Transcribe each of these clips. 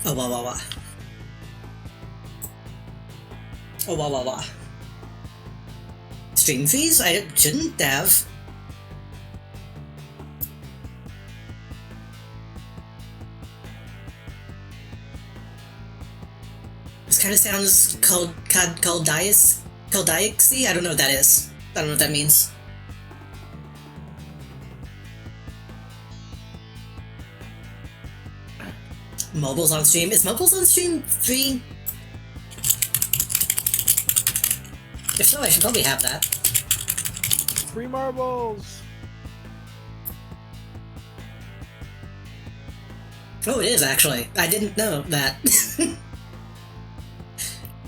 Oh, wah, wah, wah. Oh, wah, wah, wah. Stream fees? I shouldn't have. This kind of sounds called diaxy? I don't know what that is. I don't know what that means. Mobile's on stream. Is mobile's on stream free? If so, I should probably have that. Free marbles! Oh, it is actually. I didn't know that.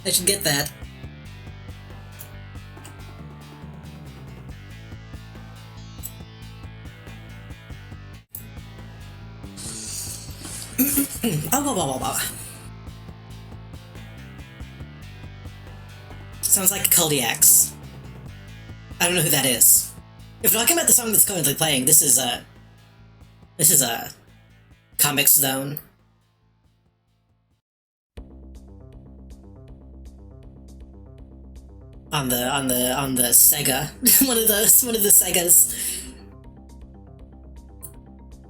I should get that. Oh. Sounds like Koldiax. I don't know who that is. If we're talking about the song that's currently playing, this is a Comics Zone. On the Sega. one of the Segas.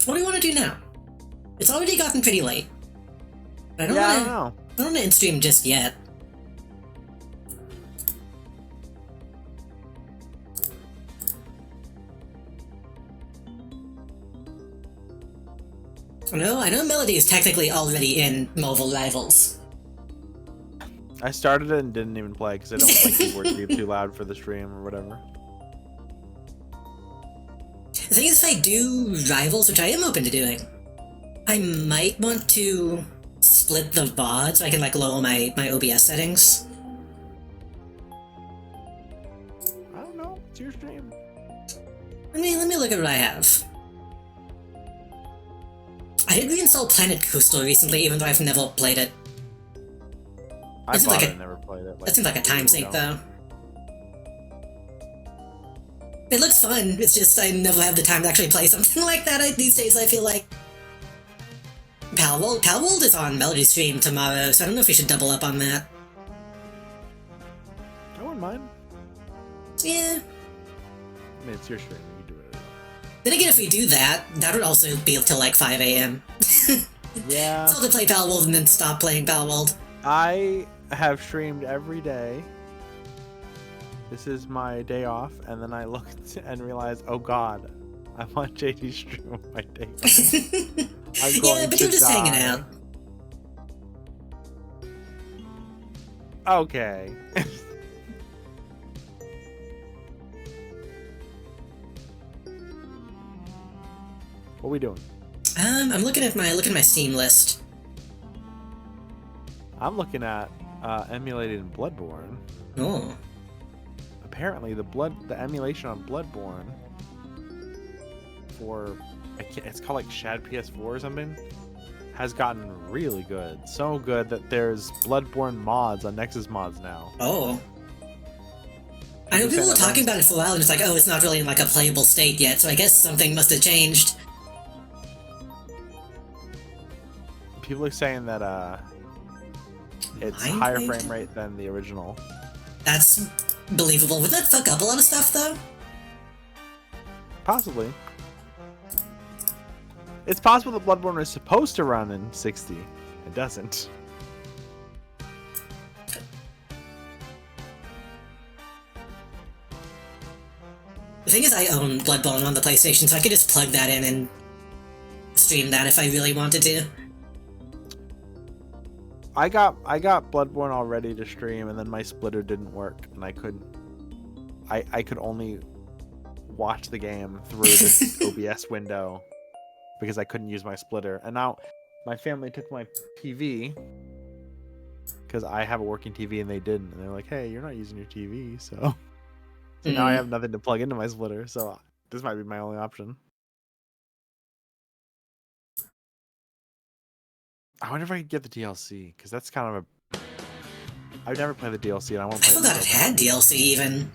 What do you want to do now? It's already gotten pretty late. I don't want to end stream just yet. I know Melody is technically already in Mobile Rivals. I started it and didn't even play because I don't like keyboard to be too loud for the stream or whatever. The thing is, if I do Rivals, which I am open to doing, I might want to split the VOD so I can lower my OBS settings. I don't know. It's your stream. Let me look at what I have. I did reinstall Planet Coastal recently, even though I've never played it. I bought it and never played it. That seems like a time sink, though. It looks fun, it's just I never have the time to actually play something like that these days, I feel like. Palworld is on Melody stream tomorrow, so I don't know if we should double up on that. I wouldn't mind. Yeah. I mean, it's your stream. You can do it. Then again, if we do that, that would also be till 5 a.m. Yeah. So to play Palworld and then stop playing Palworld. I have streamed every day. This is my day off, and then I looked and realized, oh god, I'm on JD's stream on my day off. I'm going yeah, but to you're just die. hanging out. Okay. What are we doing? I'm looking at my Steam list. I'm looking at emulated Bloodborne. Oh. Apparently, the emulation on Bloodborne for it's called Shad PS4 or something has gotten really good. So good that there's Bloodborne mods on Nexus Mods now. Oh. I know people were talking about it for a while, and it's it's not really in a playable state yet, so I guess something must have changed. People are saying that it's higher frame rate than the original. That's believable. Would that fuck up a lot of stuff, though? Possibly. It's possible that Bloodborne is supposed to run in 60. It doesn't. The thing is, I own Bloodborne on the PlayStation, so I could just plug that in and stream that if I really wanted to. I got Bloodborne all ready to stream, and then my splitter didn't work, and I couldn't. I could only watch the game through this OBS window because I couldn't use my splitter. And now my family took my TV because I have a working TV and they didn't, and they're like, "Hey, you're not using your TV, so now I have nothing to plug into my splitter. So this might be my only option." I wonder if I could get the DLC, because that's kind of a... I've never played the DLC, and I want to play I forgot it had DLC, even.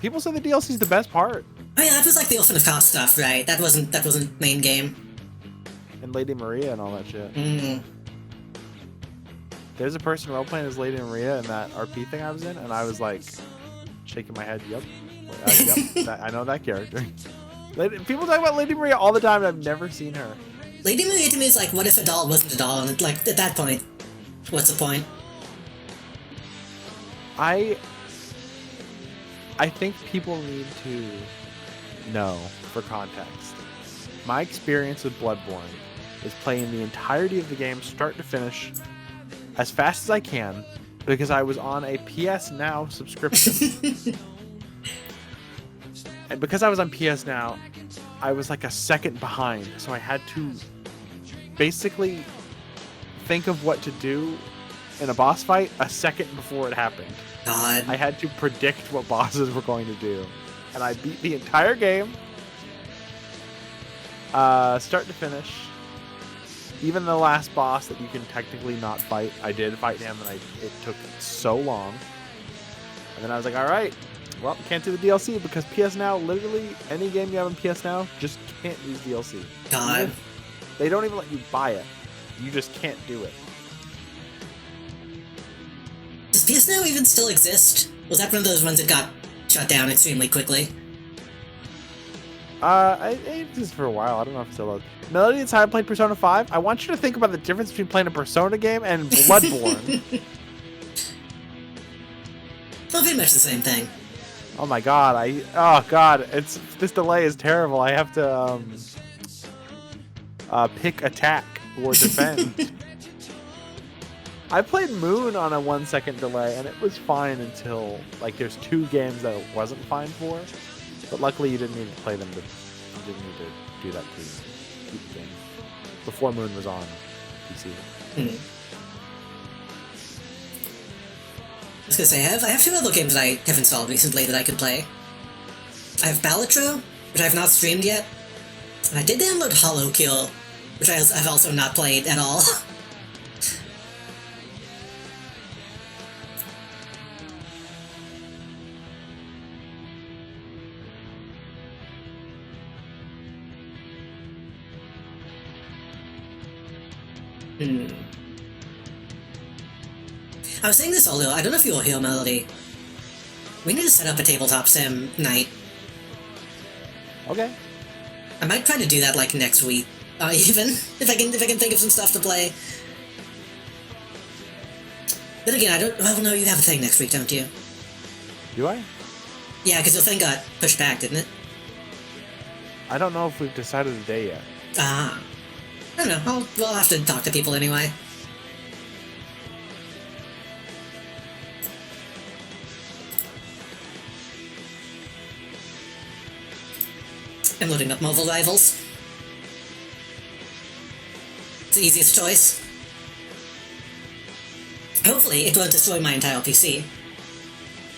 People say the DLC is the best part. Oh yeah, that was the Orphan of Cost stuff, right? That wasn't main game. And Lady Maria and all that shit. There's a person role playing as Lady Maria in that RP thing I was in, and I was like shaking my head. Yep, I know that character. People talk about Lady Maria all the time, and I've never seen her. Lady Maria to me is like, what if a doll wasn't a doll? And like, at that point, what's the point? I think people need to know, for context. My experience with Bloodborne is playing the entirety of the game, start to finish, as fast as I can, because I was on a PS Now subscription. And because I was on PS Now, I was like a second behind, so I had to basically think of what to do in a boss fight a second before it happened. God. I had to predict what bosses were going to do. And I beat the entire game, start to finish. Even the last boss that you can technically not fight, I did fight him, and it took so long. And then I was like, all right, well, can't do the DLC because PS Now, literally any game you have on PS Now, just can't use DLC. God. They don't even let you buy it. You just can't do it. Does PS Now even still exist? Was that one of those ones that got shut down extremely quickly? It exists for a while. I don't know if it still does. Melody, it's how I played Persona 5. I want you to think about the difference between playing a Persona game and Bloodborne. Well, pretty much the same thing. Oh my god, oh god, this delay is terrible. I have to pick attack or defend. I played Moon on a 1 second delay and it was fine until like there's 2 games that it wasn't fine for. But luckily you didn't need to play them you didn't need to do that to keep the game. Before Moon was on PC. I was gonna say, I have 2 other games I have installed recently that I could play. I have Balatro, which I have not streamed yet, and I did download Hollow Kill, which I've also not played at all. I was saying this earlier, I don't know if you'll hear Melody. We need to set up a tabletop sim night. Okay. I might try to do that like next week, even if I can think of some stuff to play. Then again, I don't. Well, no, you have a thing next week, don't you? Do I? Yeah, because your thing got pushed back, didn't it? I don't know if we've decided a day yet. Ah. I don't know. We'll have to talk to people anyway. I'm loading up mobile rivals. It's the easiest choice. Hopefully, it won't destroy my entire PC.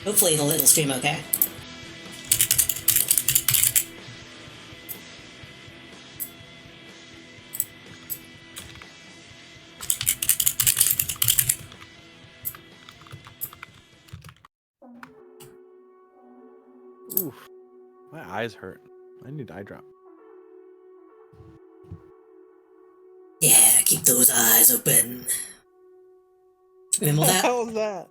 Hopefully, it'll stream okay. Oof. My eyes hurt. I need eye drop. Yeah, keep those eyes open. Remember What the that? hell is that?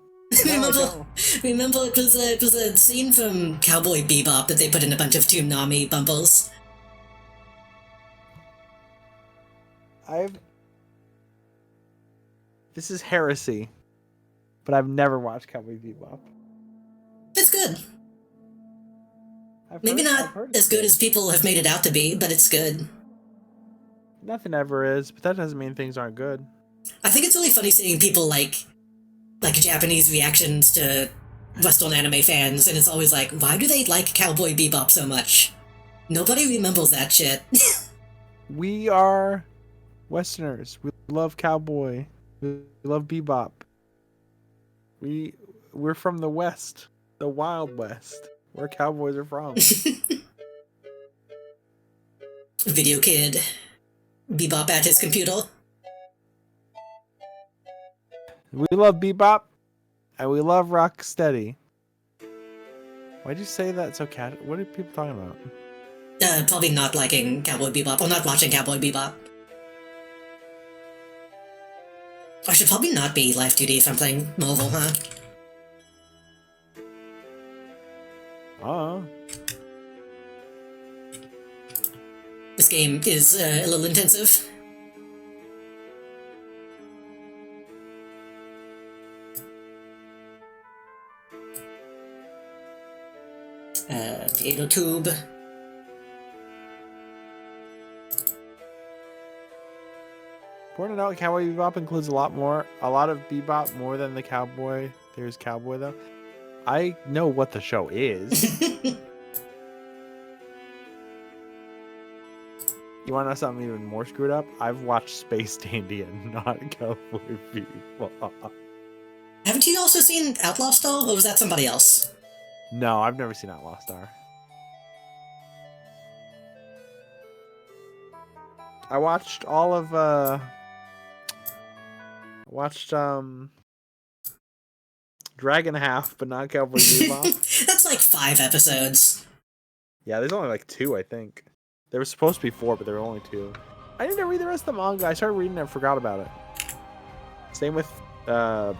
Remember it was a scene from Cowboy Bebop that they put in a bunch of Toonami bumbles. This is heresy, but I've never watched Cowboy Bebop. It's good. Maybe not as good as people have made it out to be, but it's good. Nothing ever is, but that doesn't mean things aren't good. I think it's really funny seeing people like Japanese reactions to Western anime fans, and it's always like, why do they like Cowboy Bebop so much? Nobody remembers that shit. We are Westerners. We love Cowboy. We love Bebop. We're from the West, the Wild West, where cowboys are from. Video kid. Bebop at his computer. We love Bebop, and we love Rocksteady. Why'd you say that so cat? What are people talking about? Probably not liking Cowboy Bebop, or not watching Cowboy Bebop. I should probably not be live 2D if I'm playing mobile, huh? This game is a little intensive. Potato tube. Important to note, Cowboy Bebop includes a lot of bebop more than the cowboy. There's cowboy though. I know what the show is. You want to know something even more screwed up? I've watched Space Dandy and not Cowboy Bebop. Haven't you also seen Outlaw Star, or was that somebody else? No, I've never seen Outlaw Star. I watched all of Dragon Half, but not Cowboy Bebop. That's like 5 episodes. Yeah, there's only like 2, I think. There was supposed to be 4, but there were only 2. I need to read the rest of the manga. I started reading it and forgot about it. Same with Uzumaki.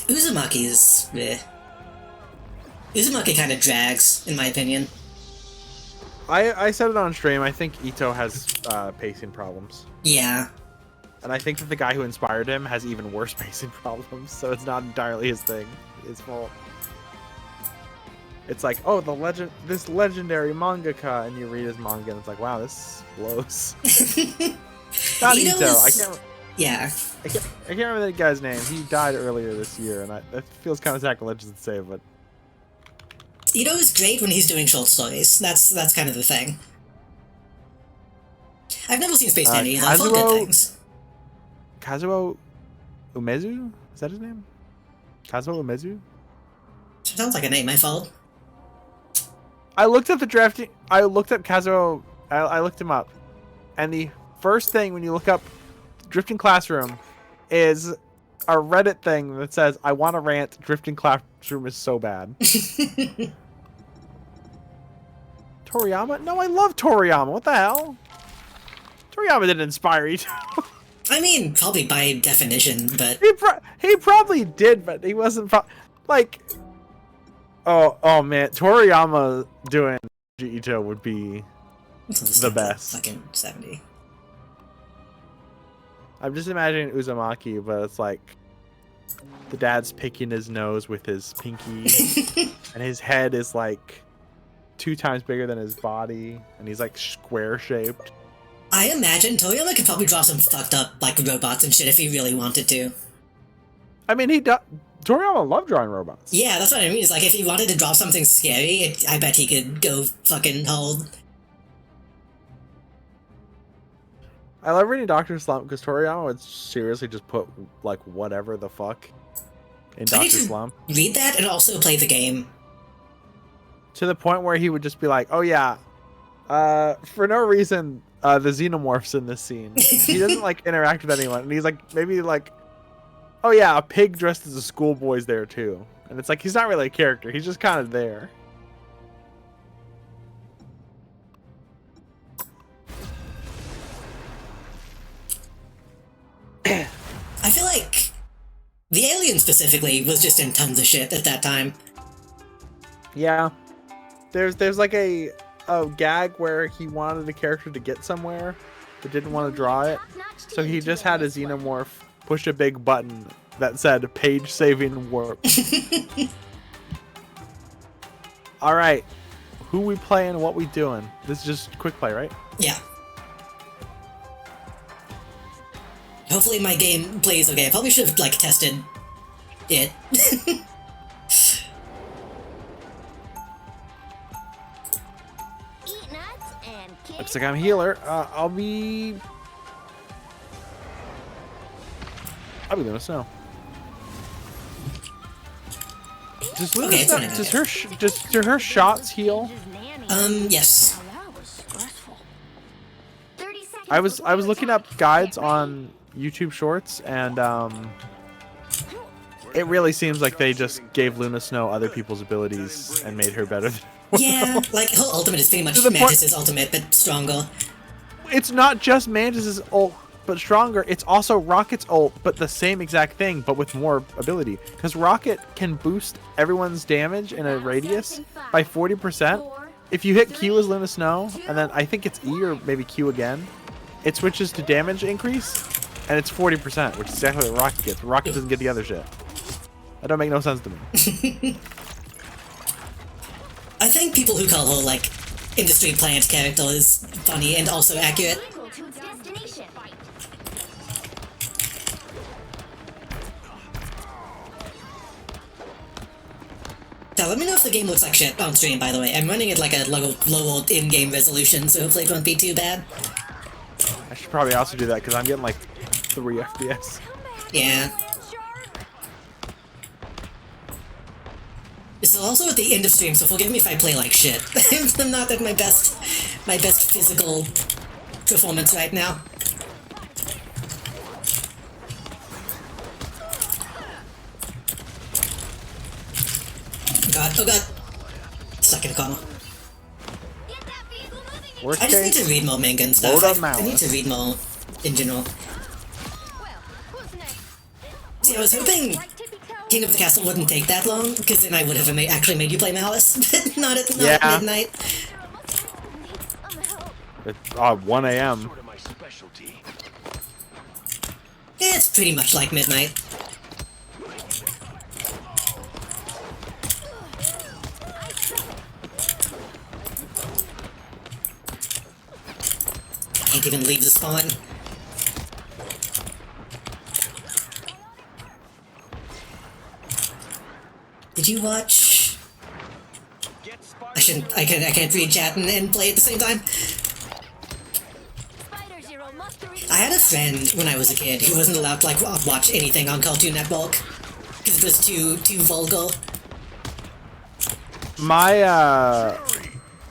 Uzumaki is... Uzumaki kind of drags, in my opinion. I said it on stream. I think Ito has pacing problems. Yeah. And I think that the guy who inspired him has even worse pacing problems, so it's not entirely his fault. It's like, oh, this legendary mangaka, and you read his manga, and it's like, wow, this blows. Not Ito. I can't remember that guy's name. He died earlier this year, and that feels kind of sacrilegious to say, but Ito is great when he's doing short stories. That's kind of the thing. I've never seen Space Dandy. I've heard good things. Kazuo Umezu? Is that his name? Kazuo Umezu? Sounds like a name I followed. I looked up the drafting. I looked up Kazuo. I looked him up, and the first thing when you look up Drifting Classroom is a Reddit thing that says, "I want to rant. Drifting Classroom is so bad." Toriyama? No, I love Toriyama. What the hell? Toriyama didn't inspire you. I mean, probably by definition, but he probably did, but he wasn't like. Oh man, Toriyama doing Ito would be the best. Fucking 70. I'm just imagining Uzumaki, but it's like the dad's picking his nose with his pinky, and his head is like 2 times bigger than his body, and he's like square shaped. I imagine Toriyama could probably draw some fucked up like robots and shit if he really wanted to. I mean, Toriyama loved drawing robots. Yeah, that's what I mean. It's like if he wanted to draw something scary, I bet he could go fucking hold. I love reading Dr. Slump because Toriyama would seriously just put like whatever the fuck in Dr. Slump. Read that and also play the game. To the point where he would just be like, "Oh yeah, for no reason, the xenomorph's in this scene." He doesn't like interact with anyone, and he's like, maybe like, "Oh yeah, a pig dressed as a schoolboy's there too," and it's like he's not really a character; he's just kind of there. I feel like the alien specifically was just in tons of shit at that time. Yeah, there's like a gag where he wanted a character to get somewhere, but didn't want to draw it, so he just had a xenomorph push a big button that said "page saving warp." All right, who we playing? What we doing? This is just quick play, right? Yeah. Hopefully my game plays okay. I probably should have, like, tested it. Looks like I'm a healer. I'll be doing this now. Does her shots heal? Yes. I was looking up guides on YouTube Shorts, and it really seems like they just gave Luna Snow other people's abilities and made her better. Yeah, like her ultimate is pretty much Mantis's ultimate, but stronger. It's not just Mantis's but stronger. It's also Rocket's ult, but the same exact thing, but with more ability. Because Rocket can boost everyone's damage in a radius by 40%. If you hit Q as Luna Snow, and then I think it's E or maybe Q again, it switches to damage increase, and it's 40%, which is exactly what Rocket gets. Rocket doesn't get the other shit. That don't make no sense to me. I think people who call her, like, industry plant character is funny and also accurate. Now, let me know if the game looks like shit on stream, by the way. I'm running at like a lower in-game resolution, so hopefully it won't be too bad. I should probably also do that, because I'm getting like 3 FPS. Yeah. It's also at the end of stream, so forgive me if I play like shit. I'm not at my best physical performance right now. Oh god. Stuck in a corner. I just need to read more manga and stuff. I need to read more in general. See, I was hoping King of the Castle wouldn't take that long, because then I would have actually made you play Malice, but not at midnight. It's 1 a.m. Yeah, it's pretty much like midnight. Can't even leave the spawn. Did you watch? I can't read chat and play at the same time. I had a friend when I was a kid who wasn't allowed to like watch anything on Cartoon Network because it was too vulgar. My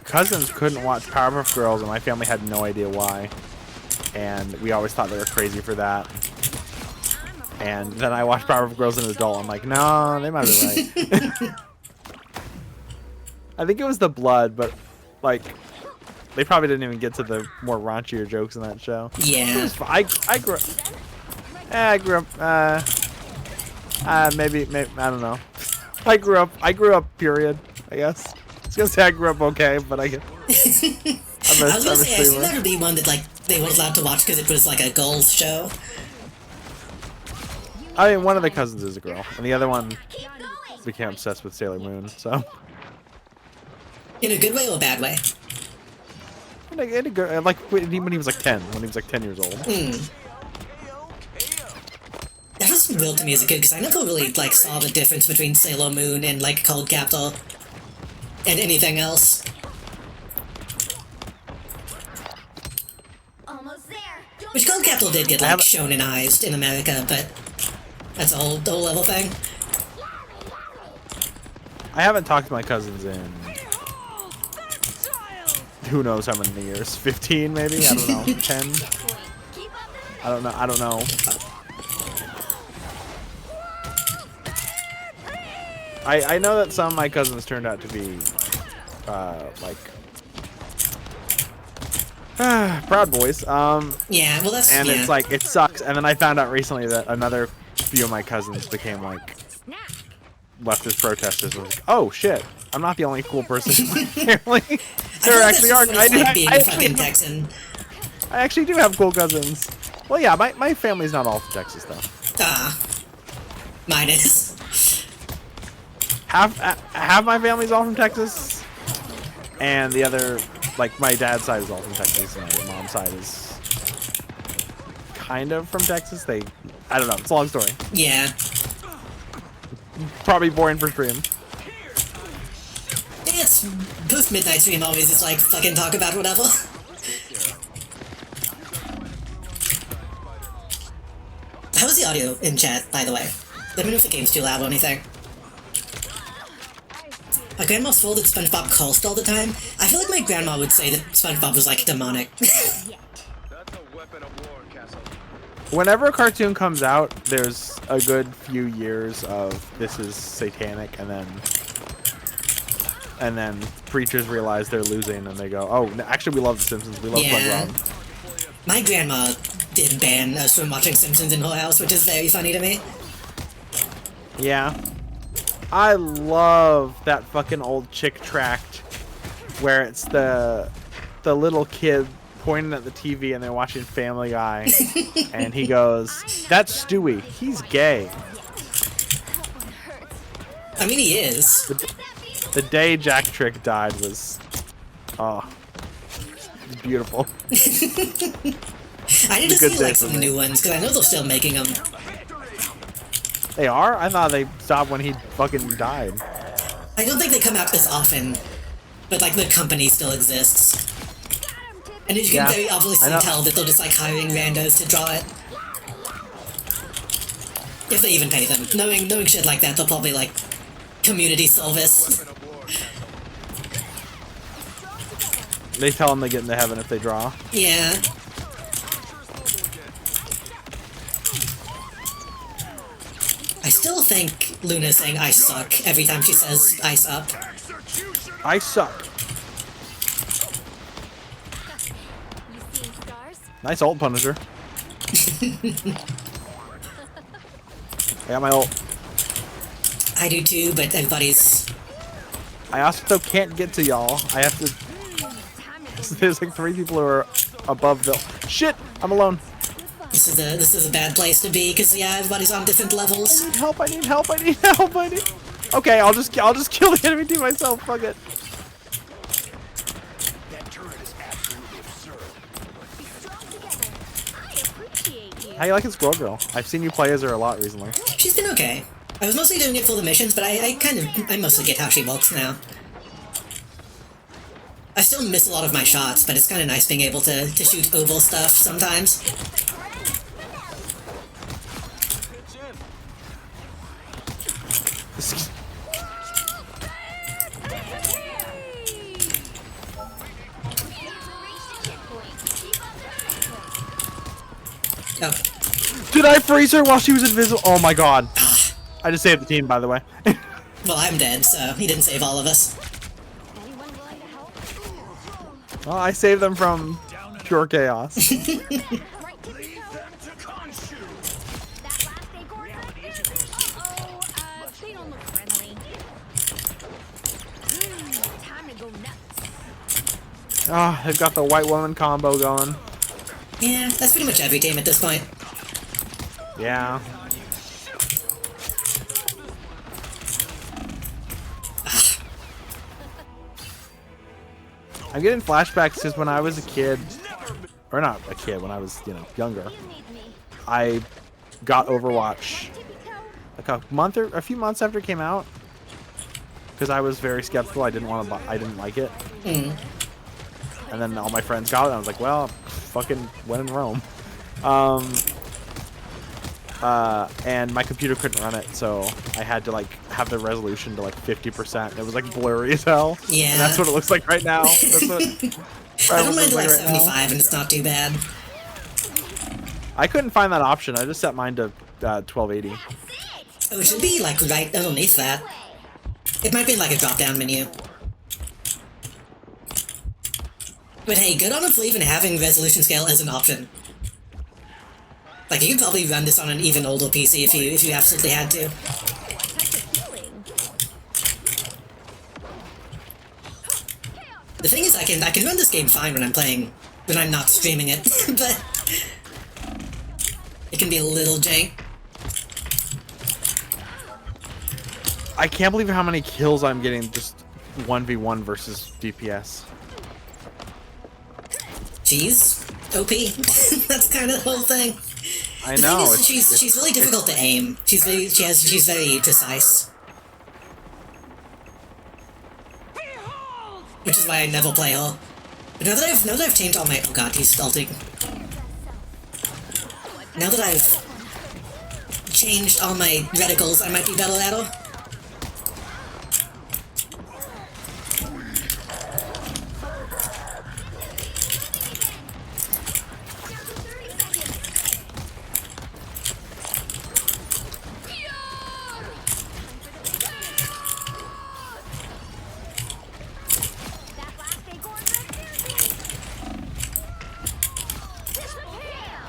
cousins couldn't watch Powerpuff Girls, and my family had no idea why. And we always thought they were crazy for that. And then I watched Powerpuff Girls as an adult. I'm like, no, they might be right. I think it was the blood, but like, they probably didn't even get to the more raunchier jokes in that show. Yeah. I grew up. I grew up. Maybe I don't know. I grew up. Period. I guess. I was gonna say I grew up okay, but I get. I was gonna say I seem to be one that like they weren't allowed to watch because it was like a girls' show. I mean, one of the cousins is a girl, and the other one became obsessed with Sailor Moon. So. In a good way or a bad way? In a good, like when he was like 10, when he was like 10 years old. That was real to me as a kid because I never really like saw the difference between Sailor Moon and like Cold Captor and anything else. Which Cold Captor did get like shonenized in America, but that's a whole level thing. I haven't talked to my cousins in who knows how many years, 15 maybe, I don't know, 10. I don't know. I know that some of my cousins turned out to be like Proud Boys. Yeah, well that's and it's like it sucks. And then I found out recently that another few of my cousins became like leftist protesters. I was like, oh shit, I'm not the only cool person in my family. There actually are. I actually do have cool cousins. Well, yeah, my family's not all from Texas though. Mine is. Half my family's all from Texas, and the other, like my dad's side is all from Texas, and my mom's side is kind of from Texas. I don't know. It's a long story. Yeah. Probably boring for stream. It's post-midnight stream always is like fucking talk about whatever. How's the audio in chat, by the way? Let me know if the game's too loud or anything. My grandma's told that SpongeBob cursed all the time. I feel like my grandma would say that SpongeBob was like demonic. Whenever a cartoon comes out, there's a good few years of this is satanic, and then preachers realize they're losing, and they go, "Oh, actually, we love The Simpsons. We love SpongeBob." My grandma did ban us from watching Simpsons in Whole House, which is very funny to me. Yeah. I love that fucking old chick tract where it's the little kid pointing at the TV and they're watching Family Guy and he goes, "That's Stewie. He's gay." I mean, he is. The day Jack Trick died was, beautiful. I need to see like some new ones because I know they're still making them. They are? I thought they stopped when he fucking died. I don't think they come out as often, but like the company still exists. And you can very obviously tell that they're just like hiring randos to draw it. If they even pay them. Knowing shit like that, they'll probably like community service. They tell them they get into heaven if they draw. Yeah. I still think Luna's saying I suck every time she says I suck. I suck. Nice ult, Punisher. I got my ult. I do too, but everybody's... I also can't get to y'all. I have to... There's like 3 people who are above the... Shit! I'm alone. This is a bad place to be, because yeah, everybody's on different levels. I need help, I need help, I need help, I need... Okay, I'll just kill the enemy team myself, fuck it. How you liking Squirrel Girl? I've seen you play as her a lot recently. She's been okay. I was mostly doing it for the missions, but I mostly get how she looks now. I still miss a lot of my shots, but it's kind of nice being able to shoot oval stuff sometimes. Oh. Did I freeze her while she was invisible? Oh my god. I just saved the team, by the way. Well, I'm dead, so he didn't save all of us. Well, I saved them from pure chaos. Ah, they've got the white woman combo going. Yeah, that's pretty much every team at this point. Yeah. I'm getting flashbacks because when I was a kid, or not a kid, when I was, younger, I got Overwatch like a few months after it came out because I was very skeptical. I didn't like it. Mm. And then all my friends got it and I was like, well, fucking when in Rome. And my computer couldn't run it, so I had to have the resolution to 50%. It was blurry as hell. Yeah. And that's what it looks like right now. That's what I don't mind 75 and it's not too bad. I couldn't find that option. I just set mine to 1280. Oh, it should be right underneath that. It might be a drop-down menu. But hey, good on them for even having resolution scale as an option. You could probably run this on an even older PC if you absolutely had to. The thing is, I can run this game fine when I'm not streaming it, but it can be a little jank. I can't believe how many kills I'm getting just 1v1 versus DPS. Jeez, OP. That's kind of the whole thing. I know. The thing is, she's really difficult to aim. She's very precise. Which is why I never play her. But now that I've changed all my... Oh god, he's ulting. Now that I've changed all my reticles, I might be better at her.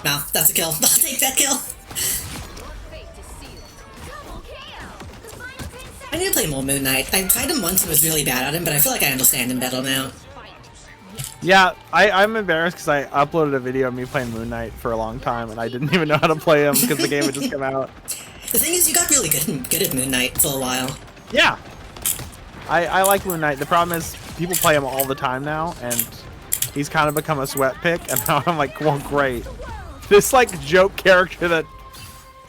No, that's a kill. I'll take that kill. I need to play more Moon Knight. I tried him once and was really bad at him, but I feel like I understand him better now. Yeah, I'm embarrassed because I uploaded a video of me playing Moon Knight for a long time and I didn't even know how to play him because the game had just come out. The thing is, you got really good at Moon Knight for a while. Yeah. I like Moon Knight. The problem is people play him all the time now and he's kind of become a sweat pick and now I'm like, well, great. This like joke character that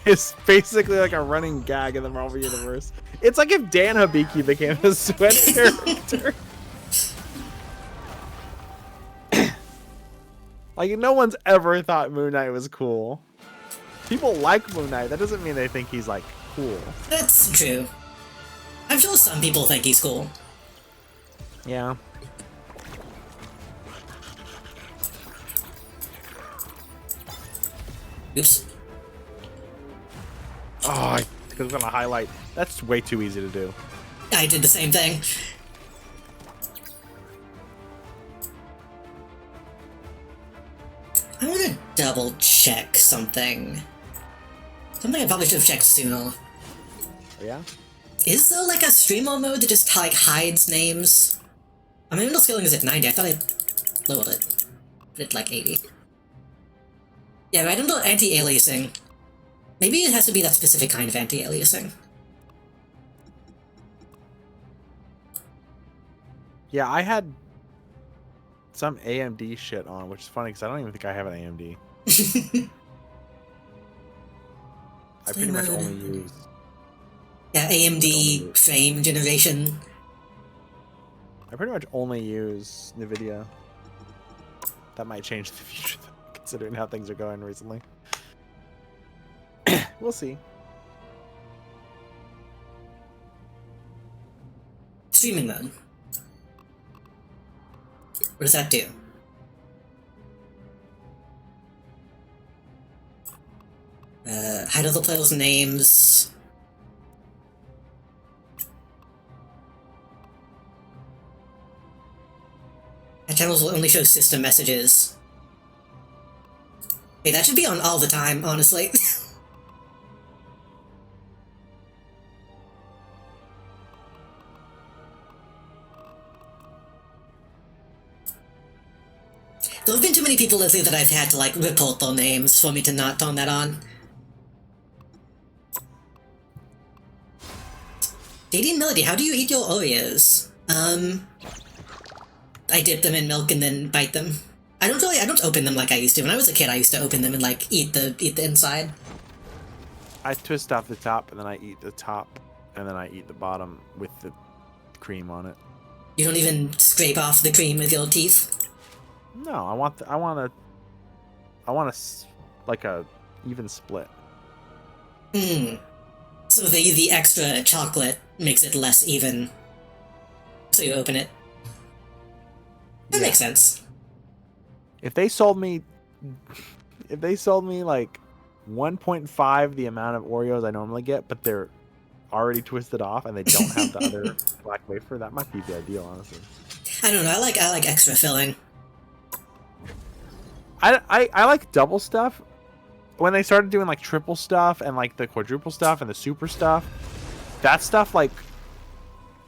is basically like a running gag in the Marvel Universe. It's like if Dan Hibiki became a sweat character. Like, no one's ever thought Moon Knight was cool. People like Moon Knight. That doesn't mean they think he's, like, cool. That's true. I'm sure some people think he's cool. Yeah. Oops. Oh, I was gonna highlight. That's way too easy to do. I did the same thing. I want to double check something. Something I probably should have checked sooner. Yeah? Is there like a streamer mode that just like hides names? I mean, window scaling is at 90. I thought I lowered it. Put it like 80. Yeah, right under anti-aliasing. Maybe it has to be that specific kind of anti-aliasing. Yeah, I had some AMD shit on, which is funny because I don't even think I have an AMD. I pretty much only use... Yeah, AMD frame generation. I pretty much only use NVIDIA. That might change in the future, considering how things are going recently. We'll see. Streaming mode. What does that do? Hide other players' names. Channels will only show system messages. Hey, that should be on all the time, honestly. There have been too many people lately that I've had to, like, report their names for me to not turn that on. Dating Melody, how do you eat your Oreos? I dip them in milk and then bite them. I don't open them like I used to. When I was a kid, I used to open them and, like, eat the inside. I twist off the top and then I eat the top and then I eat the bottom with the cream on it. You don't even scrape off the cream with your teeth? No, I want like a even split. So the extra chocolate makes it less even. So you open it. That makes sense. If they sold me like 1.5 the amount of Oreos I normally get, but they're already twisted off and they don't have the other black wafer, that might be the ideal, honestly. I don't know. I like extra filling. I like double stuff. When they started doing like triple stuff and like the quadruple stuff and the super stuff, that stuff, like,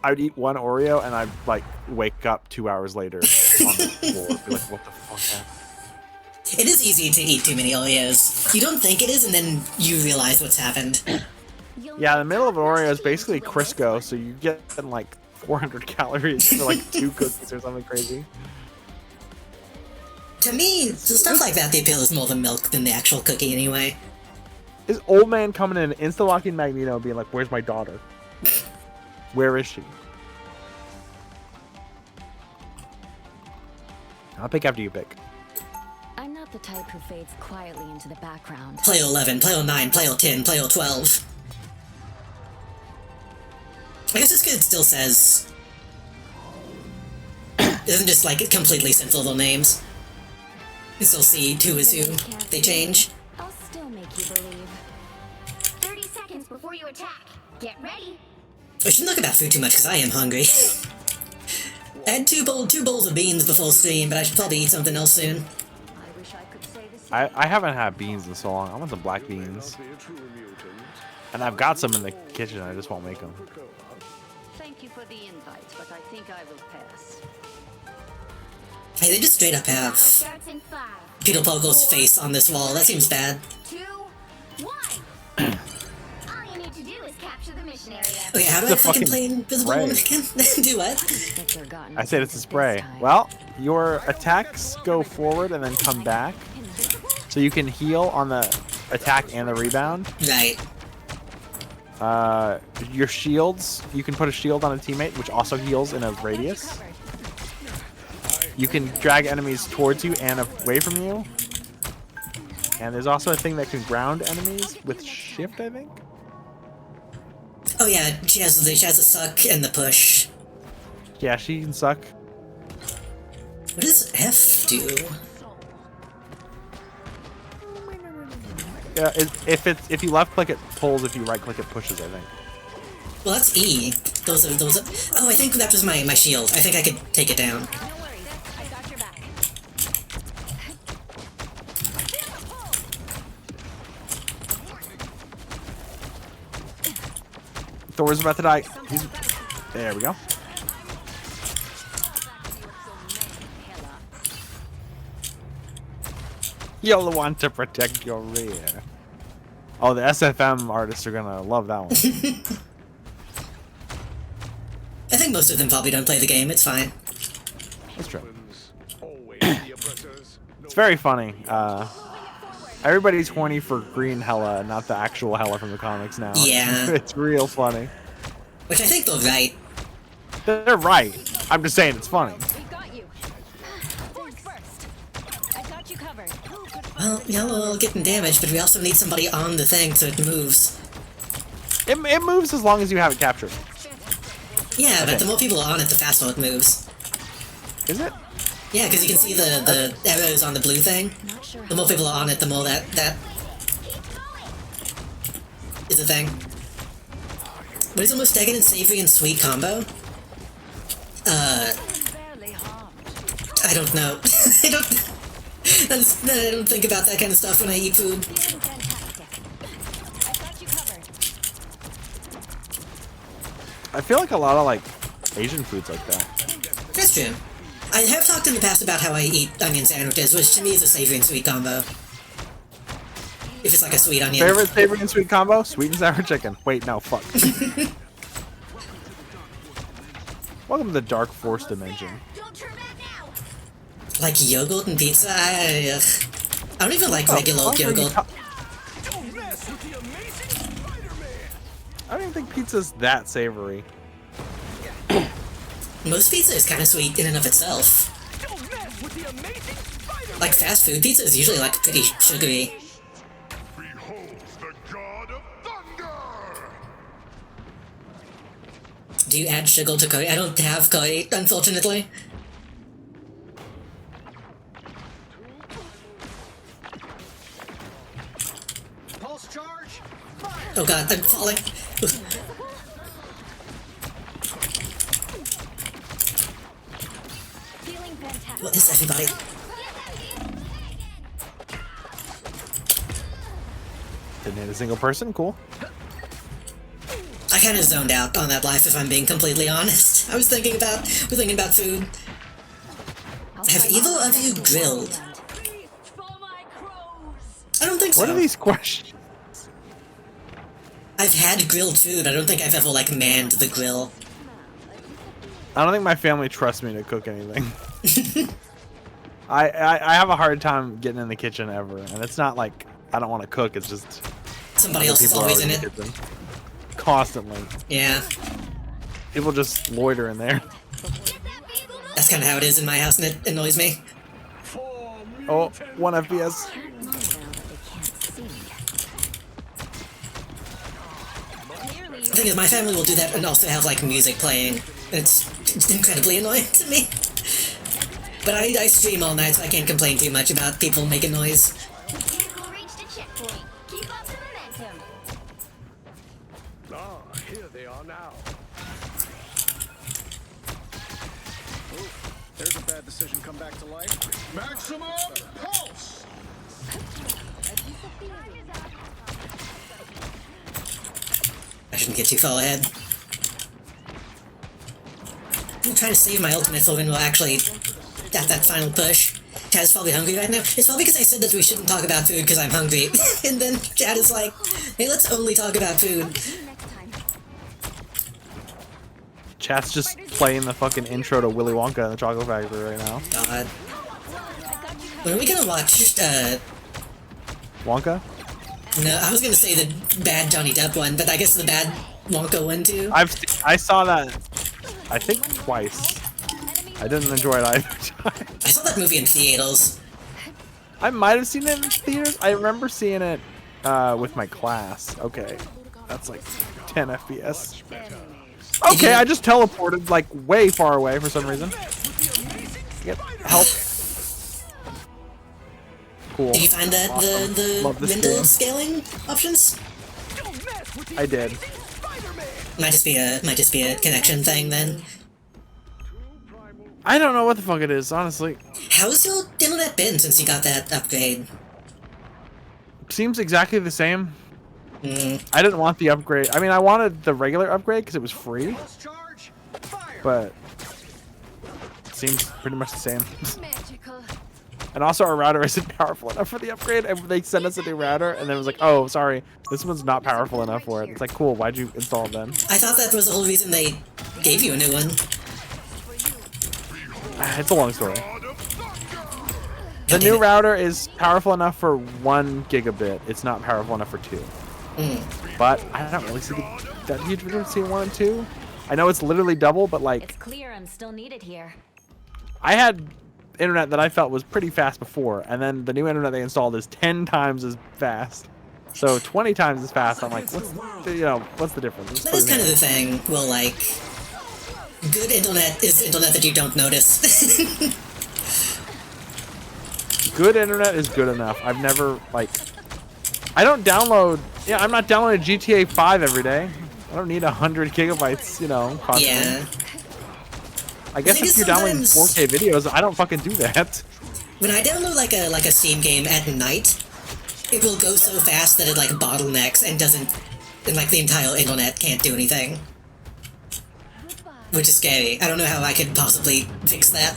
I would eat one Oreo and I'd like wake up 2 hours later on the floor and be like, what the fuck happened? It is easy to eat too many Oreos. You don't think it is, and then you realize what's happened. Yeah, the middle of an Oreo is basically Crisco, so you get like 400 calories for like 2 cookies or something crazy. To me, stuff like that, the appeal is more the milk than the actual cookie anyway. This old man coming in, insta-locking Magneto, being like, where's my daughter? Where is she? I'll pick after you pick. I'm not the type who fades quietly into the background. Player 11, player 9, player 10, player 12. I guess this kid still says... It doesn't just, like, completely censor their names. You still see who is who. They change. I'll still make you believe. 30 seconds before you attack. Get ready. I shouldn't look about food too much, because I am hungry. I had two bowls of beans before stream, but I should probably eat something else soon. I wish I could say the I haven't had beans in so long. I want some black beans. And I've got some in the kitchen. I just won't make them. Thank you for the invite, but I think I will pass. Hey, they just straight up have Starts in 5, Peter Pogo's face on this wall. That seems bad. 2, 1. All you need to do is capture the mission area. Okay, how do I It's a fucking fucking play Invisible spray. Woman again? Do what? Victor got I said it's a this spray. time. Well, your attacks go forward and then come back. So you can heal on the attack and the rebound. Right. Your shields, you can put a shield on a teammate, which also heals in a radius. You can drag enemies towards you and away from you. And there's also a thing that can ground enemies with shift, I think. Oh yeah, she has the suck and the push. Yeah, she can suck. What does F do? Yeah, if you left click it pulls, if you right click it pushes, I think. Well, that's E. Those are. Oh, I think that was my shield. I think I could take it down. No worries, I got your back. Thor's about to die. There we go. You'll want to protect your rear. Oh, the SFM artists are gonna love that one. I think most of them probably don't play the game. It's fine. That's true. It's very funny. Everybody's horny for green Hela, not the actual Hela from the comics now. Yeah. It's real funny. Which I think they're right. They're right. I'm just saying it's funny. We got you. Force first. I got you covered. Well, Yellow getting damaged, but we also need somebody on the thing so it moves. It moves as long as you have it captured. Yeah, but the more people are on it, the faster it moves. Is it? Yeah, because you can see the arrows on the blue thing. Not sure The more people are on it, the more that is a thing. What is the most decadent, savory, and sweet combo? barely harmed. I don't know. I don't think about that kind of stuff when I eat food. Feeling fantastic. I got you covered. I feel like a lot of like Asian foods like that. That's true. I have talked in the past about how I eat onion sandwiches, which to me is a savory and sweet combo. If it's like a sweet onion. Favorite savory and sweet combo? Sweet and sour chicken. Wait, no, fuck. Welcome to the Dark Force dimension. Don't turn back now. Like yogurt and pizza? I don't even like regular Fuck, are you yogurt. ta- I don't even think pizza's that savory. Most pizza is kind of sweet in and of itself. Like fast food pizza is usually like pretty sugary. Behold the god of thunder! Do you add sugar to curry? I don't have curry, unfortunately. Pulse charge. Oh god, I'm falling. Feeling fantastic. What is everybody? Didn't hit a single person. Cool. I kind of zoned out on that life, if I'm being completely honest. We're thinking about food. Have either of you grilled? I don't think so. What are these questions? I've had grilled food. I don't think I've ever like manned the grill. I don't think my family trusts me to cook anything. I have a hard time getting in the kitchen ever, and it's not like I don't want to cook. It's just Somebody else is people are always in always it. the kitchen. Constantly. Yeah, People just loiter in there. that's kind of how it is in my house, and it annoys me. Oh, 1 FPS. Now that they can't see. Clearly, The thing is, my family will do that and also have like music playing. And it's incredibly annoying to me. But I stream all night, so I can't complain too much about people making noise. Vehicle reached a checkpoint. Keep up the momentum. Ah, here they are now. There's a bad decision come back to life. Maximum pulse. shouldn't get too far ahead. I'm trying to save my ultimate for when we'll actually get that final push. Chad is probably hungry right now. It's probably because I said that we shouldn't talk about food because I'm hungry. And then Chad is like, hey, let's only talk about food. Chat's just playing the fucking intro to Willy Wonka and the Chocolate Factory right now. God. When are we gonna watch, Wonka? No, I was gonna say the bad Johnny Depp one, but I guess the bad Wonka one too. I saw that, I think twice. I didn't enjoy it either time. I saw that movie in theaters. I might have seen it in theaters. I remember seeing it with my class. Okay, that's like 10 FPS. Okay, I just teleported like way far away for some reason. Yep, help. Cool. Did you find that Awesome. the Love this window game. scaling options? I did. Might just be a connection thing then. I don't know what the fuck it is, honestly. How's your internet been since you got that upgrade? Seems exactly the same. Mm. I didn't want the upgrade. I mean, I wanted the regular upgrade because it was free, Pulse charge. Fire. but it seems pretty much the same. Magical. And also, our router isn't powerful enough for the upgrade, and they sent us a new router, and then it was like, oh, sorry, this one's not powerful enough for it. It's like, cool, why'd you install it then? I thought that was the whole reason they gave you a new one. It's a long story. The new router is powerful enough for 1 gigabit. It's not powerful enough for 2. But I don't really see that huge difference between 1 and 2. I know it's literally double, but like, It's clear I'm still needed here. I had internet that I felt was pretty fast before, and then the new internet they installed is 10 times as fast. So 20 times as fast. I'm like, what's the difference? That is kind of the thing. Well, like, good internet is internet that you don't notice. Good internet is good enough. I've never, like, I don't download, I'm not downloading GTA 5 every day. I don't need 100 gigabytes, constantly. Yeah. I guess think if you're downloading sometimes- 4K videos, I don't fucking do that. When I download like a Steam game at night, it will go so fast that it like bottlenecks and like the entire internet can't do anything. Which is scary. I don't know how I could possibly fix that.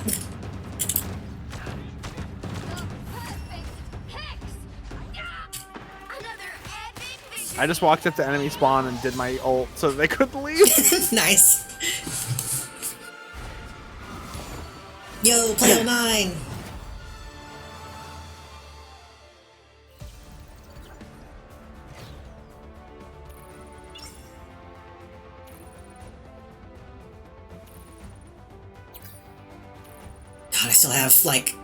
I just walked up to enemy spawn and did my ult so they couldn't leave. Nice. Yo, player 9! God, I still have, like,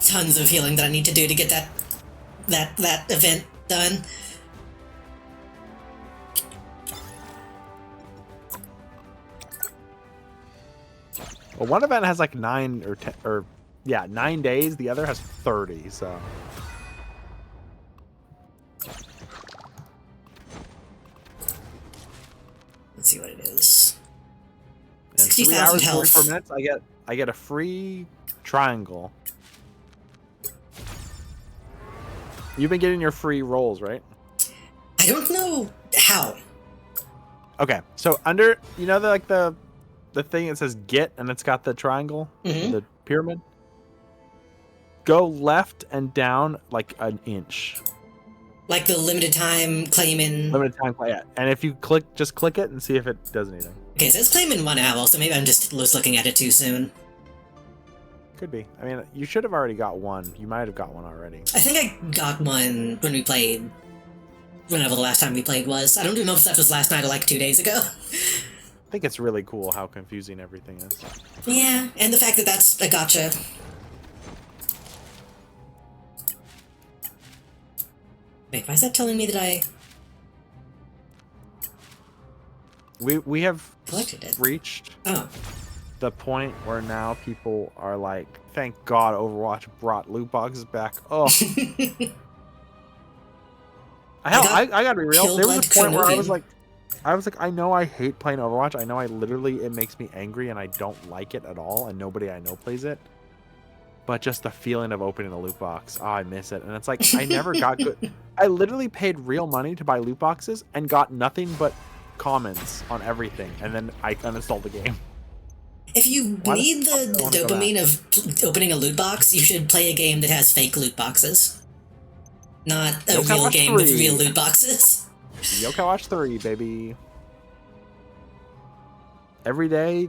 tons of healing that I need to do to get that event done. Well, one event has like 9 or 10, or 9 days. The other has 30, so. Let's see what it is. And 3 60,000 hours, health. 44 minutes, I get a free triangle. You've been getting your free rolls, right? I don't know how. Okay, so under, the thing that says get and it's got the triangle, the pyramid. Go left and down like an inch. Like the limited time claiming. Limited time, yeah. And if you just click it and see if it does anything. Okay, so it's claiming 1 hour, so maybe I'm just looking at it too soon. Could be. I mean, you should have already got one. You might have got one already. I think I got one when we played. Whenever the last time we played was. I don't even know if that was last night or like 2 days ago. I think it's really cool how confusing everything is. Yeah, and the fact that that's a gotcha. Wait, why is that telling me that I We have collected it? reached Oh. the point where now people are like, thank God Overwatch brought loot boxes back. Oh. Hell, I gotta be real. There was a point where I was like, I know I hate playing Overwatch. I know it makes me angry and I don't like it at all, and nobody I know plays it. but just the feeling of opening a loot box, oh, I miss it. And it's like I never got good. I literally paid real money to buy loot boxes and got nothing but comments on everything, and then I uninstalled the game. If you need the dopamine of opening a loot box, you should play a game that has fake loot boxes. Not a real game with real loot boxes. Yokai Watch 3, baby. Every day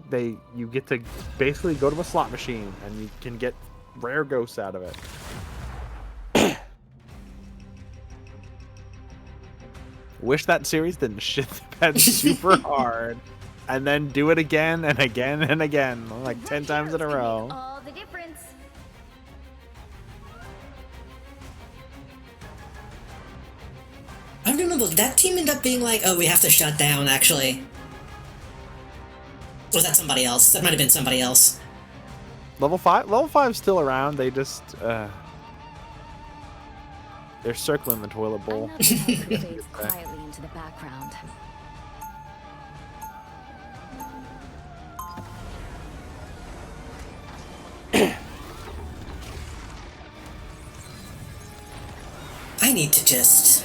you get to basically go to a slot machine and you can get rare ghosts out of it. Wish that series didn't shit the bed super hard. And then do it again and again and again, like 10 times in a row. All the difference. I don't remember, did that team end up being like, oh, we have to shut down, actually? Or was that somebody else? That might have been somebody else. Level 5? Level 5's still around, they just, they're circling the toilet bowl. Another type who fades quietly into the background. I need to just...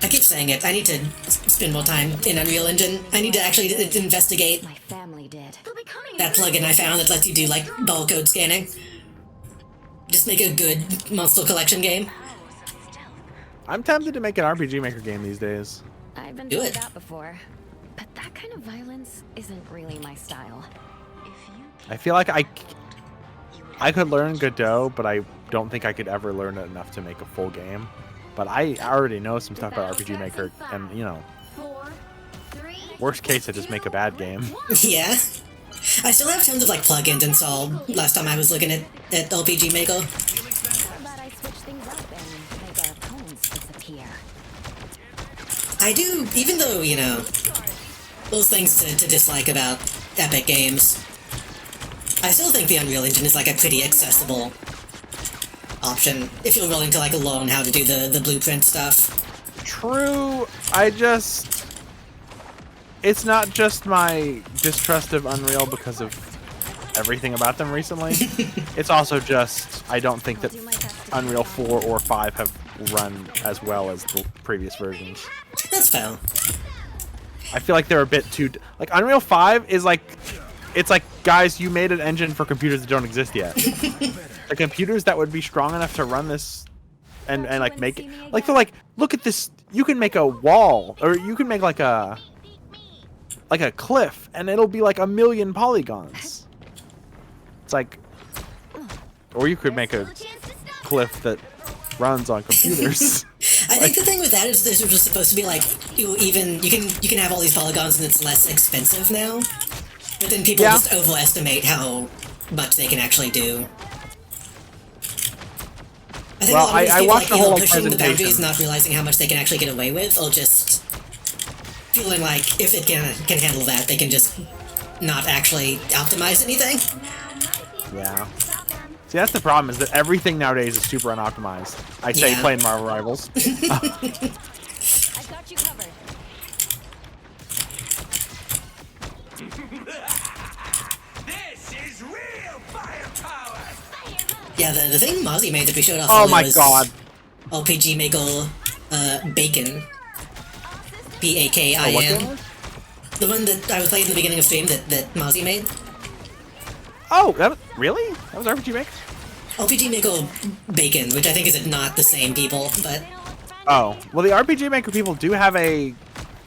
I keep saying it, I need to spend more time in Unreal Engine. I need to actually investigate My family did. They'll be coming. that plugin I found that lets you do, like, barcode scanning. Just make a good Monster Collection game. I'm tempted to make an RPG Maker game these days. I've been Do told it. that before, but that kind of violence isn't really my style. I feel like I could learn Godot, but I don't think I could ever learn it enough to make a full game. But I already know some stuff about RPG Maker, and you know, 4, 3, worst case I just make a bad game. Yeah. I still have tons of, like, plugins installed last time I was looking at RPG Maker. How about I switch things up and make our opponents disappear? I do, even though, you know, those things to dislike about Epic Games, I still think the Unreal Engine is, like, a pretty accessible option if you're willing to, like, learn how to do the blueprint stuff. True, it's not just my distrust of Unreal because of everything about them recently. It's also just, I don't think that Unreal 4 or 5 have run as well as the previous versions. That's fair. I feel like they're a bit too... Like, Unreal 5 is like... It's like, guys, you made an engine for computers that don't exist yet. The computers that would be strong enough to run this and like make it... Like, they're like, look at this, you can make a wall, or you can make like a cliff, and it'll be like 1,000,000 polygons. It's like... Or you could make a cliff that runs on computers. I think the thing with that is this was just supposed to be like, you can have all these polygons and it's less expensive now. But then people just overestimate how much they can actually do. I think Well, a lot of these I people, watched like, the whole pushing the boundaries, presentation. not realizing how much they can actually get away with, or just feeling like if it can handle that, they can just not actually optimize anything. Yeah. See, that's the problem, is that everything nowadays is super unoptimized. I say Yeah. playing Marvel Rivals. I've got you covered. This is real firepower! Yeah, the thing Mozzie made that we showed off Oh earlier my was god. RPG Maker Bacon. Oh, BAKIN. what game? The one that I was playing in the beginning of stream that Mozzie made. Oh, really? That was RPG Maker? RPG Maker Bacon, which I think is not the same people, but Oh, well, the RPG Maker people do have a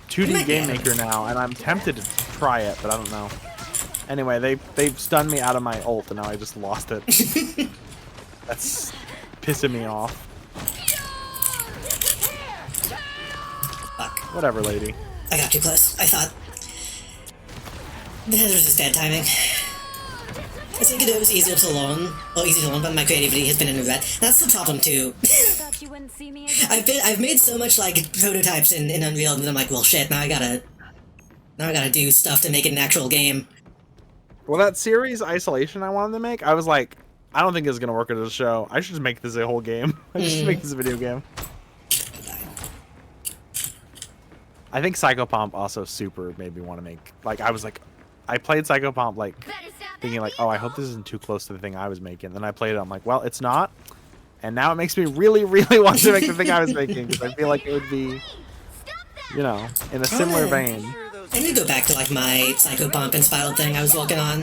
2D Might game be. maker now, and I'm tempted to try it, but I don't know. Anyway, they've stunned me out of my ult, and now I just lost it. That's pissing me off. fuck. Whatever, lady. I got too close. I thought that was just bad timing. I think it was easier to learn, but my creativity has been in a rut. That's the problem too. Thought you wouldn't see me again. I've made so much like prototypes in Unreal, and then I'm like, well, shit. Now I gotta do stuff to make it an actual game. Well, that series Isolation I wanted to make, I was like, I don't think this is gonna work as a show. I should just make this a whole game. I should make this a video game. I think Psychopomp also super made me want to make. Like, I was like, I played Psychopomp like Better stop thinking like, oh, I hope this isn't too close to the thing I was making. Then I played it. I'm like, well, it's not. And now it makes me really, really want to make the thing I was making because I feel like it would be, you know, in a similar vein. I need to go back to like my Psycho Bump inspired thing I was working on.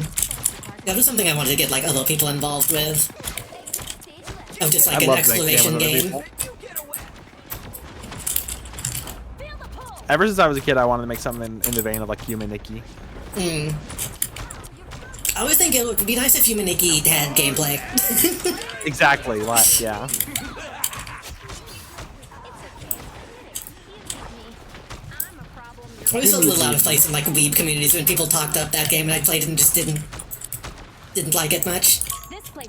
That was something I wanted to get like other people involved with. Of just like I'd an love to make exploration with other game. people. Ever since I was a kid, I wanted to make something in the vein of like Human Nikki. I always think it would be nice if Human Nikki had gameplay. Exactly, like, yeah. I always felt a little out of place in like weeb communities when people talked up that game and I played it and just didn't like it much.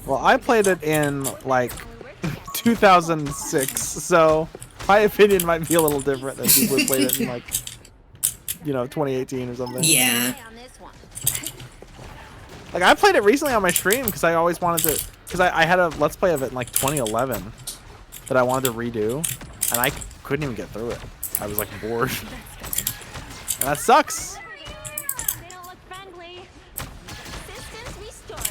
Well, I played it in like 2006, so my opinion might be a little different than people who played it in like, you know, 2018 or something. Yeah. Like, I played it recently on my stream because I always wanted to, because I had a Let's Play of it in like 2011 that I wanted to redo, and I couldn't even get through it. I was like bored. And that sucks. They don't look friendly. Systems restart.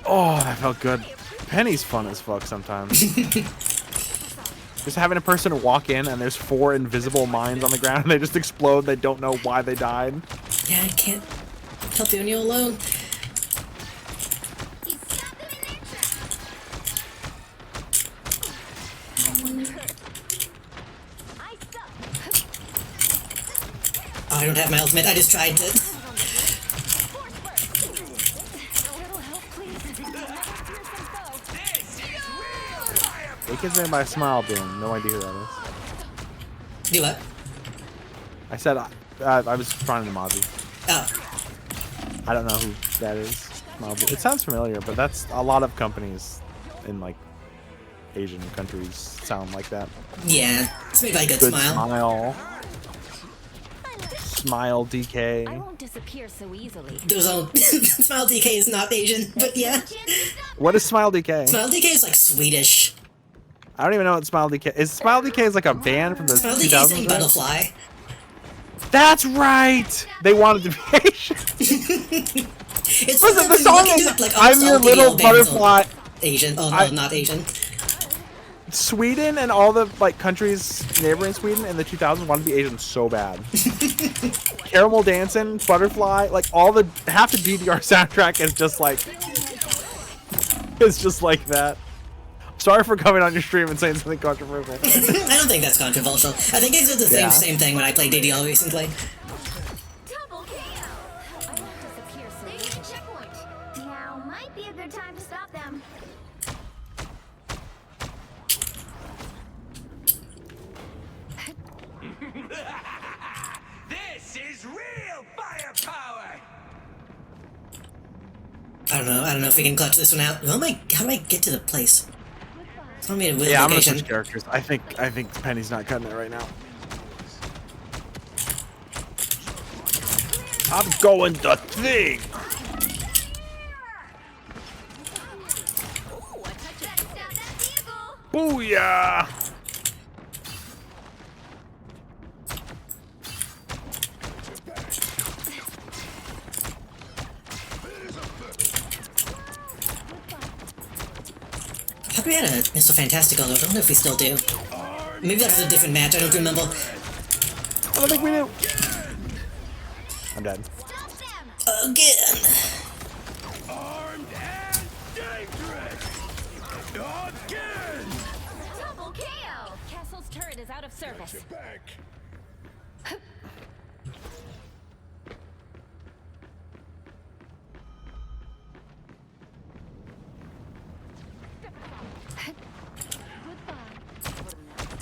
Oh, that felt good. Penny's fun as fuck sometimes. Just having a person walk in and there's 4 invisible mines on the ground and they just explode. They don't know why they died. Yeah, I can't help you when you're alone. You stop them in their tracks. I suck. Oh, I don't have my ultimate. I just tried to. A little help, please. This is real fire. It gets made by Smile Boom. No idea who that is. Do what? I said I was trying to Mozzie. Oh. I don't know who that is. Smile Boom. It sounds familiar, but that's a lot of companies in like Asian countries sound like that. Yeah. It's made by Good Good Smile. Smile I DK. won't disappear so easily. Those all Smile DK is not Asian, but yeah. What is Smile DK? Smile DK is like Swedish. I don't even know what Smile DK is. Smile DK is like a band from the Smile DK is like 2000s. right? Butterfly. That's right. They wanted to be Asian. It's Listen, the song is like, "I'm Your Little Butterfly." Asian. Oh, no, I- not Asian. Sweden and all the like countries neighboring Sweden in the 2000s wanted to be Asian so bad. Caramel Dancing, Butterfly, like all the half the DDR soundtrack is just like that. Sorry for coming on your stream and saying something controversial. I don't think that's controversial. I think I did the Yeah. same thing when I played DDL recently. Double KO. I won't disappear so They easily. hit a checkpoint. Now might be a good time to stop them. This is real firepower. I don't know if we can clutch this one out. How do I get to the place? Tell me a weird Yeah, I'm gonna location. switch characters. I think Penny's not cutting it right now. I'm going the thing. Gotta stop that vehicle. Booyah! I thought we had a Mr. Fantastical, though. I don't know if we still do. Maybe that was a different match. I don't remember. I don't think we do. I'm dead. Stop them. Again. Armed and dangerous. Again. Double KO. Castle's turret is out of service. Back.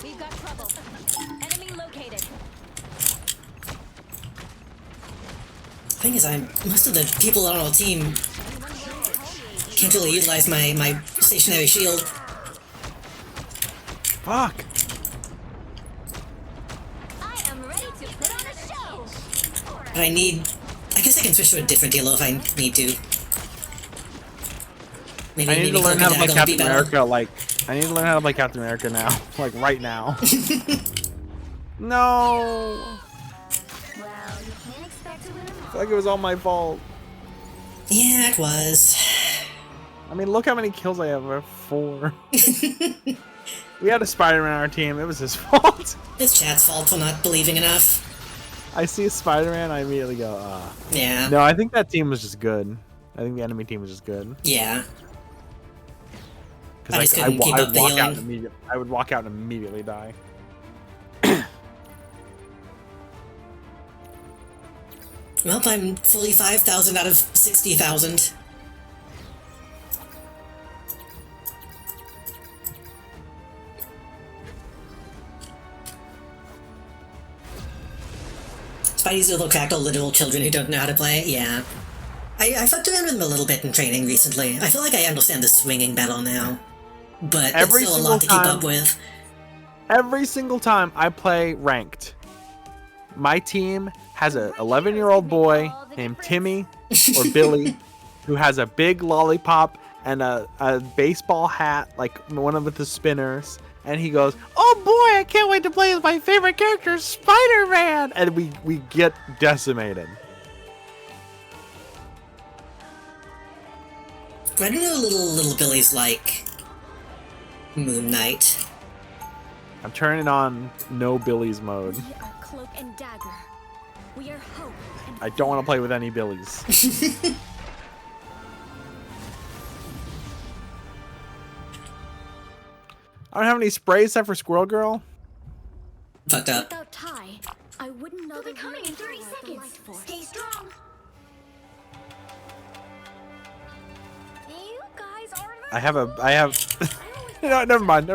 We've got trouble. Enemy located. Thing is, most of the people on our team can't really utilize my stationary shield. Fuck. I am ready to put on a show. But I guess I can switch to a different dealer if I need to. Maybe I need to learn Cloak how to and play Dagger would be Captain better. America like I need to learn how to play Captain America now. Like, right now. No! Well, you can't expect to win them I all. feel like it was all my fault. Yeah, it was. I mean, look how many kills I have. I have 4. We had a Spider-Man on our team. It was his fault. It's chat's fault for not believing enough. I see a Spider-Man, I immediately go, ah. Yeah. No, I think that team was just good. I think the enemy team was just good. Yeah. Because I just couldn't keep up the healing. I would walk out and immediately die. Well, I'm fully 5,000 out of 60,000. Spidey's little crackle literal children who don't know how to play, yeah. I fucked around with them a little bit in training recently. I feel like I understand the swinging battle now. But Every it's still a single lot to keep time- up with. Every single time I play ranked, my team has a 11-year-old boy named Timmy or Billy who has a big lollipop and a baseball hat, like one of the spinners, and he goes, "Oh boy, I can't wait to play with my favorite character, Spider-Man!" And we get decimated. I don't know little Billy's like Moon Knight. I'm turning on no Billy's mode. We are cloak and dagger. We are hope and I don't want to play with any Billies. I don't have any sprays except for Squirrel Girl. Fucked up. without Ty, I wouldn't know They'll be the coming in 30 seconds. Stay strong. You guys are I have. No, never mind.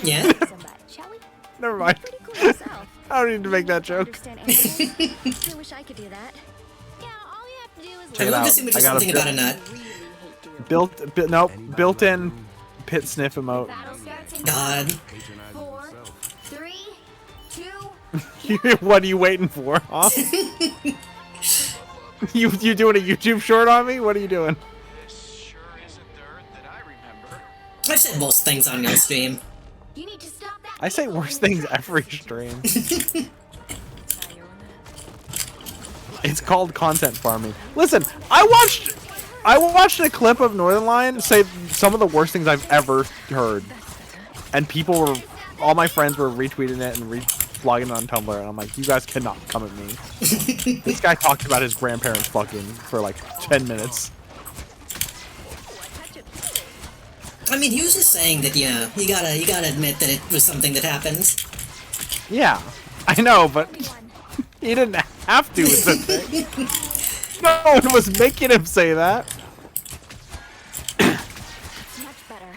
Yeah? somebody, shall we? Never mind. Pretty cool yourself. I don't need to make that joke. Understand animals? I wish I could do that. Yeah, all you have to do is Check I it love out. to see much I of got a something about a nut. built-in pit sniff emote. battle starts in God. 4, 3, 2. What are you waiting for, huh? you doing a YouTube short on me? What are you doing? This sure isn't the Earth that I remember. I've said most things on your stream. You need to stop that. I say vehicle worse when it things every stream. You're on it. It's called content farming. Listen, I watched a clip of Northern Lion say some of the worst things I've ever heard, and all my friends were retweeting it and blogging it on Tumblr, and I'm like, you guys cannot come at me. This guy talked about his grandparents fucking for like 10 minutes. I mean, he was just saying that, yeah, you gotta admit that it was something that happened. Yeah, I know, but he didn't have to. It's a thing. No one was making him say that. Much better.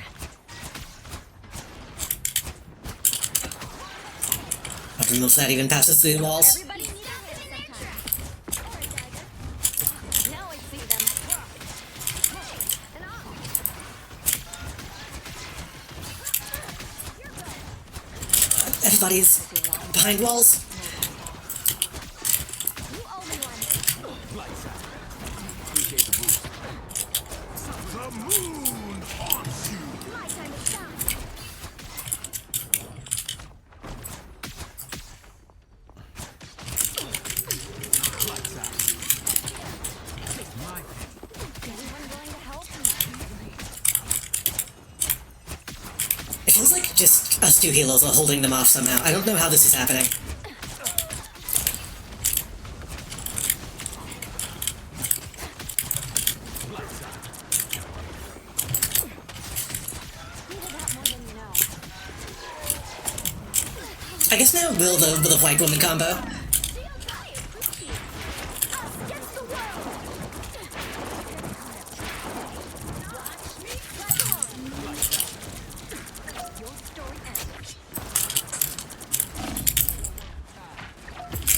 I don't know if that even passes through the walls. Everybody needs this sometime. Alright, Tiger. Now I see them. And Everybody's behind walls. you owe me one. The moon haunts you. My time to shine. Anyone willing to help? It feels like just us two healers are holding them off somehow. I don't know how this is happening. I guess now will the white woman combo.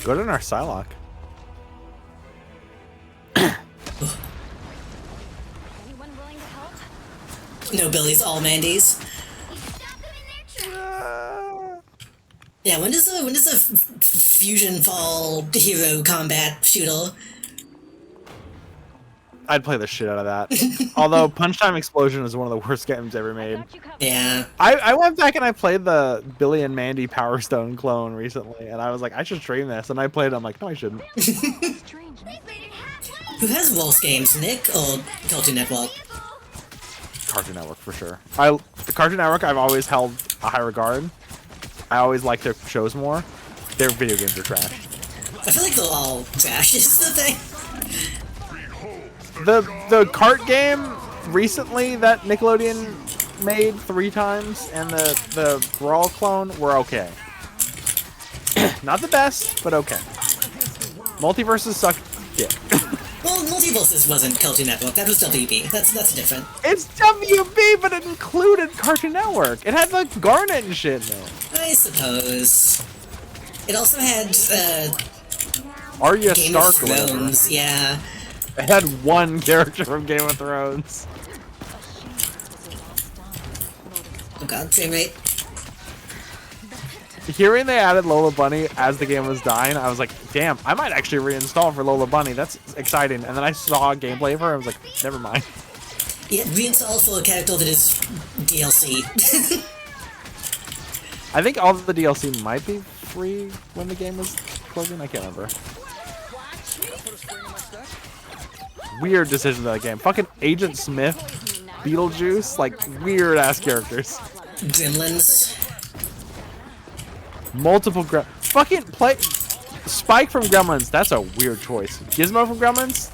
Go to our Psylocke. Anyone willing to help? No Billy's, all Mandy's. Stop them in their tracks. Yeah, when does the fusion fall hero combat shooter? I'd play the shit out of that. Although Punch Time Explosion is one of the worst games ever made. Got you covered. Yeah. I went back and I played the Billy and Mandy Power Stone clone recently, and I was like, I should stream this. And I played it. I'm like, no, I shouldn't. Strange. Who has Wolf games, Nick or Cartoon Network? Cartoon Network for sure. The Cartoon Network I've always held a high regard. I always like their shows more. Their video games are trash. I feel like they're all trash is the thing. The kart game recently that Nickelodeon made 3 times and the Brawl clone were okay. Not the best, but okay. Multiverses suck dick. Well, Multiverses wasn't Cartoon Network, that was WB. That's different. It's WB, but it included Cartoon Network. It had like Garnet and shit in it. I suppose. It also had, Arya Game Stark of or whatever. Thrones, yeah. It had one character from Game of Thrones. Oh god, frame rate. Hearing they added Lola Bunny as the game was dying, I was like, damn, I might actually reinstall for Lola Bunny. That's exciting. And then I saw gameplay of her, I was like, never mind. Yeah, reinstall for a character that is DLC. I think all of the DLC might be free when the game was closing. I can't remember. Weird decision of that game. Fucking Agent Smith, Beetlejuice, like weird ass characters. Gremlins. Multiple fucking play Spike from Gremlins. That's a weird choice. Gizmo from Gremlins.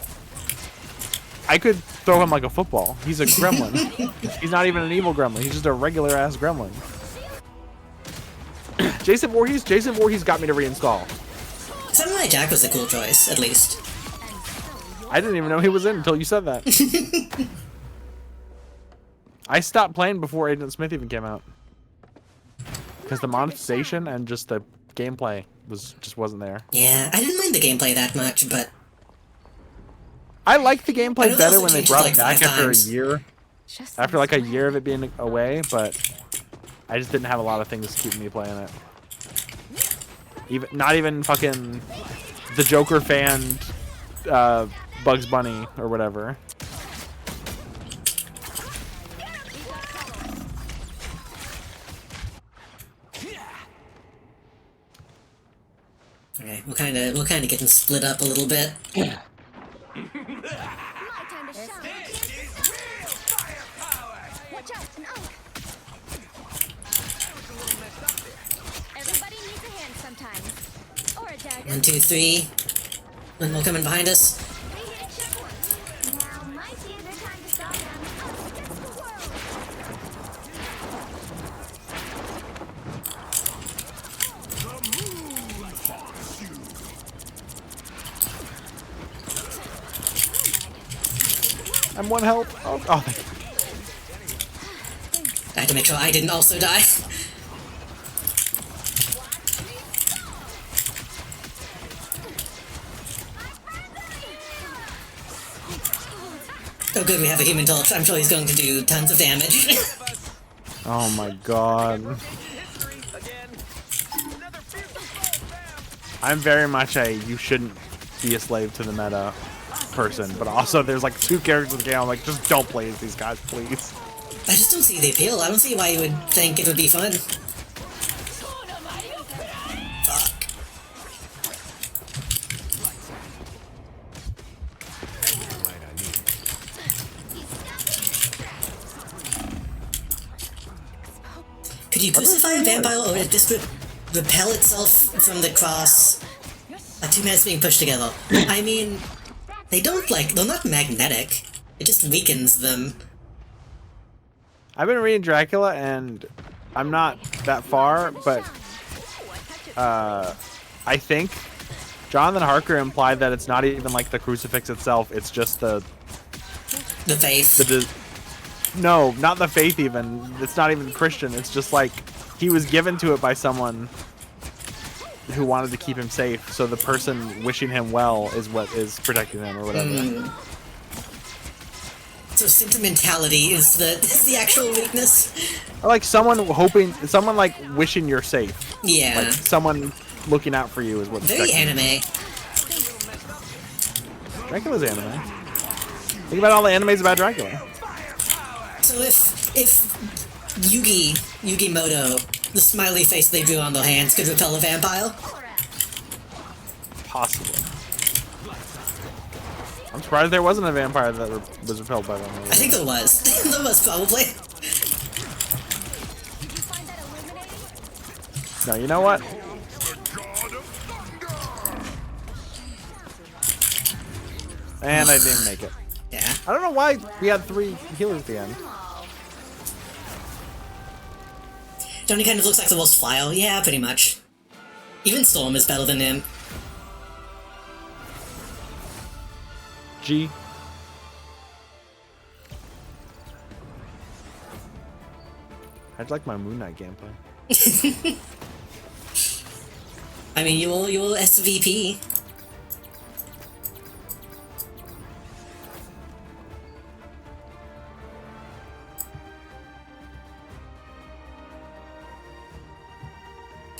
I could throw him like a football. He's a gremlin. He's not even an evil gremlin. He's just a regular ass gremlin. Jason Voorhees got me to reinstall. Samurai Jack was a cool choice, at least. I didn't even know he was in until you said that. I stopped playing before Agent Smith even came out. Because the monetization and just the gameplay just wasn't there. Yeah, I didn't mind the gameplay that much, but I liked the I gameplay know better those when they changed brought like it back 5 after times. a year. After like a year of it being away, but I just didn't have a lot of things keeping me playing it. Not even fucking the Joker fan Bugs Bunny or whatever. okay, we're kinda getting split up a little bit. My time to shine. Watch out, an unk. Everybody needs a hand sometimes. Or a dagger. 1, 2, 3. One more coming behind us. They hit a checkpoint. Now might be a good time to stop them. Against the world. I'm one health. Oh, thank you. I had to make sure I didn't also die. Oh good, we have a Human Torch. I'm sure he's going to do tons of damage. Oh my god. I'm very much a you shouldn't be a slave to the meta person, but also there's like 2 characters in the game. I'm like, just don't play as these guys, please. I just don't see the appeal. I don't see why you would think it would be fun. Fuck. Could you crucify a vampire or just repel itself from the cross? Like 2 minutes being pushed together. I mean, they're not magnetic. It just weakens them. I've been reading Dracula and I'm not that far, but I think Jonathan Harker implied that it's not even like the crucifix itself, it's just the faith. No, not the faith even. It's not even Christian. It's just like he was given to it by someone who wanted to keep him safe. So the person wishing him well is what is protecting him or whatever. So sentimentality is the actual weakness. Or like someone like wishing you're safe. Yeah. Like someone looking out for you is what. Very anime. Dracula's anime. Think about all the animes about Dracula. So if Yugimoto, the smiley face they drew on their hands, could repel a vampire? Possibly. I'm surprised there wasn't a vampire that was repelled by them. I think there was. There was probably. Did you find that illuminating? No, you know what? The god of thunder. And I didn't make it. Yeah. I don't know why we had 3 healers at the end. Tony kind of looks like the worst flyer. Yeah, pretty much. Even Storm is better than him. G. I'd like my Moon Knight gameplay. I mean, you will SVP.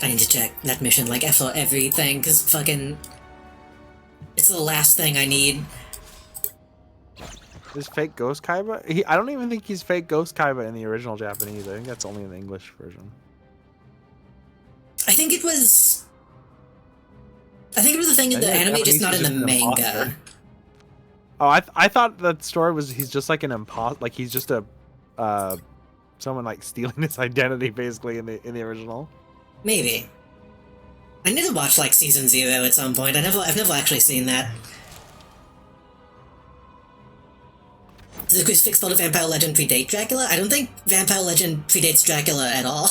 I need to check that mission, like, for everything, because fucking... It's the last thing I need. Is fake Ghost Kaiba? I don't even think he's fake Ghost Kaiba in the original Japanese. I think that's only in the English version. I think it was a thing in the anime, just not in the manga. Oh, I thought that story was he's just like an imposter, like he's just a someone like stealing his identity basically in the original. Maybe. I need to watch like season 0 at some point. I've never actually seen that. Does the crucifix spell of Vampire Legend predate Dracula? I don't think Vampire Legend predates Dracula at all.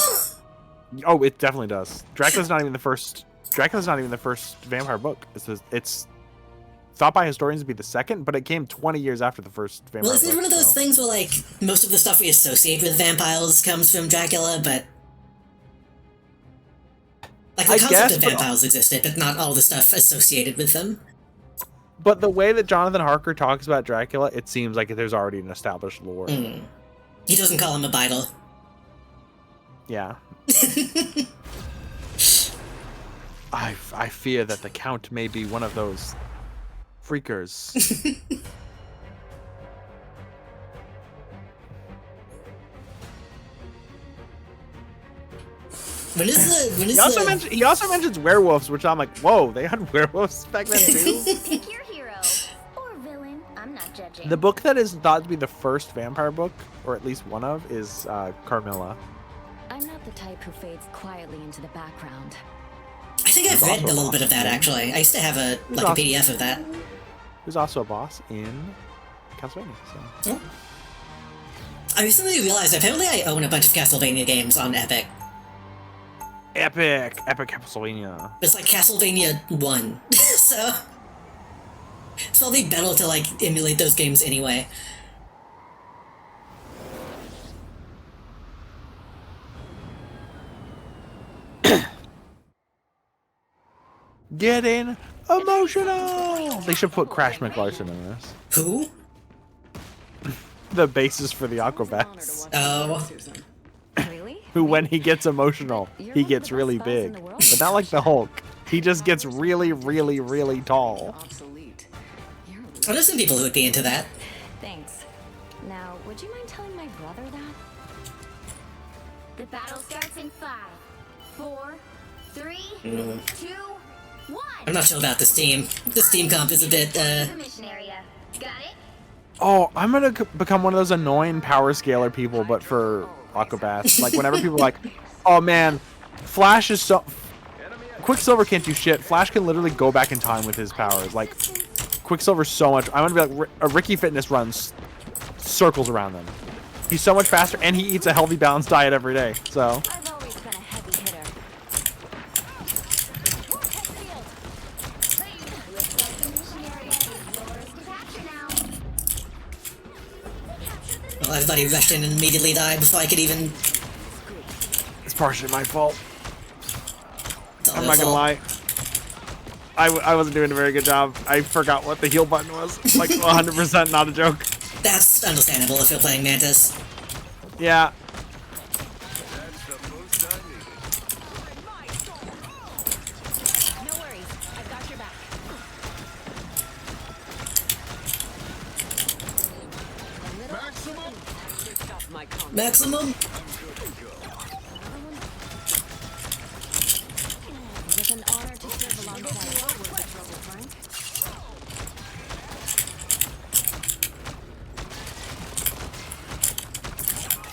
Oh, it definitely does. Dracula's not even the first vampire book. It's thought by historians to be the second, but it came 20 years after the first vampire Well, isn't book, it one of those so. things where like most of the stuff we associate with vampires comes from Dracula, but like the I concept guess, of but- vampires existed, but not all the stuff associated with them. But the way that Jonathan Harker talks about Dracula, it seems like there's already an established lore. He doesn't call him a Beidle. Yeah. I fear that the Count may be one of those freakers. He also mentions werewolves, which I'm like, whoa, they had werewolves back then too? Pick your hero. Or villain. I'm not judging. The book that is thought to be the first vampire book, or at least one of, is Carmilla. I'm not the type who fades quietly into the background. I think I've read a little bit of that actually. I used to have a PDF of that. Who's also a boss in Castlevania. So. Oh. I recently realized apparently I own a bunch of Castlevania games on Epic. Epic Castlevania. It's like Castlevania 1, so it's probably better to like emulate those games anyway. Getting emotional. They should put Crash McLarson in this. Who? The basis for the Aquabats. Oh. Really? Who, when he gets emotional, he gets really big. But not like the Hulk. He just gets really, really, really tall. Obsolete. I know some people who would be into that. Thanks. Now, would you mind telling my brother that? The battle starts in 5, 4, 3, 2, 1. I'm not sure about this team. This team comp is a bit, The mission area. Got it? Oh, I'm gonna become one of those annoying power scaler people, but for Aquabats. Like, whenever people are like, oh man, Flash is so... Quicksilver can't do shit. Flash can literally go back in time with his powers. Like, Quicksilver's so much... I'm gonna be like, a Ricky Fitness runs circles around them. He's so much faster, and he eats a healthy, balanced diet every day, so... I've always been a heavy hitter. well, everybody rushed in and immediately died before I could even... It's partially my fault. It's all I'm their not gonna fault. lie. I wasn't doing a very good job. I forgot what the heal button was. Like, 100% not a joke. That's understandable if you're playing Mantis. Yeah. That's the most I need. No worries. I've got your back. Maximum? It's an honor to serve alongside you.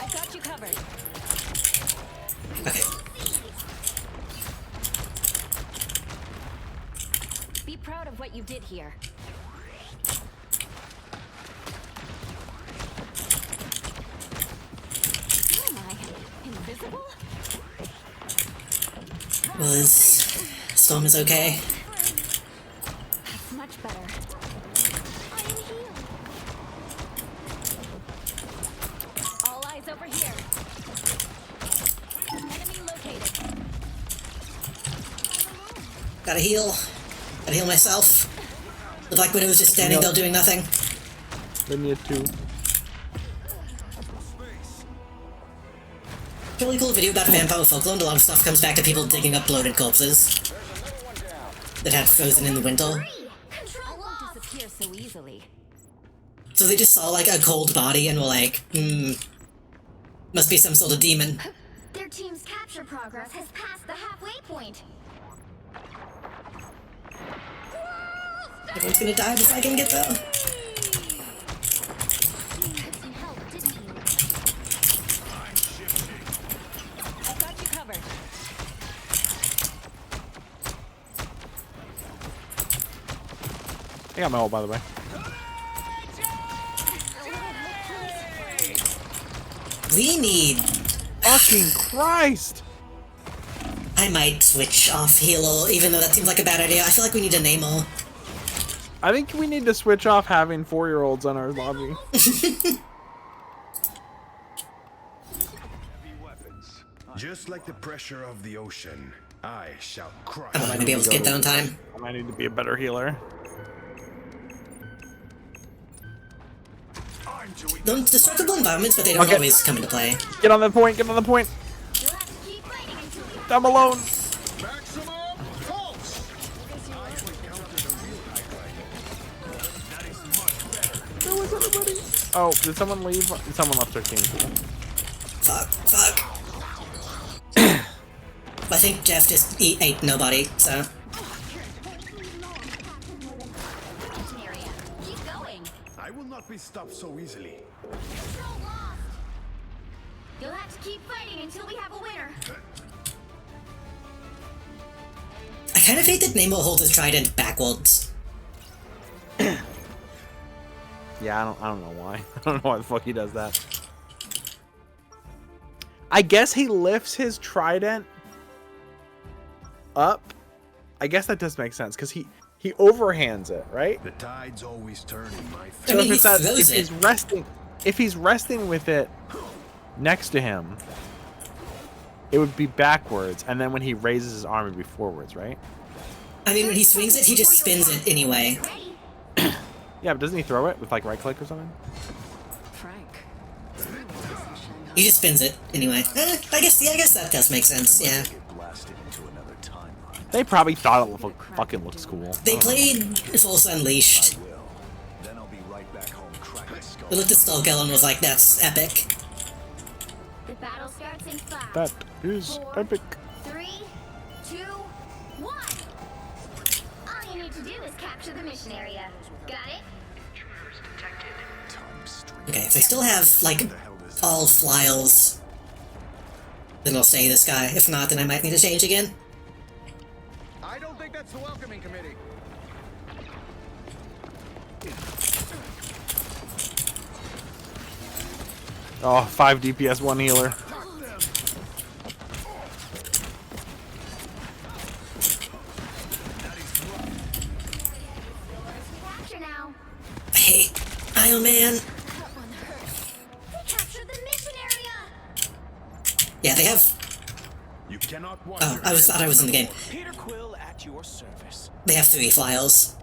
I've got you covered. Okay. Be proud of what you did here. Who am I? Invisible? Well, his storm is okay. That's much better. I am healed. All eyes over here. Enemy located. Gotta heal. Gotta heal myself. The Black Widow was just standing there doing nothing. Then you two. It's a really cool video about Vampire Folklore, and a lot of stuff comes back to people digging up bloated corpses that had frozen in the winter. I won't disappear so easily. So they just saw like a cold body and were like, must be some sort of demon. Their team's capture progress has passed the halfway point. Everyone's gonna die before I can get there. Took some help, didn't you? I've got you covered. I got my ult, by the way. We need... Fucking Christ! I might switch off healer, even though that seems like a bad idea. I feel like we need a Nemo. I think we need to switch off having 4-year-olds on our lobby. Just like the pressure of the ocean, I shall crush. I'm not gonna be able to get down time. I might need to be a better healer. They're destructible environments, but they don't Okay. always come into play. Get on the point, get on the point. You'll have to keep fighting until we have I'm alone. Maximum pulse. Where was everybody? Oh, did someone leave? Someone left their team. Fuck, fuck. I think Jeff just ate nobody, so... area. Keep going. I will not be stopped so easily. Control lost. You'll have to keep fighting until we have a winner. I kind of hate that Nemo holds his trident backwards. Yeah, I don't know why. I don't know why the fuck he does that. I guess he lifts his trident up. I guess that does make sense because he overhands it, right? The tide's always turning, my I friend. mean, he if, it's not, throws if he's it. resting with it next to him, it would be backwards, and then when he raises his arm, it'd be forwards, right? I mean, when he swings it, he just spins it anyway. Yeah, but doesn't he throw it with like right click or something? Frank. He just spins it anyway. I guess that does make sense, yeah. They probably thought it fucking looks cool. They played Force Unleashed. Then I'll be right back home cracking skull. We looked at Skullgirl and was like, that's epic. The battle starts in 5, That is 4, epic. 3, 2, 1. All you need to do is capture the mission area. Got it? Okay, if they still have, like, all flyers, then I'll stay this guy. If not, then I might need to change again. I don't think that's the welcoming committee. Oh, 5 DPS, 1 healer. Capture now. I hate Iron Man. That one hurt. They captured the mission area. Yeah, they have... You cannot watch. Oh, I thought I was in the game. Peter Quill at your service. They have 3 flyers.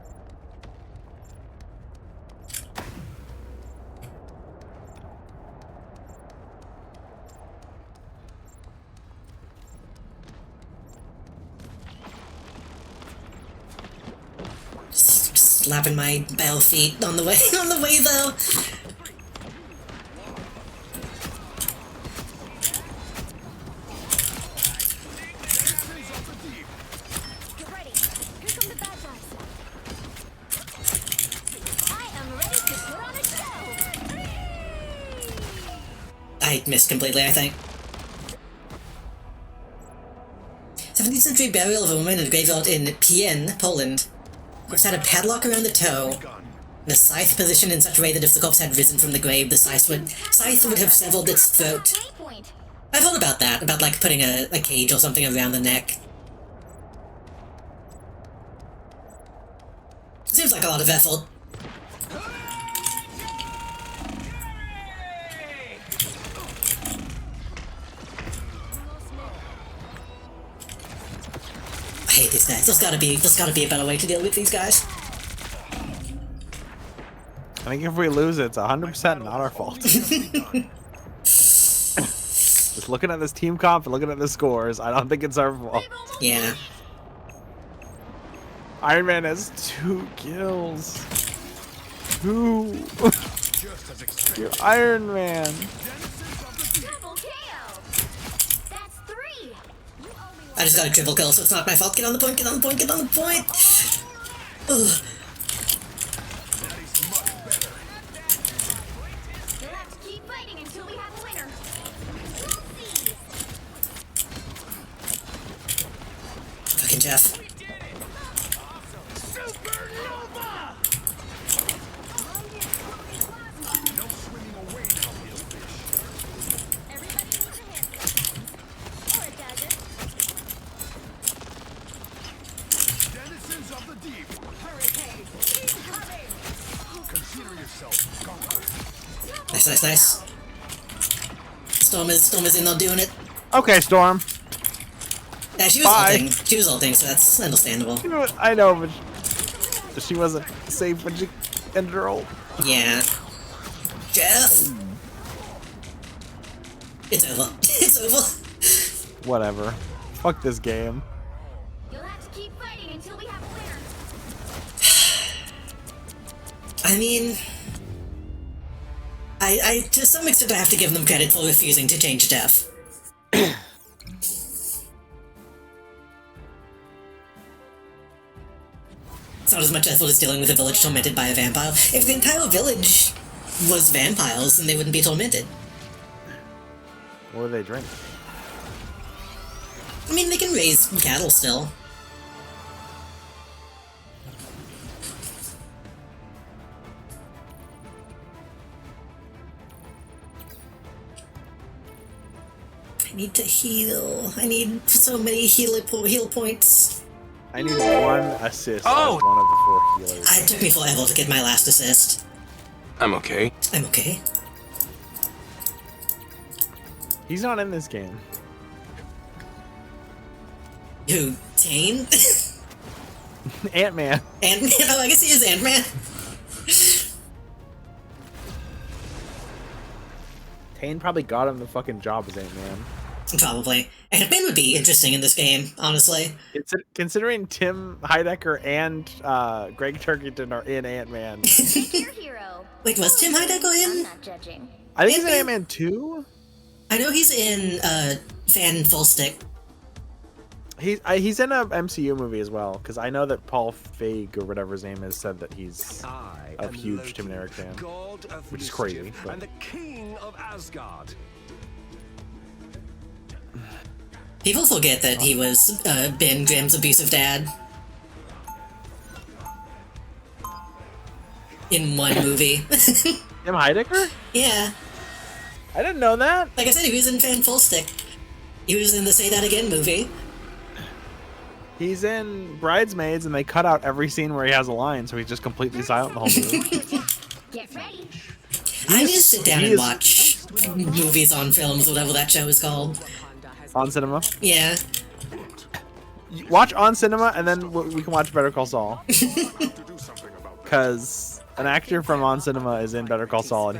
Slapping my bare feet on the way though. I missed completely, I think. 17th century burial of a woman in a graveyard in Pien, Poland. The corpse had a padlock around the toe, and a scythe positioned in such a way that if the corpse had risen from the grave, the scythe would have severed its throat. Point. I've thought about that, about like putting a cage or something around the neck. Seems like a lot of effort. I hate these guys. There's gotta be a better way to deal with these guys. I think if we lose, it's 100% not our fault. Just looking at this team comp and looking at the scores, I don't think it's our fault. Yeah. Iron Man has 2 kills. 2. You're Iron Man. Double KO. That's 3. I just got a triple kill, so it's not my fault. Get on the point, get on the point, get on the point! Ugh. You'll have to keep fighting until we have a winner. Fucking Jeff. Everybody needs a hand sometimes. Or a dagger. Denizens of the deep. Hurricane incoming. Consider yourself conquered. Nice, nice, nice. Storm is in there doing it. Okay, Storm. Yeah, she was Bye. ulting. She was ulting, so that's understandable. You know what? I know, but she wasn't safe when she ended her ult. Yeah. Jeff! It's over. It's over. Whatever. Fuck this game. You'll have to keep fighting until we have a winner. I mean... I to some extent I have to give them credit for refusing to change Jeff. It's not as much effort as dealing with a village tormented by a vampire. If the entire village was vampires, then they wouldn't be tormented. What do they drink? I mean, they can raise cattle still. I need to heal. I need so many heal points. I need 1 assist as one of the 4 healers. It took me forever to get my last assist. I'm okay. I'm okay. He's not in this game. Who? Tane? Ant-Man. Ant-Man? Oh, I guess he is Ant-Man. Tane probably got him the fucking job as Ant-Man. Probably. Ant-Man would be interesting in this game, honestly. Considering Tim Heidecker and Greg Turkington are in Ant-Man. Your hero. Wait, was Tim Heidecker I'm in? not judging. I think he's in Ant-Man? Ant-Man 2? I know he's in, Fan Full Stick. He's in a MCU movie as well, because I know that Paul Feig, or whatever his name is, said that he's a huge Tim and Eric fan. Which is crazy, but- And the king of Asgard. People forget that he was, Ben Grimm's abusive dad. In one movie. Tim Heidecker? Yeah. I didn't know that. Like I said, he was in Fan Full Stick. He was in the Say That Again movie. He's in Bridesmaids, and they cut out every scene where he has a line, so he's just completely silent the whole movie. Get ready. I need to sit down he and is- watch movies on films, whatever that show is called. On cinema. Yeah. Watch On Cinema, and then we can watch Better Call Saul. Because an actor from On Cinema is in Better Call Saul, and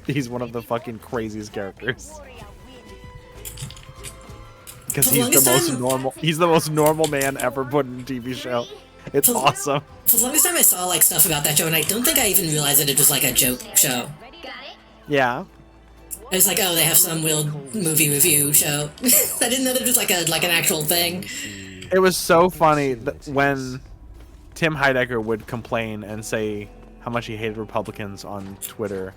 he's one of the fucking craziest characters. Because For the he's the longest most time- normal. He's the most normal man ever put in a TV show. It's awesome. For the longest time I saw, like, stuff about that show, and I don't think I even realized that it was, like, a joke show. Got it? Yeah. I was like, oh, they have some weird movie review show. I didn't know that it was, like, an actual thing. It was so funny that when Tim Heidecker would complain and say how much he hated Republicans on Twitter,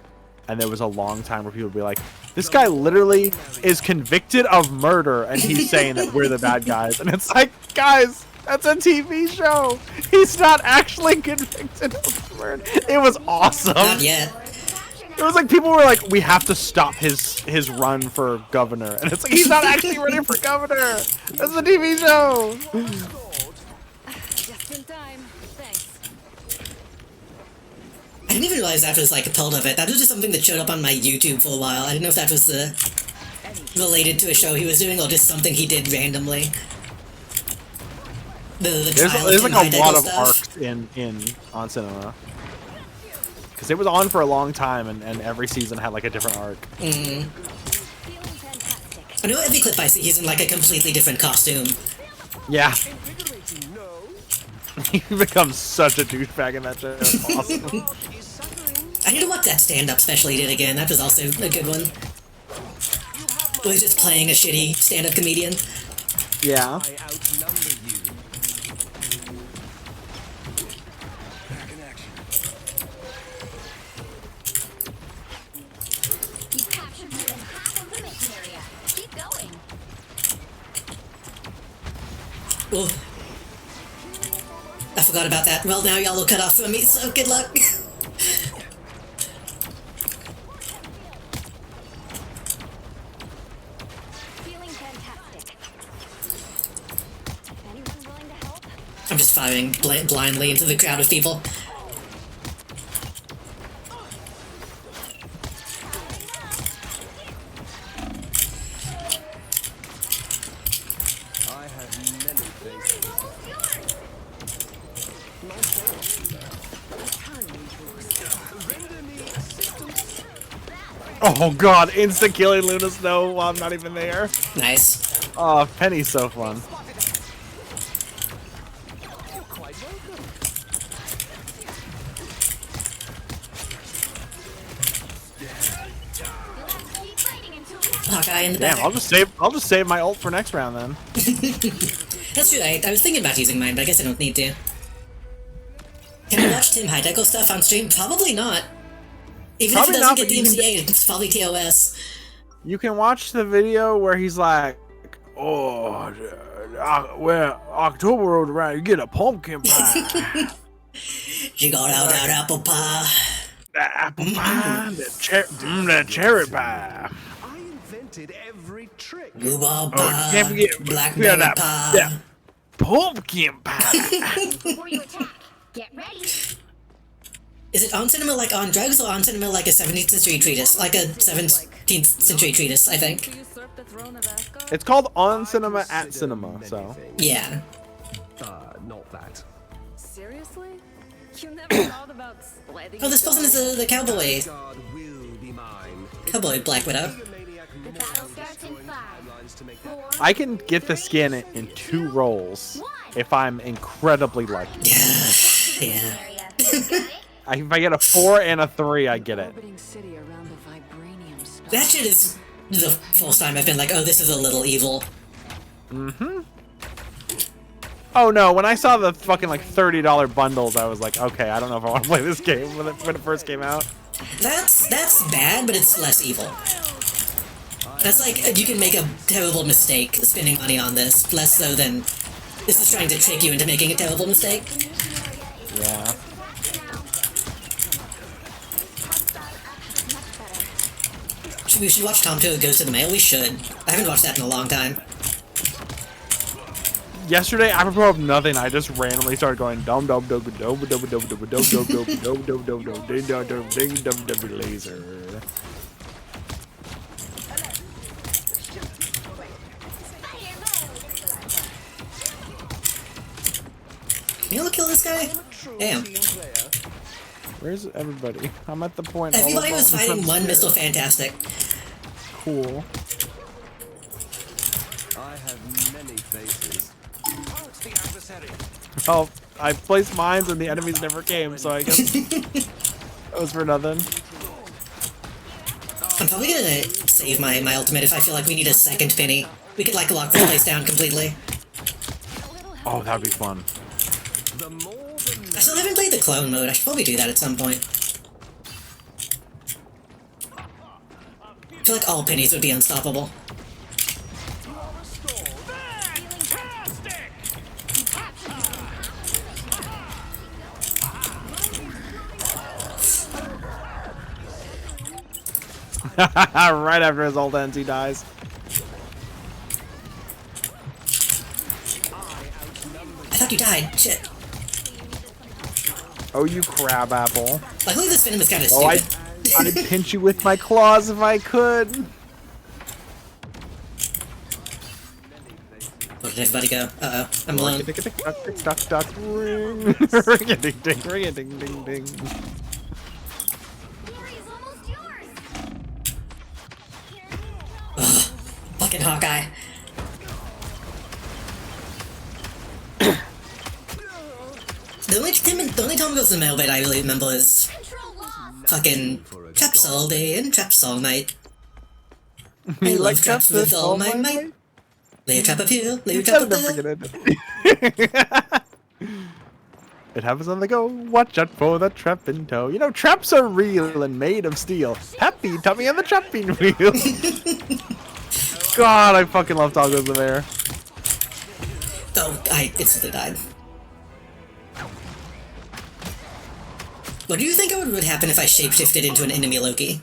and there was a long time where people would be like, this guy literally is convicted of murder, and he's saying that we're the bad guys. And it's like, guys, that's a TV show. He's not actually convicted of murder. It was awesome. Not yet. It was like people were like, we have to stop his run for governor. And it's like, he's not actually running for governor. That's a TV show. Just in time. Thanks. I didn't even realize that was like a part of it. That was just something that showed up on my YouTube for a while. I didn't know if that was related to a show he was doing or just something he did randomly. The trial There's of like Tim a lot Heideggel of stuff. arcs on cinema. Because it was on for a long time, and every season had like a different arc. I know every clip I see he's in like a completely different costume. Yeah. He becomes such a douchebag in that show. It's awesome. I need to watch that stand-up special he did again. That was also a good one. Where he's just playing a shitty stand-up comedian. Yeah. You captured more than half of the mission area. Keep going. Oh. I forgot about that. Well, now y'all will cut off for me, so good luck. Feeling fantastic. Anyone willing to help? I'm just firing blindly into the crowd of people. I have many things. Oh god, insta killing Luna Snow while I'm not even there. Nice. Oh, Penny's so fun. Keep fighting until we have Hawkeye in the Damn, back. I'll just save my ult for next round then. That's true, I was thinking about using mine, but I guess I don't need to. Can I watch Tim Heideggel stuff on stream? Probably not. Even Probably if it not, doesn't but get you can DMCA, it's probably TOS. You can watch the video where he's like, oh, well, October rolled around, you get a pumpkin pie. You got out that apple pie. That apple pie, that cherry pie. I invented every trick. Rhubarb Oh, pie. can't forget Blackberry that, pie. that pumpkin pie. before you attack. Get ready. Is it on cinema like on drugs or on cinema like a 17th century treatise? Like a 17th century treatise, I think. Usurp the throne of Asgard? It's called On Cinema at Cinema, so. Yeah. Not that. Seriously? You never thought about splitting Oh, this person is the cowboy. God will be mine. Cowboy Black Widow. The battle starts in 5, 4, I can get the skin in 2 rolls if I'm incredibly lucky. Yeah. area. Got it? If I get a 4 and a 3, I get it. orbiting city around the vibranium star. That shit is the first time I've been like, oh, this is a little evil. Oh no, when I saw the fucking like $30 bundles, I was like, okay, I don't know if I want to play this game when it first came out. That's bad, but it's less evil. That's like, you can make a terrible mistake spending money on this, less so than this is trying to trick you into making a terrible mistake. Yeah. We should watch Tom Toe Goes to the Mail. We should. I haven't watched that in a long time. Yesterday, apropos of nothing, I just randomly started going dum dum dum dum dum dum dum dum dum dum dum dum dum dum dum ding dum dum ding dum dum laser. You kill this guy? Damn. Where's everybody? I'm at the point. all Everybody alone. was fighting I'm one scared. Mr. Fantastic. Cool. I have many faces. Oh, it's the adversary. Oh, I placed mines and the enemies never came, so I guess that was for nothing. I'm probably gonna save my ultimate if I feel like we need a second penny. We could like lock this place down completely. Oh, that'd be fun. The more the I still haven't played the clone mode. I should probably do that at some point. I feel like all pennies would be unstoppable. Right after his ult ends, he dies. I thought you died. Shit. Oh, you crab apple. Luckily this venom is kind of Oh, stupid. I'd pinch you with my claws if I could. Where did everybody go? Uh-oh. I'm alone. Duck, duck, ring. Ring-a-ding-ding, ring-a-ding-ding-ding. Gary's almost yours. Fucking Hawkeye. The only time it goes to mail bait I really remember is Control lost. fucking traps all day and traps all night. I Me love like traps this with all my might. Lay a trap up here, lay a You trap up never there. forget it. It happens on the go. Watch out for the trap in tow. You know, traps are real and made of steel. Happy tummy on the trapping wheel. God, I fucking love Toggles the Mayor. Oh, I instantly died. What do you think would happen if I shapeshifted into an enemy Loki?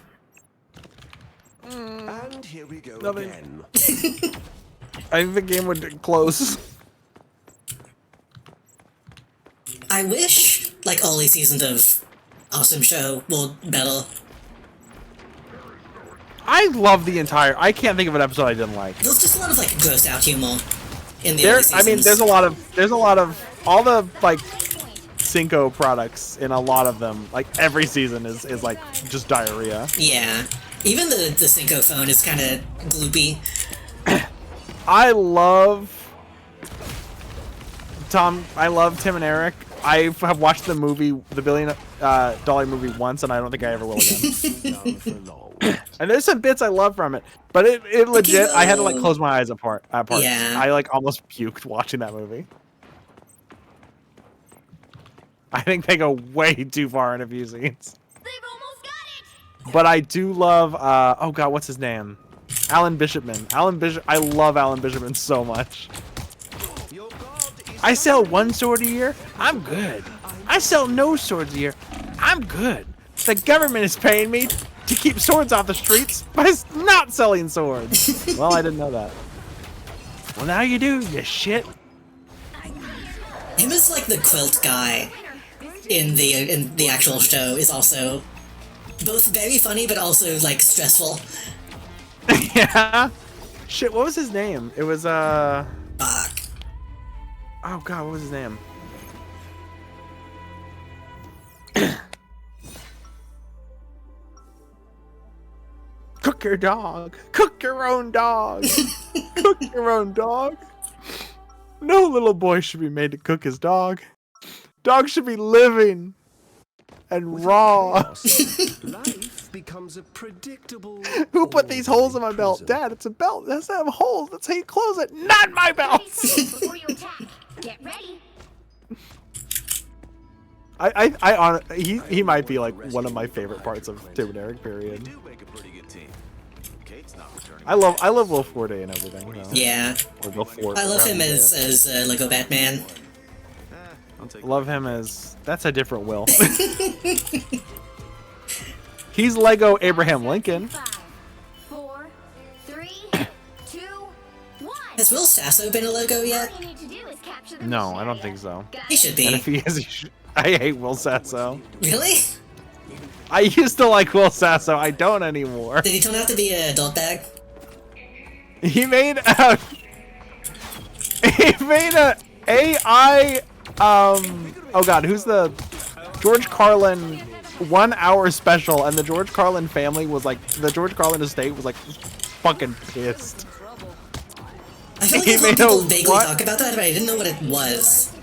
And here we go Nothing. again. I think the game would close. I wish, like, all these seasons of Awesome Show will battle. I love the entire. I can't think of an episode I didn't like. There's just a lot of, like, gross out humor in the early I seasons. mean, there's a lot of all the like Cinco products in a lot of them. Like every season is like just diarrhea. Yeah. Even the Cinco phone is kind of gloopy. I love Tom. I love Tim and Eric. I have watched the movie, the $1 billion movie once, and I don't think I ever will again. And there's some bits I love from it, but it legit. I had to like close my eyes apart. Yeah. I like almost puked watching that movie. I think they go way too far in a few scenes. They've almost got it. But I do love. Oh God, what's his name? Alan Bishopman. I love Alan Bishopman so much. Your god is I sell one sword a year. I'm good. I sell no swords a year. I'm good. The government is paying me to keep swords off the streets by not selling swords. Well, I didn't know that. Well, now you do, you shit. Him as, like, the quilt guy in the actual show is also both very funny but also, like, stressful. Yeah. Shit, what was his name? It was, Fuck. Oh God, what was his name? Cook your dog. Cook your own dog. Cook your own dog. No little boy should be made to cook his dog. Dog should be living and raw. chaos, life becomes a predictable. Who put these holes in my belt? prison. Dad, it's a belt. It has to have holes. That's how you close it. Not my belt. Before you attack, get ready. He might be like one of my favorite parts of Tim and Eric. Period. Do make a pretty good team. Kate's not returning. I love Will Forte and everything. You know? Yeah. Or Will Forte. I love him as Lego Batman. I'll take Love him as. That's a different Will. He's Lego Abraham Lincoln. 5, 4, 3, 2, 1. Has Will Sasso been a Lego yet? All you need to do is capture the No, mission I don't area. think so. He should And be. if he is, I hate Will Sasso. Really? I used to like Will Sasso. I don't anymore. Did he turn out to be an adult bag? He made a. He made a AI. Oh God, who's the George Carlin 1 hour special? And the George Carlin family was like, the George Carlin estate was like, fucking pissed. I feel like He I've heard made a people vaguely what? talk about that, but I didn't know what it was.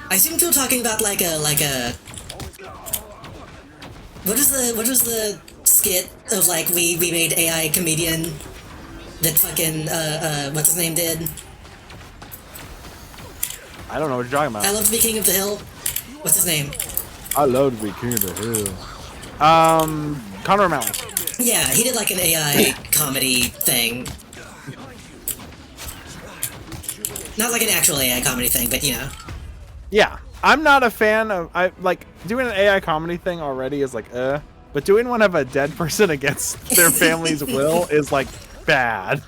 I assumed you were talking about like a what was the skit of like we made AI comedian that fucking what's his name did? I don't know what you're talking I about. love to be king of the hill. What's his name? I love to be king of the hill. Connor O'Malley. Yeah, he did like an AI comedy thing. Not like an actual AI comedy thing, but you know. Yeah, I'm not a fan of like doing an AI comedy thing already is like but doing one of a dead person against their family's will is like bad.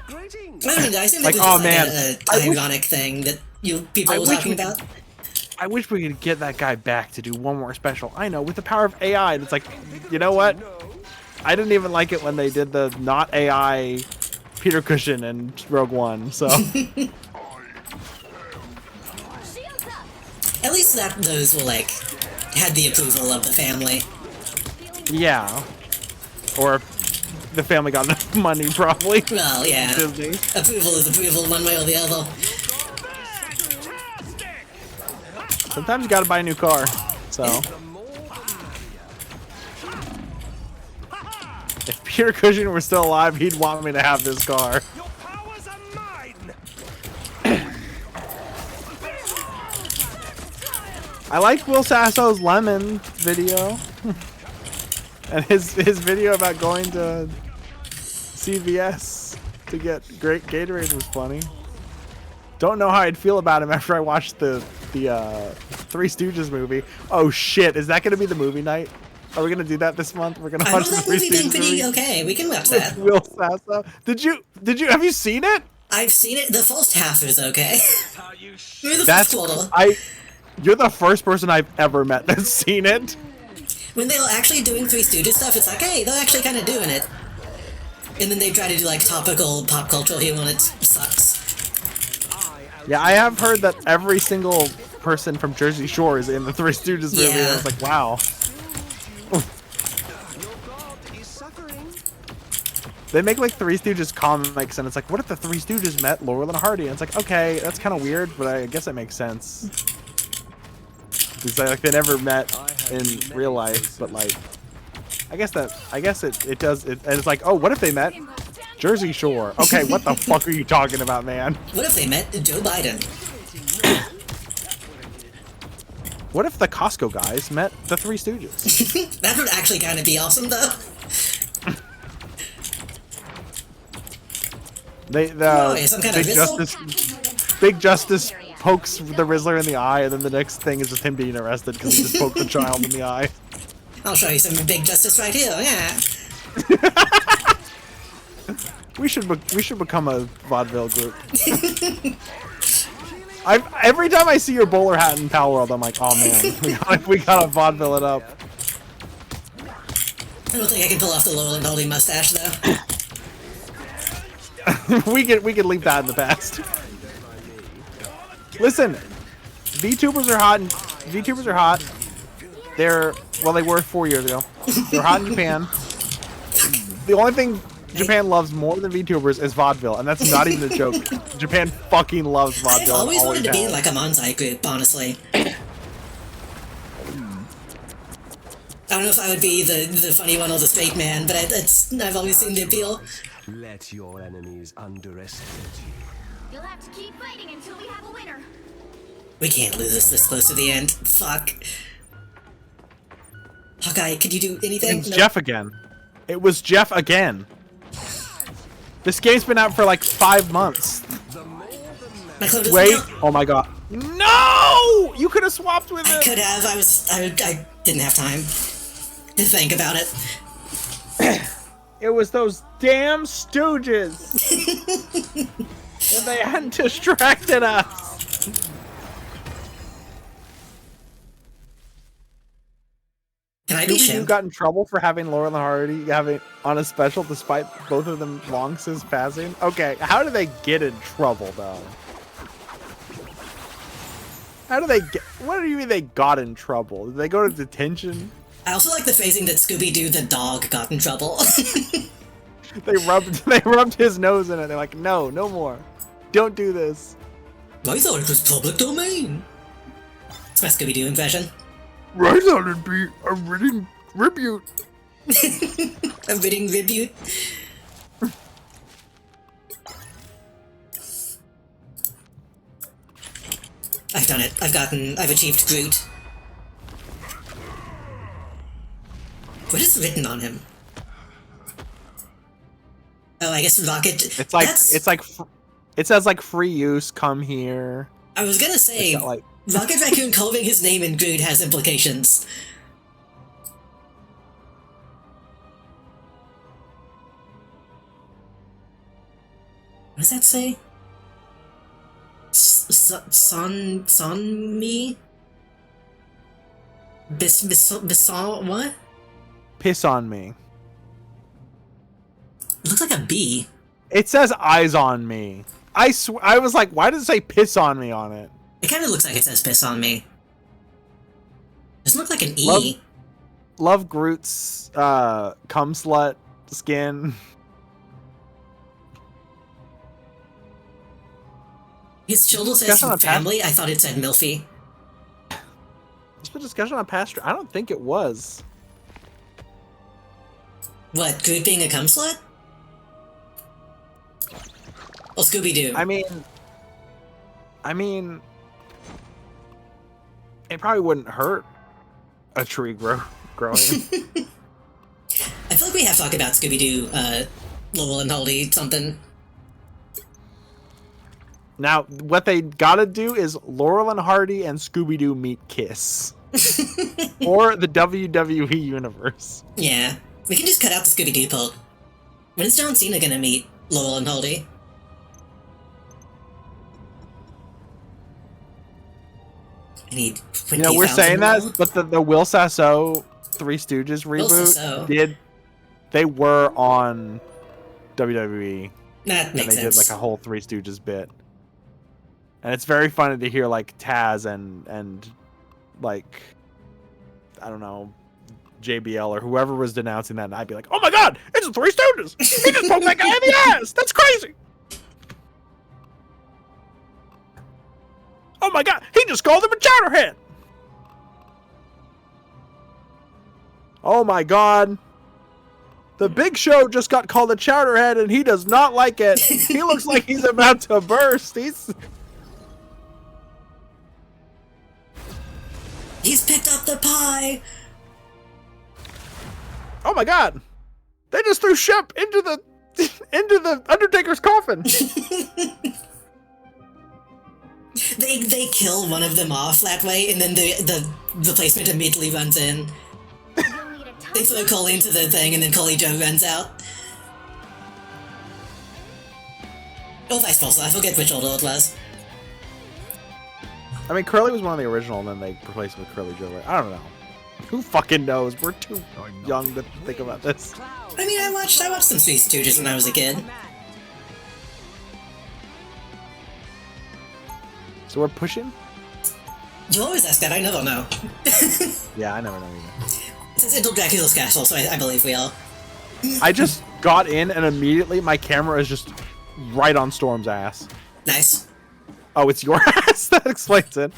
Greetings. I mean, I assume Like, it was just oh, man, an I wish- ironic thing that people I were wish talking we could- about. I wish we could get that guy back to do one more special. I know, with the power of AI, and it's like, you know what? I didn't even like it when they did the not AI Peter Cushing and Rogue One, so. Shields up. At least those were like had the approval of the family. Yeah. Or the family got enough money, probably. Well, yeah. Disney. Approval is approval, one way or the other. Sometimes you gotta buy a new car, so. If Peter Cushing were still alive, he'd want me to have this car. Your powers are mine. I like Will Sasso's Lemon video. And his video about going to CVS to get great Gatorade was funny. Don't know how I'd feel about him after I watched the Three Stooges movie. Oh shit, is that gonna be the movie night? Are we gonna do that this month? We're gonna I watch know the that Three movie being Stooges pretty movie okay. We can watch with that. Will Sasso. Have you seen it? I've seen it. The first half is okay. Maybe the That's first quarter. You're the first person I've ever met that's seen it. When they were actually doing Three Stooges stuff, it's like, hey, they're actually kind of doing it. And then they try to do like topical pop cultural humor, and it sucks. Yeah, I have heard that every single person from Jersey Shore is in the Three Stooges movie. Yeah. I was like, wow. Your god is suffering. They make like Three Stooges comics, and it's like, what if the Three Stooges met Laurel and Hardy? And it's like, okay, that's kind of weird, but I guess it makes sense. Because like they never met in real life, but like, I guess it does. And it's like, oh, what if they met Jersey Shore? Okay, what the fuck are you talking about, man? What if they met Joe Biden? What if the Costco guys met the Three Stooges? That would actually kind of be awesome, though. Some kind of Big Justice pokes the Rizzler in the eye, and then the next thing is just him being arrested because he just poked the child in the eye. I'll show you some big justice right here. Yeah. We should become a vaudeville group. Every time I see your bowler hat in Pal World, I'm like, oh man, we gotta vaudeville it up. I don't think I can pull off the Laurel and Hardy mustache, though. we could leave that in the past. Listen, VTubers are hot. VTubers are hot. They were 4 years ago. They're hot in Japan. The only thing Japan loves more than VTubers is vaudeville, and that's not even a joke. Japan fucking loves I've vaudeville. always wanted to be in like a Manzai group, honestly. I don't know if I would be the funny one or the straight man, but I've always seen the appeal. Let your enemies underestimate you. You'll have to keep fighting until we have a winner. We can't lose this close to the end. Fuck. Hawkeye, could you do anything? It's No. Jeff again. It was Jeff again. This game's been out for like 5 months. My clone doesn't Wait. count. Oh my god. No! You could have swapped with I it. could have. I didn't have time to think about it. It was those damn Stooges. And they hadn't distracted us. Can I be You Shim? got in trouble for having Laurel and Hardy having on a special despite both of them long since passing? Okay, how do they get in trouble though? How do they get? What do you mean they got in trouble? Did they go to detention? I also like the phrasing that Scooby-Doo the dog got in trouble. They rubbed his nose in it. They're like, no more. Don't do this. I thought it was public domain. It's my Scooby-Doo impression. I thought it'd be a written tribute. A written tribute. I've done it. I've achieved Groot. What is written on him? Oh, I guess Rocket. It's like That's, it says like free use. Come here. I was gonna say, It's got, like, Rocket Raccoon carving his name in Groot has implications. What does that say? Son me? Bisson what? Piss on me. It looks like a bee. It says eyes on me. I was like, why does it say piss on me on it? It kind of looks like it says piss on me. Doesn't look like an E. Love Groot's cum slut skin. His children says Discussion on family. I thought it said Milfy. There's been discussion on past. I don't think it was. What, Groot being a cum slut? Well, Scooby-Doo. I mean, it probably wouldn't hurt a tree growing. I feel like we have talked about Scooby-Doo, Lowell and Holdy something. Now, what they gotta do is Laurel and Hardy and Scooby-Doo meet Kiss. Or the WWE universe. Yeah, we can just cut out the Scooby-Doo part. When is John Cena gonna meet Lowell and Holdy? I need 20,000 You know, we're saying that, more. but the Will Sasso Three Stooges Will Sasso. reboot they were on WWE. That And makes they sense. did like a whole Three Stooges bit. And it's very funny to hear like Taz and like, I don't know, JBL or whoever was denouncing that, and I'd be like, oh my god, it's the Three Stooges! He just poked that guy in the ass! That's crazy! Oh my god, he just called him a chowderhead! Oh my god. The Big Show just got called a chowderhead and he does not like it. He looks like he's about to burst. He's picked up the pie! Oh my god! They just threw Shep into the Undertaker's coffin. They kill one of them off that way, and then the replacement immediately runs in. You'll need a They ton throw Coley into the thing, and then Coley Joe runs out. Or vice versa, I forget which order it was. I mean, Curly was one of the original, and then they replaced him with Curly Joe. I don't know. Who fucking knows? We're too young to think about this. I mean, I watched some Three Stooges when I was a kid. So we're pushing? You always ask that, I never know. Yeah, I never know either. Since it's Dracula's castle, so I believe we all. I just got in, and immediately my camera is just right on Storm's ass. Nice. Oh, it's your ass? That explains it.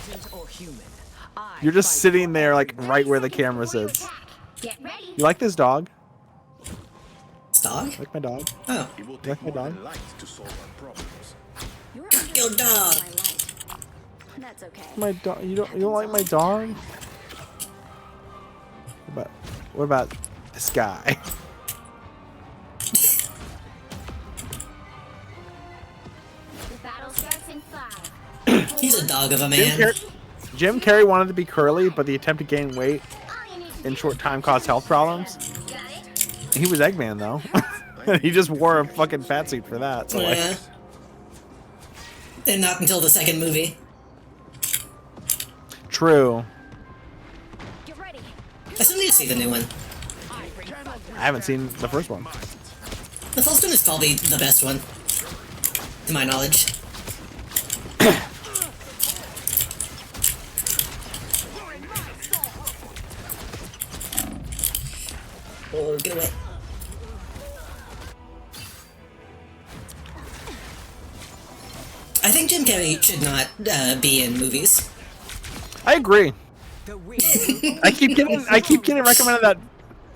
Mutant or human, I You're just fight sitting for there, like, right where the camera sits. Get ready. You like this dog? It's dog? You like my dog? Oh. It will You like take my more dog? than light to solve our problems. You're Your underestimating dog. my light. That's okay. My dog? You don't like my dog? What about this guy? The battle starts in 5. He's a dog of a man. Jim Carrey wanted to be curly, but the attempt to gain weight All you need to in do short is time caused health problems. Got it? He was Eggman though. He just wore a fucking fat suit for that. So like, Yeah. And not until the second movie. true. Get ready. I still need to see the new one. I haven't seen the first one. The first one is probably the best one, to my knowledge. Oh, get away. I think Jim Carrey should not be in movies. I agree. I keep getting recommended that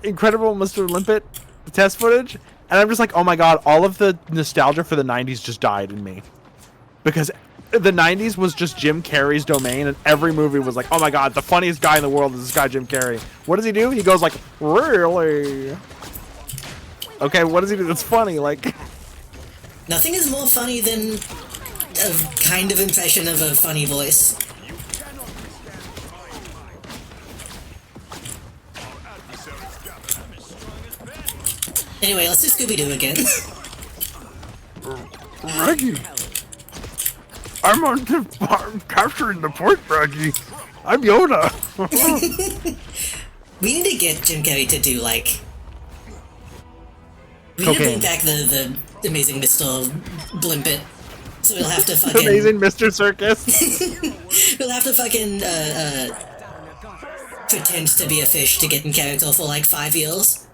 incredible Mr. Limpet test footage, and I'm just like, oh my god, all of the nostalgia for the 90s just died in me. Because the 90s was just Jim Carrey's domain, and every movie was like, oh my god, the funniest guy in the world is this guy Jim Carrey. What does he do? He goes like, really? We Okay, what does he do that's funny? Like, Nothing is more funny than a kind of impression of a funny voice. Anyway, let's do Scooby-Doo again. Reggie, I'm on the farm capturing the port, Reggie. I'm Yoda. We need to get Jim Carrey to do, like... We need to Cocaine. bring back the Amazing Mr. Blimpet. So we'll have to fucking... Amazing Mr. Circus. We'll have to fucking, pretend to be a fish to get in character for, like, 5 years.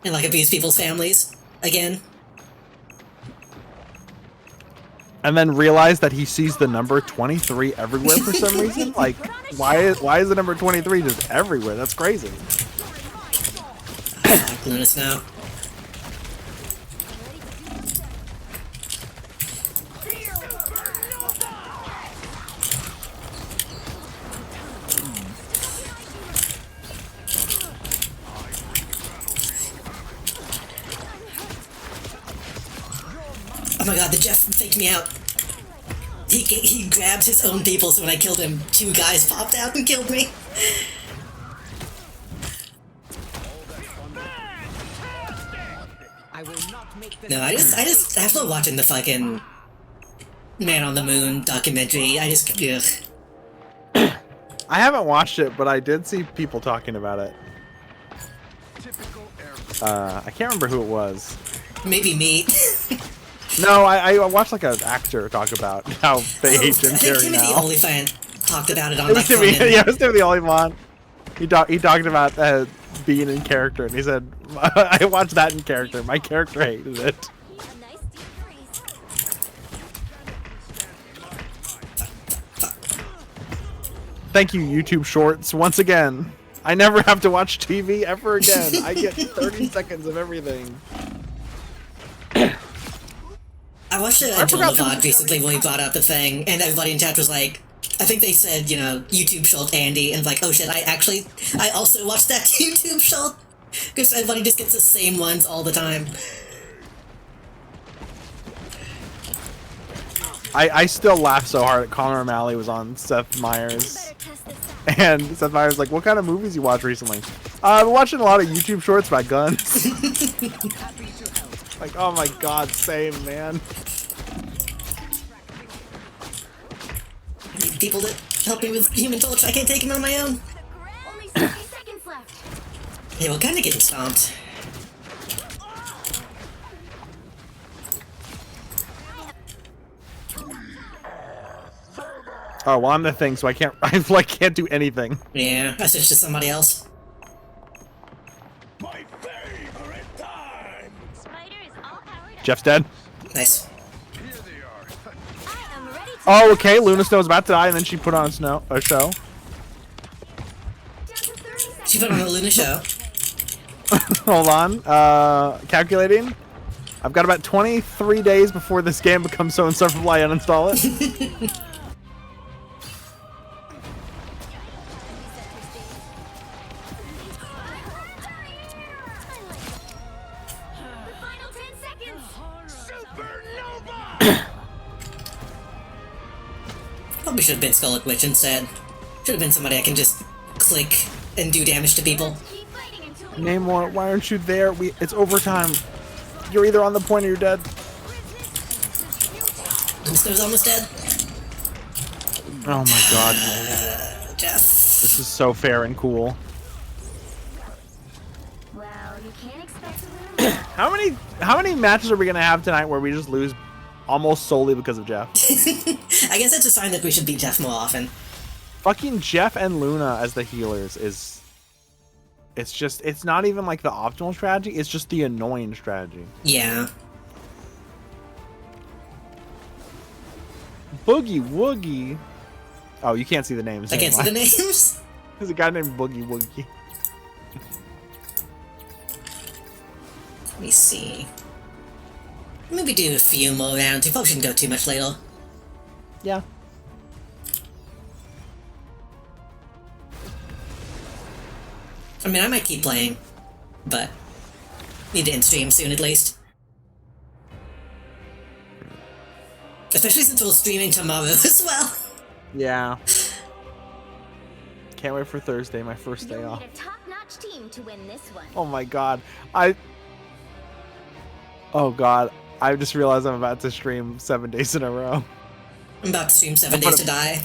And, like, abuse people's families. Again. And then realize that he sees the number 23 everywhere for some reason. Like, why is the number 23 just everywhere? That's crazy. Fuck, Luna Snow. Oh my god, the Jeff faked me out. He grabbed his own people, so when I killed him, 2 guys popped out and killed me. No, I just after watching the fucking Man on the Moon documentary, I just ugh. I haven't watched it, but I did see people talking about it. I can't remember who it was. Maybe me. No, I watched like an actor talk about how they hate Jim I think Carrey Timothy now. Olyphant talked about it on It like was Timothy, Conan. yeah, it was Timothy Olyphant. He talked about being in character, and he said, "I watched that in character. My character hated it." A nice deep freeze. Thank you, YouTube Shorts, once again. I never have to watch TV ever again. I get 30 seconds of everything. I watched a I forgot Joel VOD recently when he brought up the thing, and everybody in chat was like, I think they said, you know, YouTube Short Andy, and like, oh shit, I also watched that YouTube Short, because everybody just gets the same ones all the time. I still laugh so hard at Connor O'Malley was on Seth Meyers. Better test this out. And Seth Meyers was like, what kind of movies you watch recently? I've been watching a lot of YouTube shorts about guns. Like, oh my god, same, man. I need people to help me with Human Torch, I can't take him on my own. Only 60 seconds left. Yeah, we're kinda getting stomped. Oh, well, I'm the thing, so I can't do anything. Yeah, I switched to somebody else. My favorite time. Spider is all powered up. Jeff's dead. Nice. Here they are. I am ready to Oh, okay, Luna Snow's about to die, and then she put on a show. Down to 30 seconds. She put on a Luna show. Hold on, calculating. I've got about 23 days before this game becomes so insufferable I uninstall it. The final 10 seconds. Supernova. Probably should have been Scarlet Witch instead. Should have been somebody I can just click and do damage to people. Keep fighting until we Namor, why aren't you there? It's overtime. You're either on the point or you're dead. Luna Snow's almost dead. Oh my god. Jeff. This is so fair and cool. Well, you can't expect to win. How many matches are we gonna have tonight where we just lose almost solely because of Jeff? I guess that's a sign that we should beat Jeff more often. Fucking Jeff and Luna as the healers is... It's not even like the optimal strategy, it's just the annoying strategy. Yeah. Boogie Woogie. Oh, you can't see the names. I can't see the names. There's a guy named Boogie Woogie. Let me see. Maybe do a few more rounds. We probably shouldn't go too much later. Yeah. I mean, I might keep playing, but Need to end stream soon at least. Especially since we're streaming tomorrow as well. Yeah. Can't wait for Thursday, my first day You'll off. need a top-notch team to win this one. Oh my god. Oh god. I just realized I'm about to stream 7 days in a row. I'm about to stream 7 Days to Die.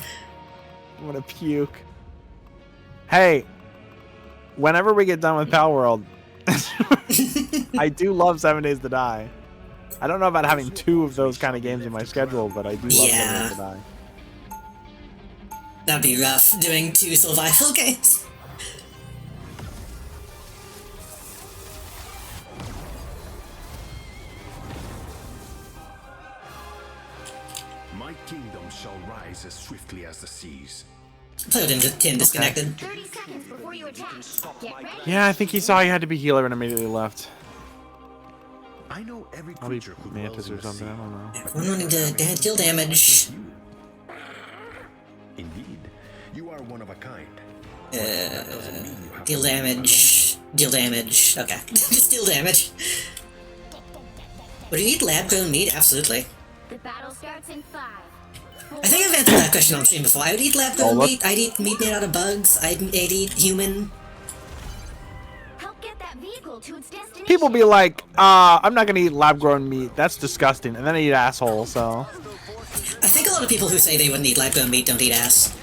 I'm gonna puke. Hey, whenever we get done with Pal World, I do love 7 Days to Die. I don't know about having 2 of those kind of games in my schedule, but I do love 7 Days to Die. That'd be rough, doing 2 survival games. My kingdom shall rise as swiftly as the seas. Put into 10 disconnected. 30 seconds before you attack. Get ready. Yeah, I think he saw he had to be healer and immediately left. I know every Probably creature who Mantis dwells in or the something, I sea. don't know. We're running to deal damage. Indeed, you are one of a kind. Deal damage. Deal damage. Okay. Just deal damage. Would you eat lab-grown meat? Absolutely. The battle starts in 5. I think I've answered that question on stream before. I would eat lab-grown look. meat. I'd eat meat made out of bugs. I'd eat human. Help get that vehicle to its destination. People be like, I'm not gonna eat lab-grown meat. That's disgusting. And then I eat asshole, so. I think a lot of people who say they wouldn't eat lab-grown meat don't eat ass.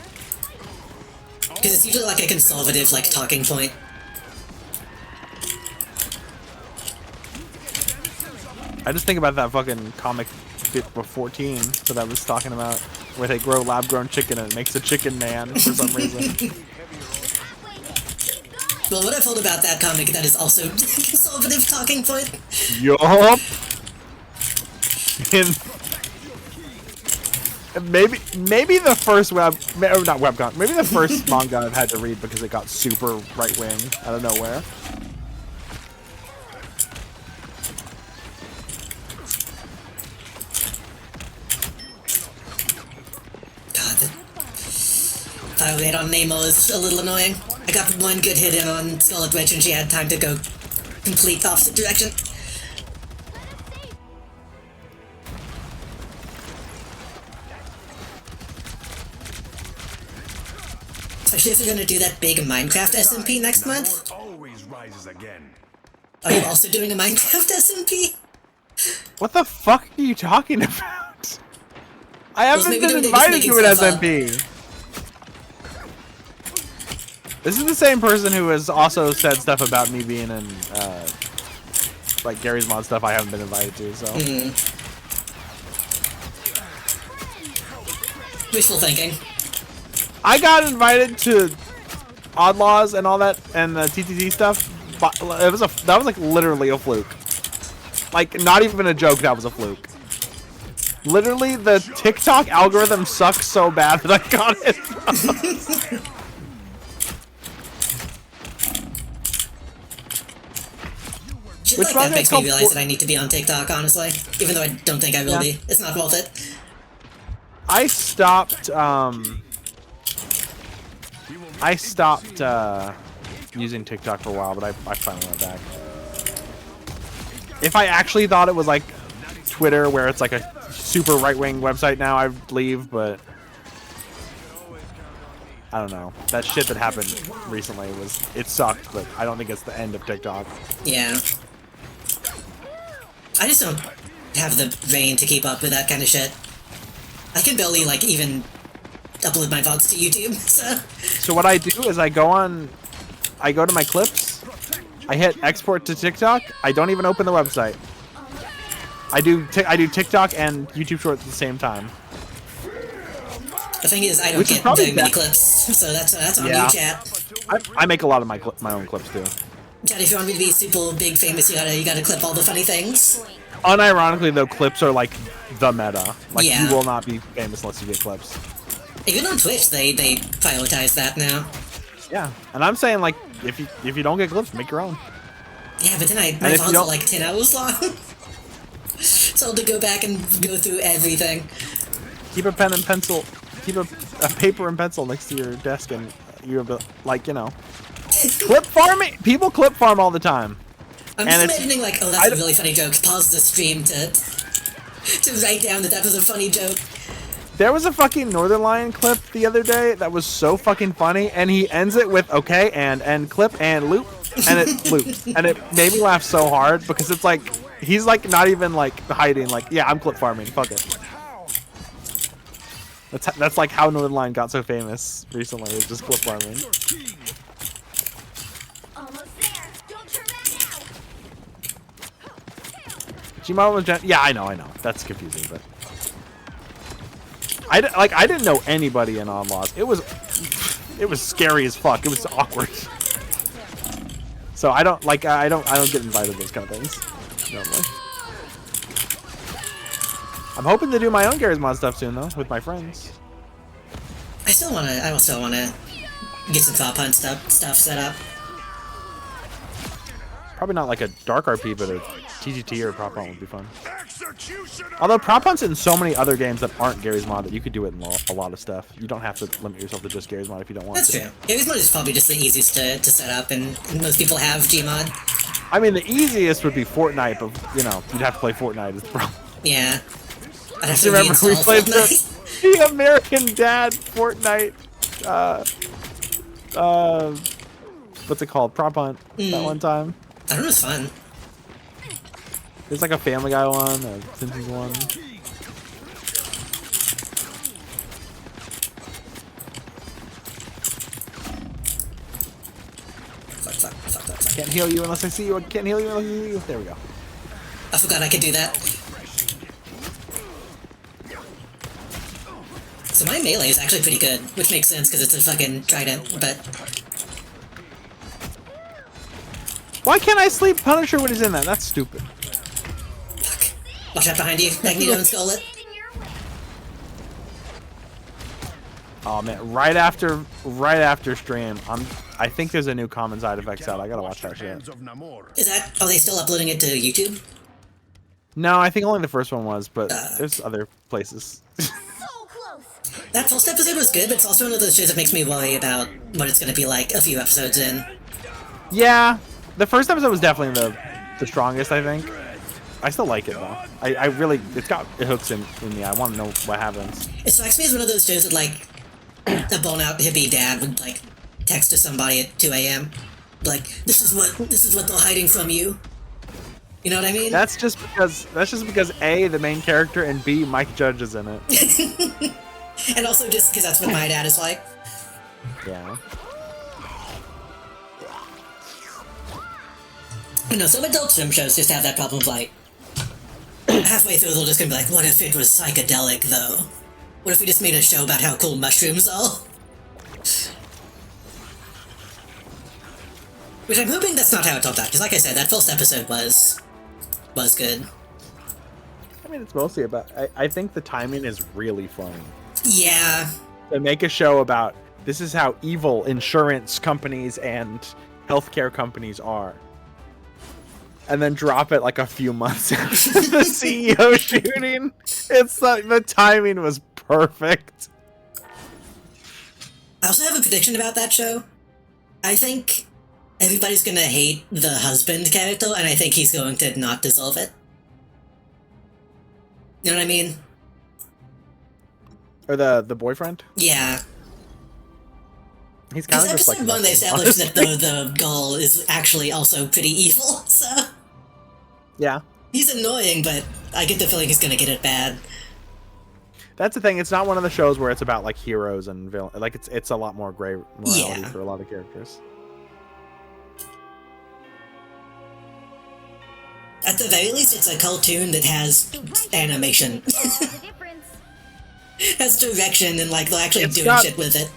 Because it's usually like a conservative, like, talking point. I just think about that fucking comic bit for 14 that I was talking about, where they grow lab-grown chicken and it makes a chicken man for some reason. Well, what I've heard about that comic that is also a conservative talking point. Yup. Maybe the first maybe the first manga I've had to read because it got super right-wing out of nowhere. God, the fire rate on Nemo is a little annoying. I got one good hit in on Scarlet Witch and she had time to go complete the opposite direction. Especially if you're gonna do that big Minecraft SMP next month. Always rises again. Are you also doing a Minecraft SMP? What the fuck are you talking about? I haven't maybe been they're just invited making to an stuff up. SMP. This is the same person who has also said stuff about me being in, like Gary's Mod stuff I haven't been invited to, so. Wishful thinking. I got invited to Oddlaws and all that, and the TTT stuff, but that was like literally a fluke. Like, not even a joke, that was a fluke. Literally, the TikTok algorithm sucks so bad that I got it. Shit Which like that manga makes is me called realize that I need to be on TikTok, honestly. Even though I don't think I will be. It's not worth it. I stopped using TikTok for a while, but I finally went back. If I actually thought it was like Twitter, where it's like a super right-wing website now, I'd leave, but I don't know. That shit that happened recently it sucked, but I don't think it's the end of TikTok. Yeah. I just don't have the brain to keep up with that kind of shit. I can barely, like, even upload my VODs to YouTube, so... So what I do is I go to my clips, I hit export to TikTok, I don't even open the website. I do TikTok and YouTube Shorts at the same time. The thing is, I don't Which is get probably very many best. clips, so that's on Yeah. you, chat. I make a lot of my own clips too. Chat, if you want me to be super big famous, you gotta clip all the funny things. Unironically though, clips are like the meta. Like Yeah. you will not be famous unless you get clips. Even on Twitch, they prioritize that now. Yeah, and I'm saying like if you don't get clips, make your own. Yeah, but then my if you VODs are don't- like 10 hours long. So I'll have to go back and go through everything. Keep a pen and pencil. Keep a paper and pencil next to your desk, and you're like, you know, clip farming. People clip farm all the time. I'm And just it's- imagining like, oh, that's a really funny joke. Pause the stream to write down that was a funny joke. There was a fucking Northern Lion clip the other day that was so fucking funny, and he ends it with okay and clip and loop, and it loops, and it made me laugh so hard because it's like he's like not even like hiding, like yeah, I'm clip farming, fuck it. That's like how Northern Lion got so famous recently, is just clip farming. Almost there. Don't turn back now. Gmod was yeah, I know, that's confusing, but I didn't know anybody in Onlaws. It was scary as fuck. It was awkward. So I don't get invited to those kind of things normally. I'm hoping to do my own Garry's Mod stuff soon though, with my friends. I still wanna get some Thought Hunt stuff set up. Probably not like a Dark RP, but a TGT or Prop Hunt would be fun. Although Prop Hunt's in so many other games that aren't Garry's Mod that you could do it in a lot of stuff. You don't have to limit yourself to just Garry's Mod if you don't want That's to. true. Garry's Mod is probably just the easiest to set up, and most people have Gmod. I mean, the easiest would be Fortnite, but you know, you'd have to play Fortnite is the problem. Yeah. I'd have Do to you remember we reinstall played Fortnite. the American Dad Fortnite? What's it called? Prop Hunt that one time. I don't know, it's fun. There's like a Family Guy one, a Simpsons one. Fuck. Can't heal you unless I see you. I can't heal you unless I see you. There we go. I forgot I could do that. So my melee is actually pretty good, which makes sense because it's a fucking trident, but Why can't I sleep Punisher when he's in that? That's stupid. fuck. Watch out behind you. Magneto and stole it. Oh man, right after stream, I think there's a new common side effects out. I gotta watch that shit. Are they still uploading it to YouTube? No, I think only the first one was, but there's other places. So close. That first episode was good, but it's also one of those shows that makes me worry about what it's gonna be like a few episodes in. Yeah, the first episode was definitely the strongest, I think. I still like it though. I really, it hooks in me. I want to know what happens. It strikes me as one of those shows that, like, a blown-out hippie dad would, like, text to somebody at 2 a.m. Like, this is what they're hiding from you. You know what I mean? That's just because A, the main character, and B, Mike Judge is in it. And also just because that's what my dad is like. Yeah. You know, some adult swim shows just have that problem of, like, halfway through they'll just gonna be like, what if it was psychedelic, though? What if we just made a show about how cool mushrooms are? Which I'm hoping that's not how it turned out, because like I said, that first episode was good. I mean, it's mostly about, I think the timing is really funny. Yeah. To make a show about, this is how evil insurance companies and healthcare companies are. And then drop it like a few months after the CEO shooting. It's like, the timing was perfect. I also have a prediction about that show. I think everybody's gonna hate the husband character, and I think he's going to not deserve it. You know what I mean? Or the boyfriend? Yeah. He's kind of Because just like episode 1 they established that the girl is actually also pretty evil, so... Yeah. He's annoying, but I get the feeling he's gonna get it bad. That's the thing. It's not one of the shows where it's about like heroes and villains. Like it's a lot more gray morality for a lot of characters. At the very least, it's a cartoon that has animation. The difference. Has direction, and like they're actually It's doing got- shit with it.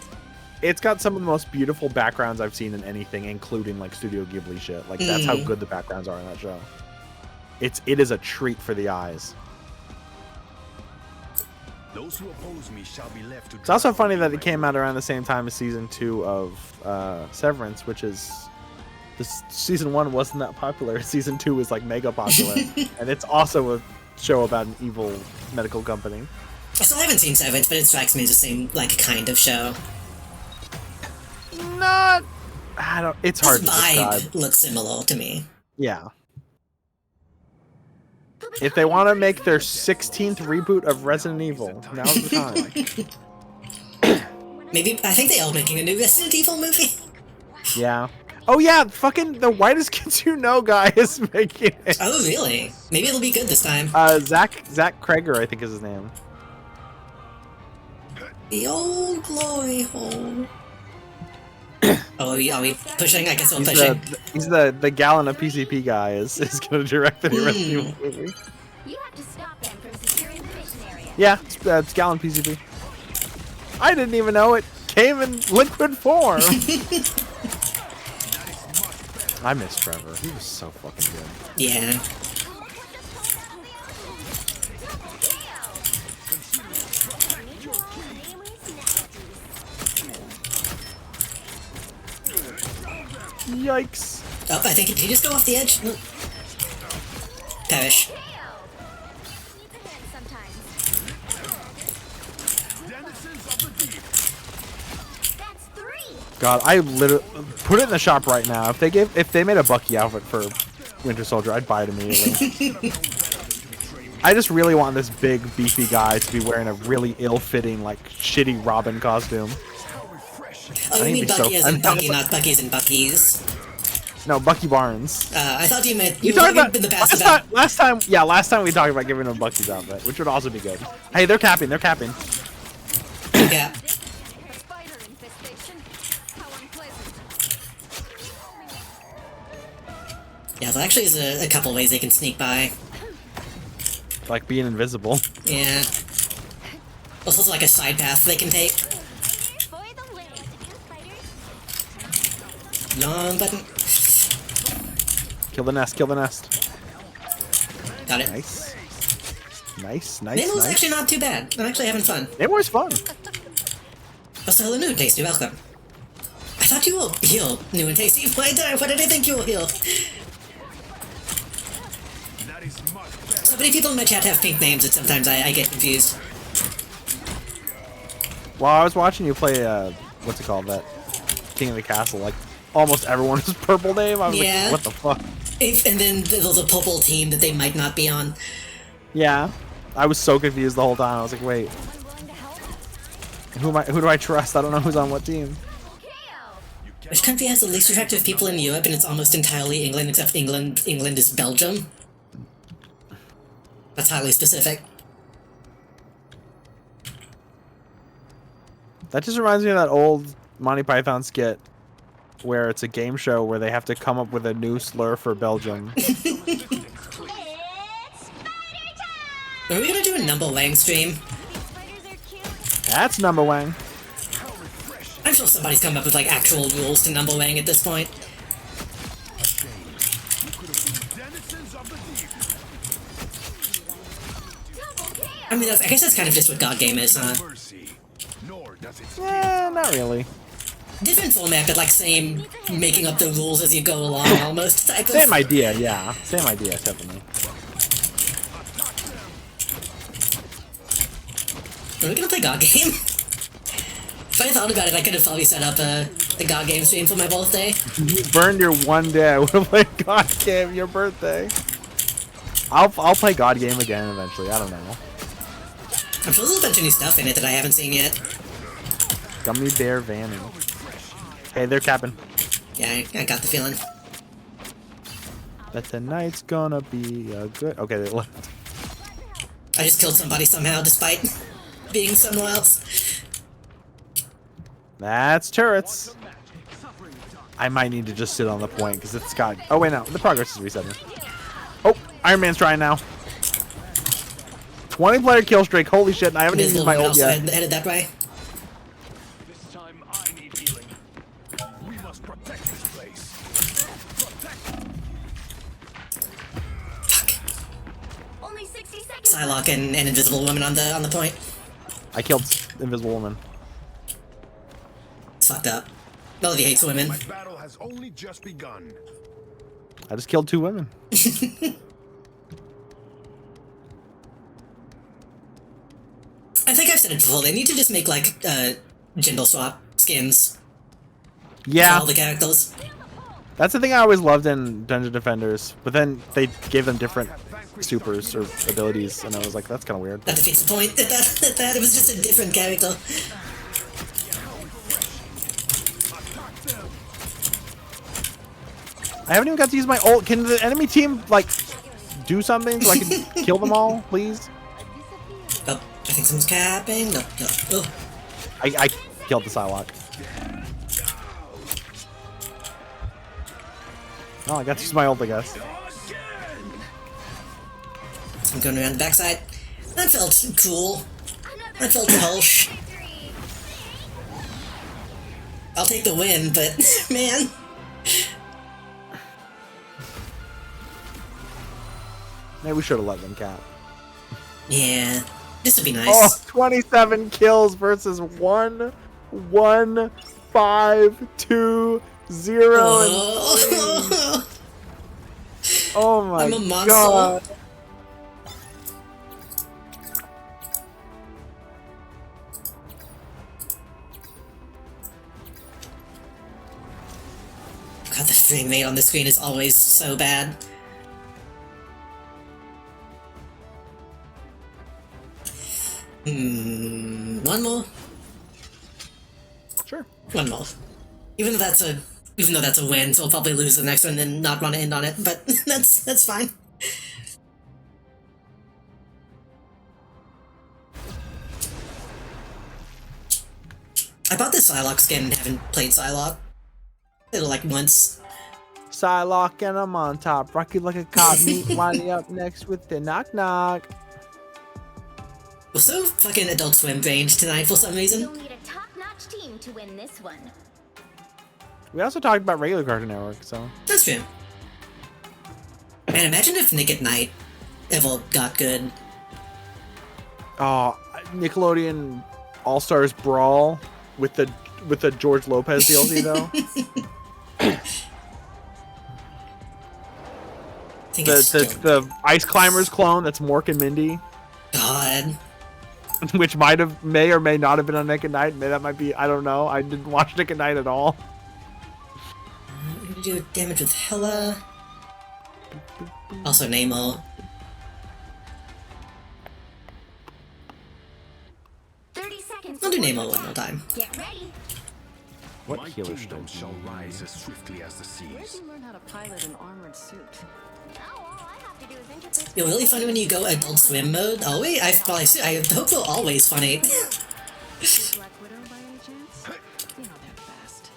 It's got some of the most beautiful backgrounds I've seen in anything, including like Studio Ghibli shit. Like that's how good the backgrounds are in that show. It is a treat for the eyes. Those who oppose me shall be left to It's also funny that it came out around the same time as season 2 of Severance, which is season 1 wasn't that popular. Season 2 was like mega popular, and it's also a show about an evil medical company. I still haven't seen Severance, but it strikes me as the same like kind of show. Not, I don't. It's hard This to vibe describe. looks similar to me. Yeah, If they want to make their 16th reboot of Resident Evil, now's the time. Maybe, I think they are making a new Resident Evil movie. Yeah. Oh yeah, fucking the whitest kids you know guy is making it. Oh, really? Maybe it'll be good this time. Zach Kreger, I think is his name. The old glory hole. Oh, are we pushing? I guess we're pushing. He's the gallon of PCP guy is gonna direct the new Resident Evil movie. You have to stop them from securing the mission area. Yeah, it's gallon PCP. I didn't even know it came in liquid form. I miss Trevor. He was so fucking good. Yeah. Yikes. Oh, I think, did he just go off the edge? Perish. That's 3. God, I literally put it in the shop right now. If they made a Bucky outfit for Winter Soldier, I'd buy it immediately. I just really want this big beefy guy to be wearing a really ill-fitting, like shitty Robin costume. Oh, you mean Bucky as in Bucky, not Bucky as in Bucky's? No, Bucky Barnes. I thought you meant You talked about in the past about... last time we talked about giving him Bucky's outfit, which would also be good. Hey, they're capping. Yeah. Spider infestation. How unpleasant. Yeah, there actually is a couple ways they can sneak by. Like being invisible. Yeah. There's also like a side path they can take. For the win. Spiders. Long button. Kill the nest. Got it. Nice. Namor's Nice. actually not too bad. I'm actually having fun. Namor's fun. Also, hello, new and tasty. Welcome. I thought you were heal, new and tasty. Why did I think you were heal? So many people in my chat have pink names that sometimes I get confused. While I was watching you play, what's it called, that King of the Castle, like, almost everyone is purple name. I was Yeah. like, what the fuck? And then there's a purple team that they might not be on. Yeah. I was so confused the whole time. I was like, wait. Who do I trust? I don't know who's on what team. Which country has the least attractive people in Europe, and it's almost entirely England, except England is Belgium? That's highly specific. That just reminds me of that old Monty Python skit where it's a game show where they have to come up with a new slur for Belgium. It's Spider time! Are we gonna do a Number Wang stream? Spiders are cute. That's number one. I'm sure somebody's come up with like actual rules to Number Wang at this point. I mean, I guess that's kind of just what God Game is, huh? Yeah, not really. Different format, but like same making up the rules as you go along, almost type of. Same idea, yeah. Same idea, definitely. Are we gonna play God Game? If I thought about it, I could have probably set up a God Game stream for my birthday. You burned your one day. I would have played God Game your birthday. I'll play God Game again eventually. I don't know. I'm sure there's a bunch of new stuff in it that I haven't seen yet. Gummy Bear Vanning. Hey, they're capping. Yeah, I got the feeling. That tonight's gonna be a good. Okay, they left. I just killed somebody somehow, despite being somewhere else. That's turrets. I might need to just sit on the point because it's got. Oh wait, no, the progress is resetting. Oh, Iron Man's trying now. 20-player kill streak. Holy shit! And I haven't even used my ult also yet. headed that way. This time I need healing. We must protect this place. Only 60 seconds. Psylocke and Invisible Woman on the point. I killed Invisible Woman. It's fucked up. Melody hates women. My battle has only just begun. I just killed 2 women. I think I've said it before. They need to just make like gender swap skins for Yeah, all the characters. That's the thing I always loved in Dungeon Defenders, but then they gave them different supers or abilities, and I was like, that's kind of weird. That defeats the point. That it was just a different character. I haven't even got to use my ult. Can the enemy team, like, do something so I can kill them all, please? Oh, I think someone's capping. No, no. Oh. I killed the Psylocke. Oh, I got to use my ult, I guess. I'm going around the backside. That felt cool. That felt harsh. I'll take the win, but man. Maybe we should have let them cap. Yeah, this would be nice. Oh, 27 kills versus 1, 1, 5, 2, 0. Oh, Oh my I'm a monster. god. God, the frame rate on the screen is always so bad. One more? Sure. One more. Even though that's a win, so we'll probably lose the next one and then not want to end on it, but that's fine. I bought this Psylocke skin and haven't played Psylocke. Like once. Psylocke and I'm on top. Rocky like a cop meat. Winding up next with the knock knock. We're so fucking Adult Swim range tonight for some reason. You'll need a top-notch team to win this one. We also talked about regular Cartoon Network, so. That's true. Man, imagine if Nick at Night ever got good. Oh, Nickelodeon All Stars Brawl with the George Lopez DLC though. the Ice Climbers clone that's Mork and Mindy. God. Which may or may not have been on Nick at Night. That might be, I don't know. I didn't watch Nick at Night at all. I'm gonna do damage with Hella. Also Nemo. 30 seconds. I'll do Nemo one more time. Get ready. What My healer kingdom stone? shall rise as swiftly as the Where'd seas. you learn how to pilot an armored suit? Now all I have to do is interpret. You're really funny when you go Adult Swim mode. Oh wait, I hope you're always funny. Black Widow by any chance? You're not that fast.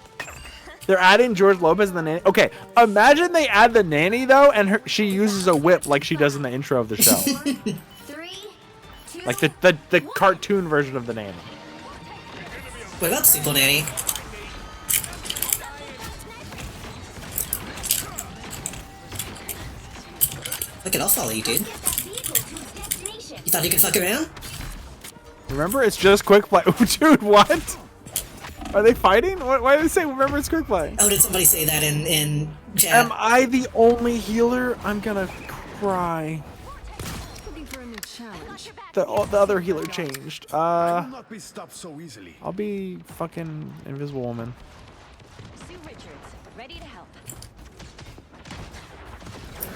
They're adding George Lopez and the nanny. Okay, imagine they add the nanny though, and she uses a whip like she does in the intro of the show, 3, 2, like the cartoon version of the nanny. What about Super Nanny? Look it, I'll follow you, dude. You thought you could fuck around? Remember, it's just quick play. Dude, what? Are they fighting? Why do they say remember it's quick play? Oh, did somebody say that in chat? Am I the only healer? I'm gonna cry. Looking for a new challenge. The other healer changed. I will not be stopped so easily. I'll be fucking Invisible Woman. Sue Richards, ready to help.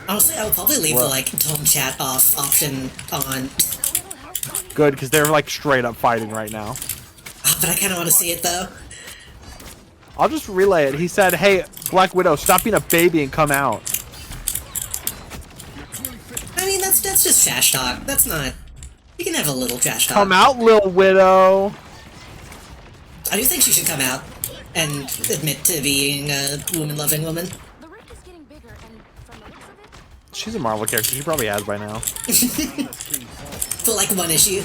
Honestly, I would probably leave the like tone chat off option on. Good, because they're like straight up fighting right now. Oh, but I kind of want to see it though. I'll just relay it. He said, "Hey, Black Widow, stop being a baby and come out." I mean, that's just trash talk. That's not. You can have a little trash talk. Come out, Lil Widow. I do think she should come out and admit to being a woman-loving woman. The rift is getting bigger, and from the looks of it, She's a Marvel character. She probably has by now. For like one issue.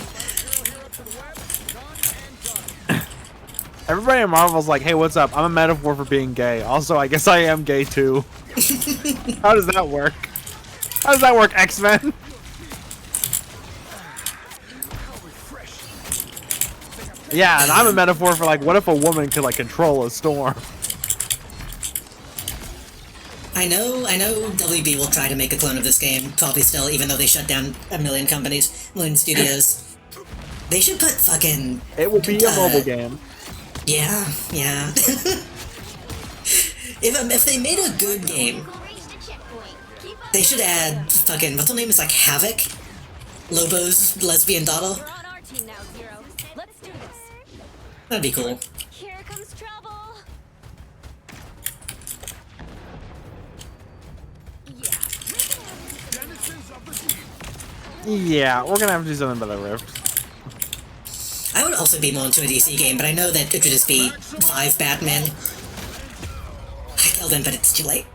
Everybody in Marvel's like, "Hey, what's up? I'm a metaphor for being gay. Also, I guess I am gay too." How does that work? How does that work, X-Men? Yeah, and I'm a metaphor for like, what if a woman could like control a storm? I know WB will try to make a clone of this game, probably still, even though they shut down a million companies, million studios. They should put fucking... It will be a mobile game. Yeah. If they made a good game, Reach the checkpoint. Keep up. they should add fucking what's her name is like Havoc, Lobo's lesbian daughter. You're on our team now, Zero. Let's do this. That'd be cool. Here comes trouble. Yeah, we're gonna have to do something about the rift. I would also be more into a DC game, but I know that it would just be 5 Batmen. I killed him, but it's too late.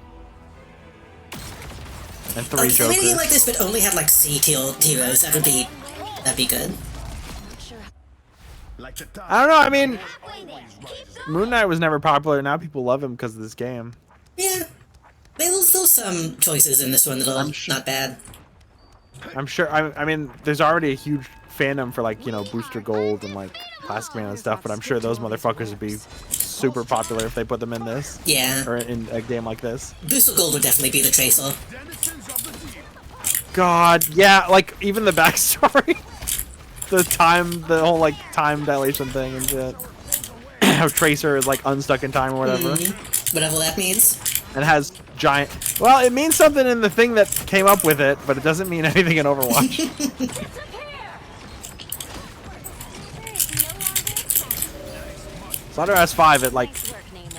And 3 Like, if they made a game Jokers. like this, but only had like C tier heroes, that'd be good. Like the top. I don't know, I mean, Halfway there. Keep going. Moon Knight was never popular, now people love him because of this game. Yeah, there's some choices in this one that are not bad. I'm sure, I mean, there's already a huge fandom for, like, you know, Booster Gold and, like, Plastic Man and stuff, but I'm sure those motherfuckers would be super popular if they put them in this. Yeah, Or in a game like this. Booster Gold would definitely be the Tracer. God, yeah, like, even the backstory. The whole, like, time dilation thing and shit. How Tracer is, like, unstuck in time or whatever. Whatever that means. And has giant... Well, it means something in the thing that came up with it, but it doesn't mean anything in Overwatch. Slaughter S5, it, like,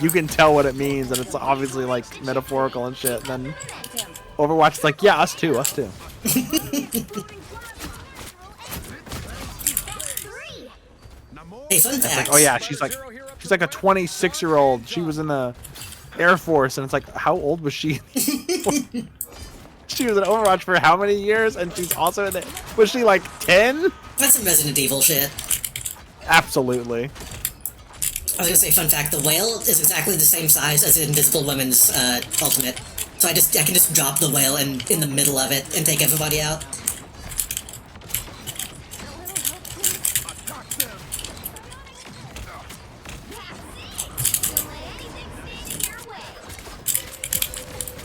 you can tell what it means, and it's obviously, like, metaphorical and shit. And then Overwatch is like, yeah, us too, us too. Hey, fun fact. Like, oh yeah, she's like a 26-year-old. She was in the Air Force, and it's like, how old was she? She was in Overwatch for how many years? And she's also in it. Was she like 10? That's some Resident Evil shit. Absolutely. I was gonna say, fun fact, the whale is exactly the same size as Invisible Woman's ultimate. So I can just drop the whale in the middle of it and take everybody out.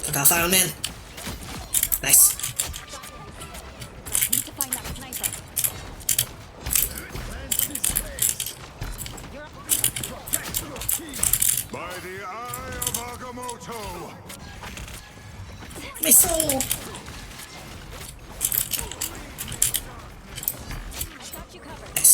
Look off, Iron Man. Nice. Need to find that sniper. By the eye of Agamotto. My soul! Got you covered. Nice.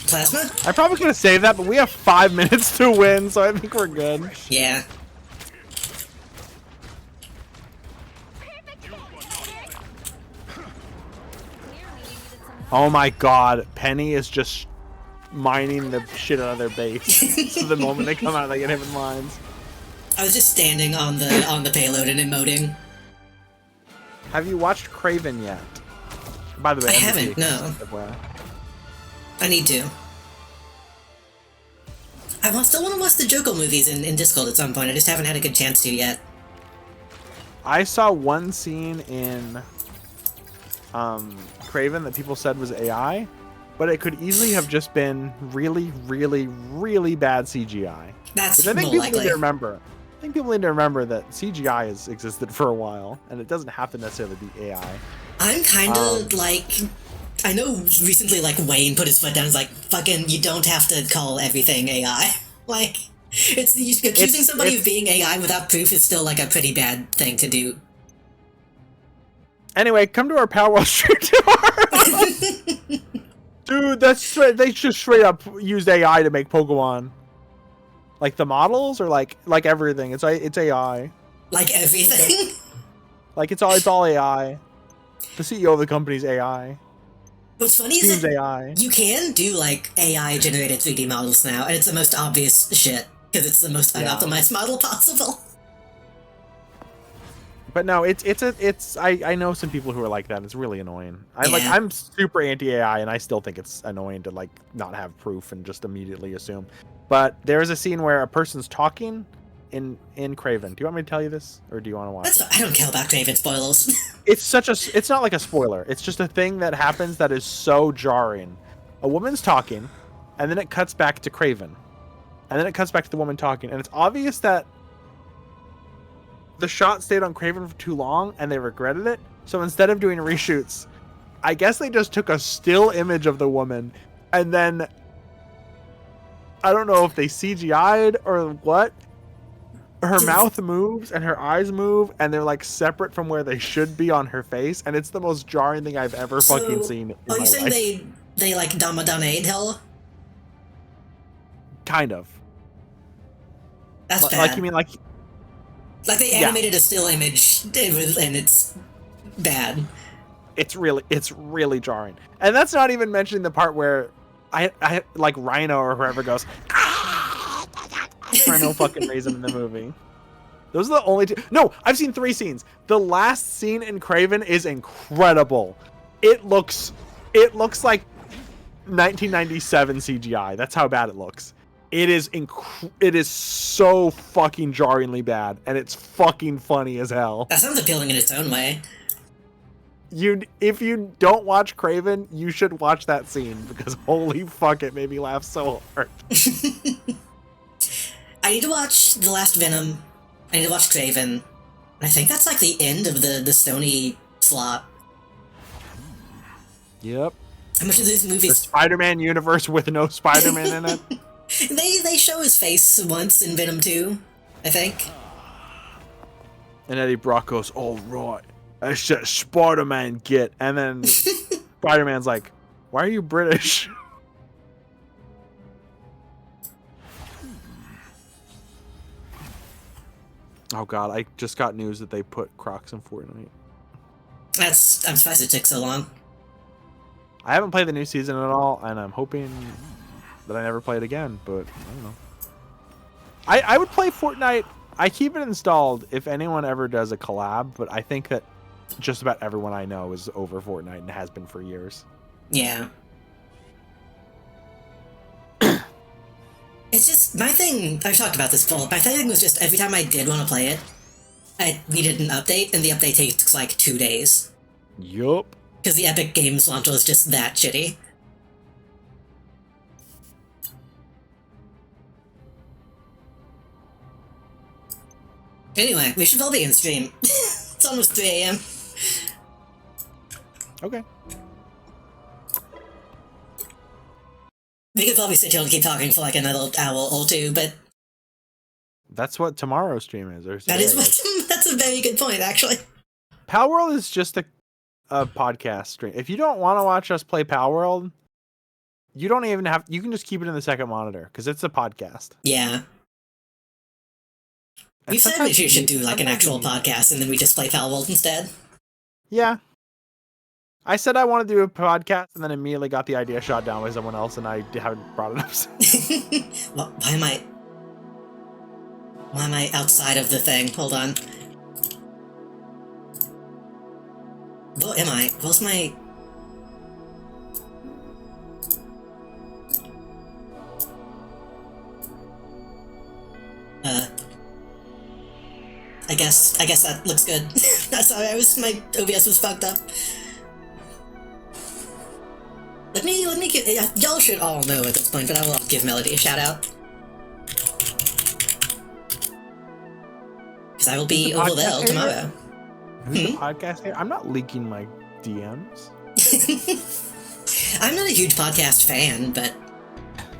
Plasma? I probably could have saved that, but we have 5 minutes to win, so I think we're good. Yeah. Oh my god, Penny is just mining the shit out of their base. So the moment they come out, they get hit with mines. I was just standing on the payload and emoting. Have you watched Craven yet? By the way, I haven't, no. I need to. Still want to watch the Joker movies in Discord at some point. I just haven't had a good chance to yet. I saw one scene in Craven that people said was AI, but it could easily have just been really, really, really bad CGI. That's Which I think more people likely. need to remember. I think people need to remember that CGI has existed for a while, and it doesn't have to necessarily be AI. I'm kind of like... I know recently, like, Wayne put his foot down and was like, fucking, you don't have to call everything AI. Like, accusing somebody of being AI without proof is still, like, a pretty bad thing to do. Anyway, come to our Power stream tomorrow! Dude, that's straight. They just straight up used AI to make Pokemon. Like the models, or like everything. It's AI. Like everything? Like it's all AI. The CEO of the company's AI. What's funny is Seems that AI. you can do, like, AI-generated 3D models now, and it's the most obvious shit, because it's the most unoptimized model possible. But no, I know some people who are like that. It's really annoying. I'm super anti-AI, and I still think it's annoying to, like, not have proof and just immediately assume. But there is a scene where a person's talking in Craven. Do you want me to tell you this, or do you want to watch it? I don't care about Craven spoilers. It's not like a spoiler. It's just a thing that happens that is so jarring. A woman's talking, and then it cuts back to Craven. And then it cuts back to the woman talking, and it's obvious that the shot stayed on Craven for too long and they regretted it. So instead of doing reshoots, I guess they just took a still image of the woman and then I don't know if they CGI'd or what. Her mouth moves and her eyes move and they're like separate from where they should be on her face, and it's the most jarring thing I've ever fucking seen in my you're saying life. they like dominated hell? Kind of. That's bad. Like you mean like they animated a still image and it's bad. It's really jarring. And that's not even mentioning the part where I like Rhino or whoever goes for no fucking reason in the movie. Those are the only two. No, I've seen 3 scenes. The last scene in Craven is incredible. It looks like 1997 CGI. That's how bad it looks. It is so fucking jarringly bad, and it's fucking funny as hell. That sounds appealing in its own way. If you don't watch Craven, you should watch that scene because holy fuck, it made me laugh so hard. I need to watch The Last Venom. I need to watch Craven. And I think that's like the end of the Sony slot. Yep. How much of these The movies? Spider-Man universe with no Spider-Man in it. They show his face once in Venom 2, I think. And Eddie Brock goes, "All right, that's that Spider-Man get." And then Spider-Man's like, "Why are you British?" Oh god, I just got news that they put Crocs in Fortnite. I'm surprised it took so long. I haven't played the new season at all, and I'm hoping that I never play it again, but I don't know. I would play Fortnite. I keep it installed if anyone ever does a collab, but I think that just about everyone I know is over Fortnite and has been for years. Yeah. It's just, my thing, I've talked about this before, my thing was just every time I did want to play it, I needed an update, and the update takes like 2 days. Yup. Because the Epic Games launch was just that shitty. Anyway, we should all be in stream. It's almost 3 a.m. Okay. We could probably sit here and keep talking for like another hour or two, but That's what tomorrow's stream is. Or that is today. what, that's a very good point, actually. Pal World is just a podcast stream. If you don't want to watch us play Pal World, you don't even have. You can just keep it in the second monitor because it's a podcast. Yeah. We And said we sometimes should you- do like an sometimes actual you- podcast and then we just play Pal World instead. Yeah. I said I want to do a podcast and then immediately got the idea shot down by someone else, and I haven't brought it up since. Well, why am I outside of the thing? Hold on. Where am I? Where's my... I guess that looks good. Sorry, my OBS was fucked up. Let me give, y'all should all know at this point, but I will give Melody a shout out. Because I will be over there podcast tomorrow. Who's the podcast here? I'm not leaking my DMs. I'm not a huge podcast fan, but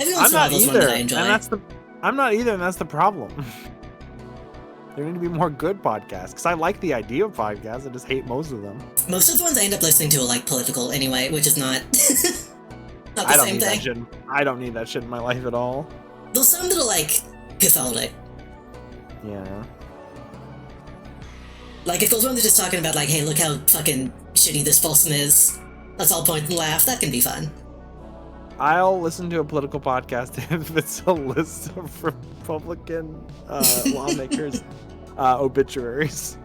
every once I'm in a while not there's one either, that I enjoy. I'm not either, and that's the problem. There need to be more good podcasts because I like the idea of podcasts. I just hate most of them. Most of the ones I end up listening to are like political anyway, which is not not the I don't same need thing. that shit. I don't need that shit in my life at all. There's some that are like cathartic. Yeah. Like if there's one that's just talking about like, hey, look how fucking shitty this person is. Let's all point and laugh. That can be fun. I'll listen to a political podcast if it's a list of Republican lawmakers' obituaries.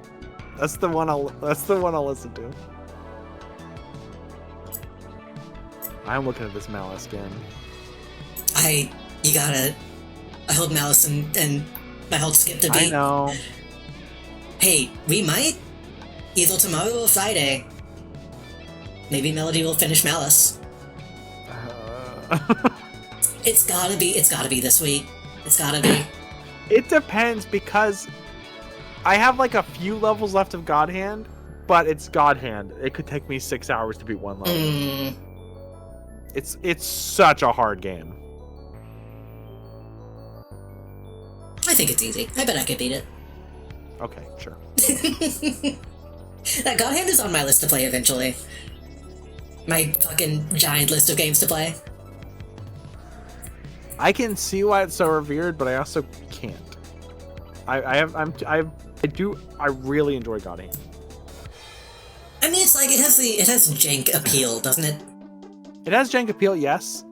That's the one I'll listen to. I'm looking at this Malice again. I hold Malice and I hold Skip to beat. I know. Hey, we might either tomorrow or Friday. Maybe Melody will finish Malice. It's gotta be this week. It's gotta be. It depends because I have like a few levels left of God Hand, but it's God Hand. It could take me 6 hours to beat one level. It's such a hard game. I think it's easy. I bet I could beat it. Okay, sure. That God Hand is on my list to play eventually. My fucking giant list of games to play. I can see why it's so revered, but I also can't. I really enjoy God Hand. I mean, it's like it has jank appeal, doesn't it? It has jank appeal, yes.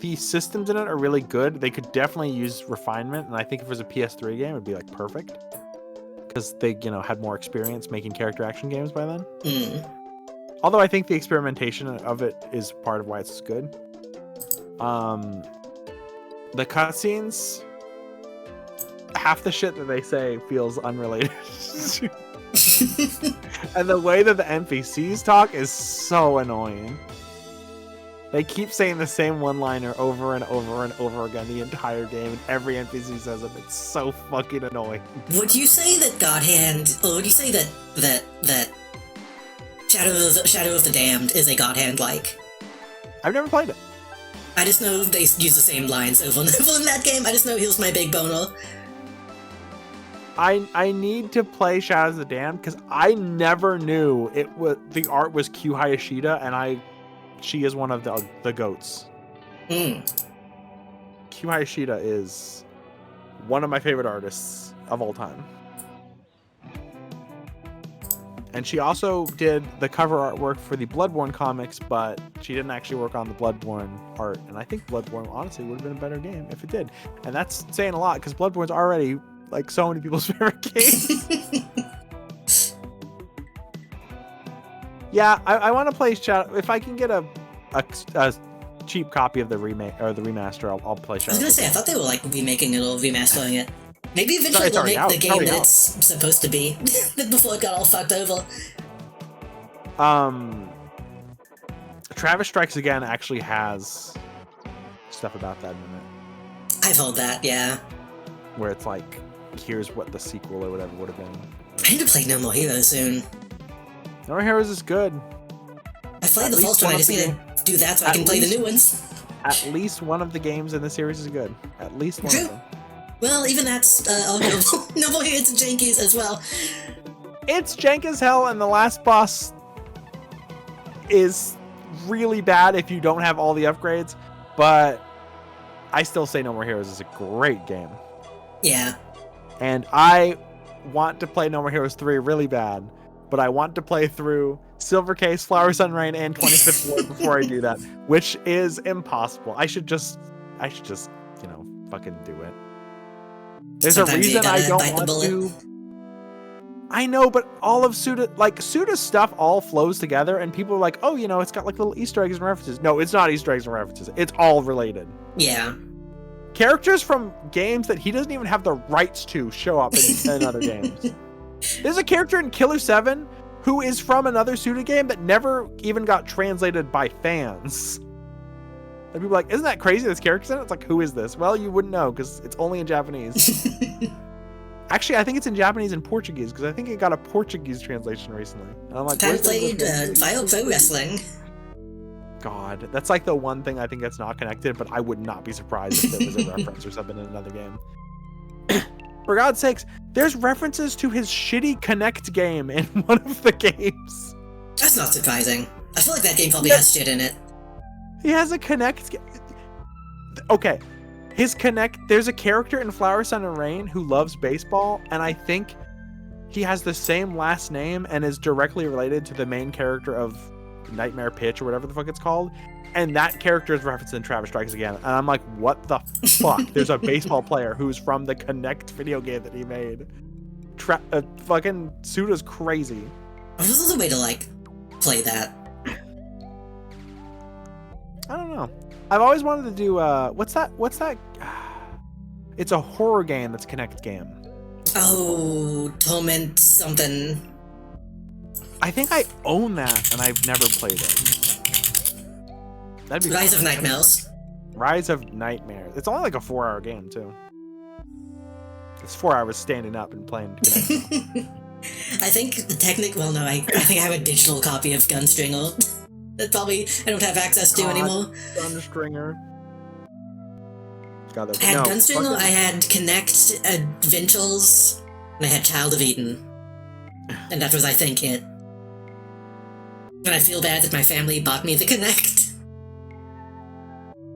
The systems in it are really good. They could definitely use refinement, and I think if it was a PS3 game, it'd be like perfect. Because they, had more experience making character action games by then. Although I think the experimentation of it is part of why it's good. The cutscenes, half the shit that they say feels unrelated. And the way that the NPCs talk is so annoying. They keep saying the same one-liner over and over and over again the entire game, and every NPC says it. It's so fucking annoying. Would you say that God Hand, or would you say that Shadow of the Damned is a God Hand like? I've never played it. I just know they use the same lines over and over in that game. I just know here's my big boner. I need to play Shadows of the Damned because I never knew the art was Q Hayashida, and she is one of the goats. Q Hayashida is one of my favorite artists of all time. And she also did the cover artwork for the Bloodborne comics, but she didn't actually work on the Bloodborne art. And I think Bloodborne, honestly, would have been a better game if it did. And that's saying a lot, because Bloodborne's already, like, so many people's favorite game. Yeah, I want to play Shadow. If I can get a cheap copy of the remake or the remaster, I'll play Shadow. I was gonna say, I thought they were, like, remaking it or remastering it. Maybe eventually they'll make the game that it's supposed to be before it got all fucked over. Travis Strikes Again actually has stuff about that in it. I've heard that, yeah. Where it's like, here's what the sequel or whatever would have been. I need to play No More Heroes soon. No More Heroes is good. I played the first one, I just need to do that so I can play the new ones. At least one of the games in the series is good. At least one of them. Well, even that's arguable. No More Heroes and jankies as well. It's jank as hell, and the last boss is really bad if you don't have all the upgrades, but I still say No More Heroes is a great game. Yeah. And I want to play No More Heroes 3 really bad, but I want to play through Silver Case, Flower Sun Rain, and 25th Ward before I do that, which is impossible. I should just, fucking do it. There's Sometimes a reason I don't want to. I know, but all of Suda's stuff all flows together, and people are like, oh, it's got like little Easter eggs and references. No, it's not Easter eggs and references. It's all related. Yeah. Characters from games that he doesn't even have the rights to show up in other games. There's a character in Killer 7 who is from another Suda game that never even got translated by fans. And people are like, isn't that crazy? This character's in it? It's like, who is this? Well, you wouldn't know because it's only in Japanese. Actually, I think it's in Japanese and Portuguese because I think it got a Portuguese translation recently. And I'm like, I played Violent Pro Wrestling. God, that's like the one thing I think that's not connected, but I would not be surprised if there was a reference or something in another game. For God's sakes, there's references to his shitty Connect game in one of the games. That's not surprising. I feel like that game probably has shit in it. He has a Connect. Okay, his Connect. There's a character in Flower, Sun, and Rain who loves baseball, and I think he has the same last name and is directly related to the main character of Nightmare Pitch or whatever the fuck it's called. And that character is referenced in Travis Strikes Again. And I'm like, what the fuck? There's a baseball player who's from the Connect video game that he made. Fucking Suda's crazy. There's another way to, play that. I don't know. I've always wanted to do, what's that? It's a horror game that's Connect game. Oh, Torment something. I think I own that, and I've never played it. That'd be Rise of Nightmares. Rise of Nightmares. It's only like a 4-hour game, too. It's 4 hours standing up and playing Kinect. I think well, no, I think I have a digital copy of Gunstringer that probably I don't have access to anymore. Gunstringer. God, I had Gunstringer, fucking- I had Kinect, Adventures, and I had Child of Eden. And that was, I think, it. And I feel bad that my family bought me the Kinect.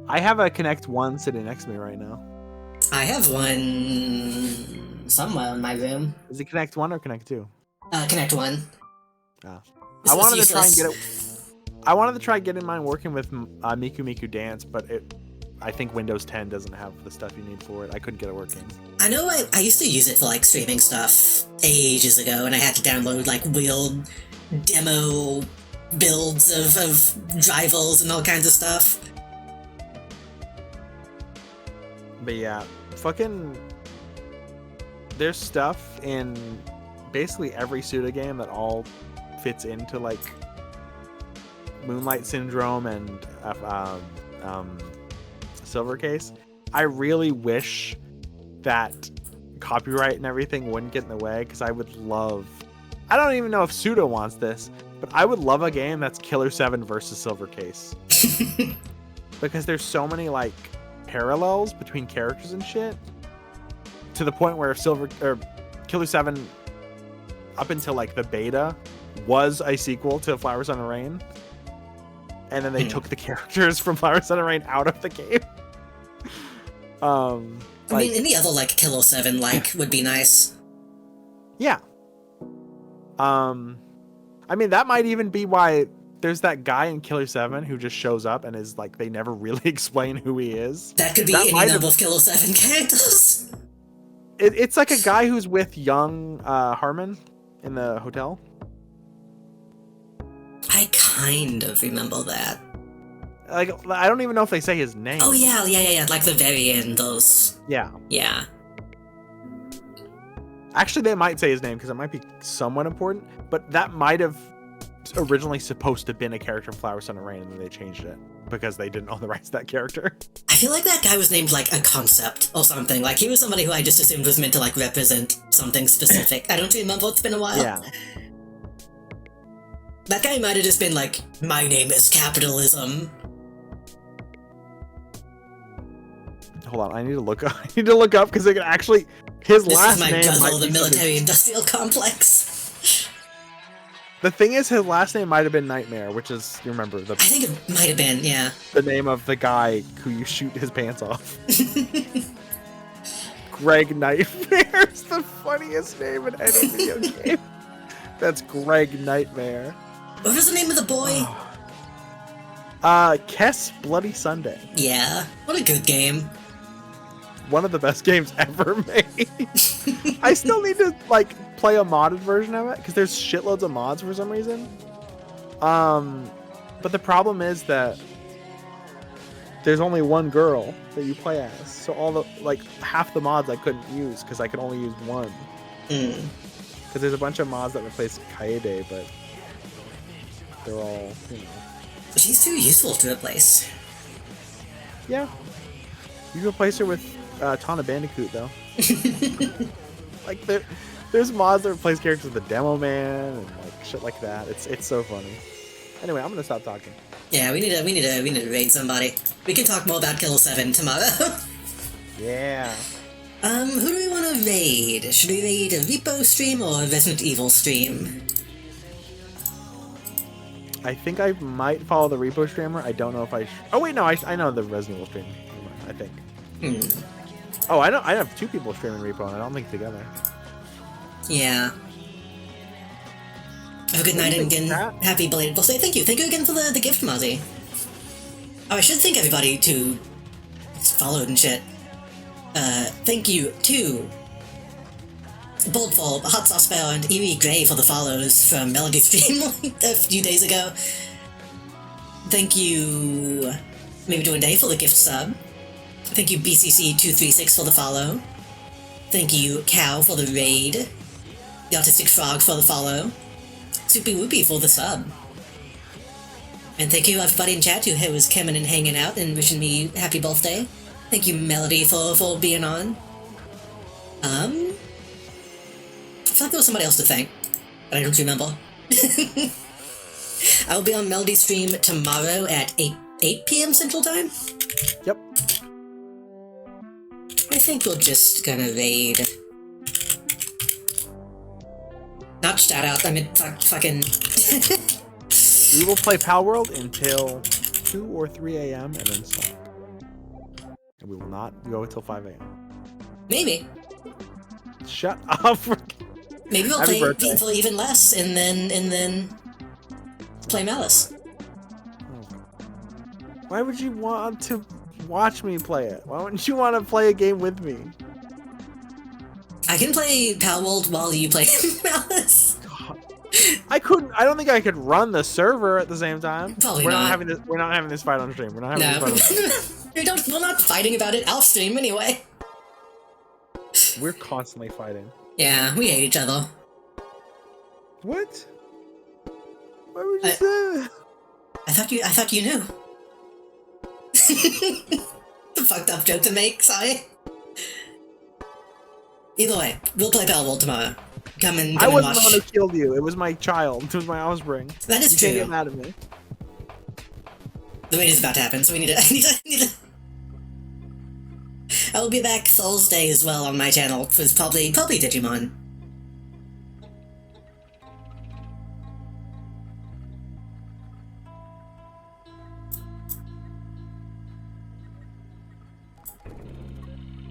I have a Kinect 1 sitting next to me right now. I have one somewhere in my room. Is it Kinect 1 or Kinect 2? Kinect 1. Oh. This I was wanted to try and useless. get it. I wanted to try getting mine working with Miku Miku Dance, but I think Windows 10 doesn't have the stuff you need for it. I couldn't get it working. I know I used to use it for, like, streaming stuff ages ago, and I had to download, like, weird demo builds of rivals and all kinds of stuff. But yeah, fucking... There's stuff in basically every Suda game that all fits into, like, Moonlight Syndrome and Silver Case. I really wish that copyright and everything wouldn't get in the way, because I would love... I don't even know if Suda wants this, but I would love a game that's Killer 7 versus Silver Case. Because there's so many, like, parallels between characters and shit, to the point where Killer 7, up until, like, the beta, was a sequel to Flower, Sun, and Rain. And then they took the characters from Flower, Sun, and Rain out of the game. I mean, any other, like, Killer 7, like, would be nice. Yeah. I mean, that might even be why there's that guy in Killer 7 who just shows up and is, like, they never really explain who he is. That could be any number of Killer 7 characters. It's like a guy who's with young Harmon in the hotel. I kind of remember that. Like, I don't even know if they say his name. Oh, yeah, like the very end, those. Yeah. Yeah. Actually, they might say his name because it might be somewhat important, but that might have originally supposed to have been a character from Flower, Sun, and Rain, and then they changed it because they didn't own the rights to that character. I feel like that guy was named, like, a concept or something. Like, he was somebody who I just assumed was meant to, like, represent something specific. I don't remember, it's been a while. Yeah. That guy might have just been like, my name is capitalism. Hold on, I need to look up. I need to look up because it can actually his This last is my name. guzzle, might the be military-industrial complex. The thing is, his last name might have been Nightmare, which is, you remember, I think it might have been, yeah. the name of the guy who you shoot his pants off. Greg Nightmare is the funniest name in any video game. That's Greg Nightmare. What was the name of the boy? Kess Bloody Sunday. Yeah, what a good game. One of the best games ever made. I still need to, like, play a modded version of it, because there's shitloads of mods for some reason. But the problem is that there's only one girl that you play as, so all the, like, half the mods I couldn't use, because I could only use one. Because there's a bunch of mods that replace Kaede, but they're all, you know. She's too useful to replace. Yeah. You can replace her with Tana Bandicoot, though. Like, there's mods that replace characters with the Demo Man and, like, shit like that. It's so funny. Anyway, I'm gonna stop talking. Yeah, we need to raid somebody. We can talk more about Killer 7 tomorrow. Yeah. Who do we want to raid? Should we raid a Repo stream or a Resident Evil stream? I think I might follow the Repo streamer. I don't know if I... Oh, wait, no, I know the Resident Evil stream. I think. Oh, I have two people streaming Repo, and I don't think together. Yeah. Have a good night, and again, happy belated birthday. Thank you again for the gift, Mozzie. Oh, I should thank everybody who followed and shit. Thank you to Boldfall, Hot Sauce Bell, and Eerie Gray for the follows from Melody Stream a few days ago. Thank you, Maybe Doing Day, for the gift sub. Thank you, BCC236, for the follow. Thank you, Cow, for the raid. The Autistic Frog for the follow. Soupy Whoopy for the sub. And thank you, everybody in chat who was coming and hanging out and wishing me happy birthday. Thank you, Melody, for being on. I feel like there was somebody else to thank, but I don't remember. I will be on Melody stream tomorrow at 8 p.m. Central Time. Yep. I think we're just gonna raid. Not shout out, I mean, fucking... We will play Pal World until 2 or 3 a.m. and then stop. And we will not go until 5 a.m. Maybe. Shut up. Maybe we'll Happy play birthday. Painful even less, and then play Malice. Why would you want to watch me play it? Why wouldn't you want to play a game with me? I can play Palworld while you play Malice. I couldn't. I don't think I could run the server at the same time. Probably we're not. having this. We're not having this fight on stream. We're not having No, this fight on stream. we're not fighting about it. I'll stream anyway. We're constantly fighting. Yeah, we hate each other. What? Why would you say that? I thought you knew. The fucked up joke to make, sorry. Either way, we'll play Palworld tomorrow. Come and I wasn't watch. the one who killed you. It was my child. It was my offspring. That is You true. can't get mad at me. The raid is about to happen, so we need to. I will be back Thursday as well on my channel. It's probably Digimon.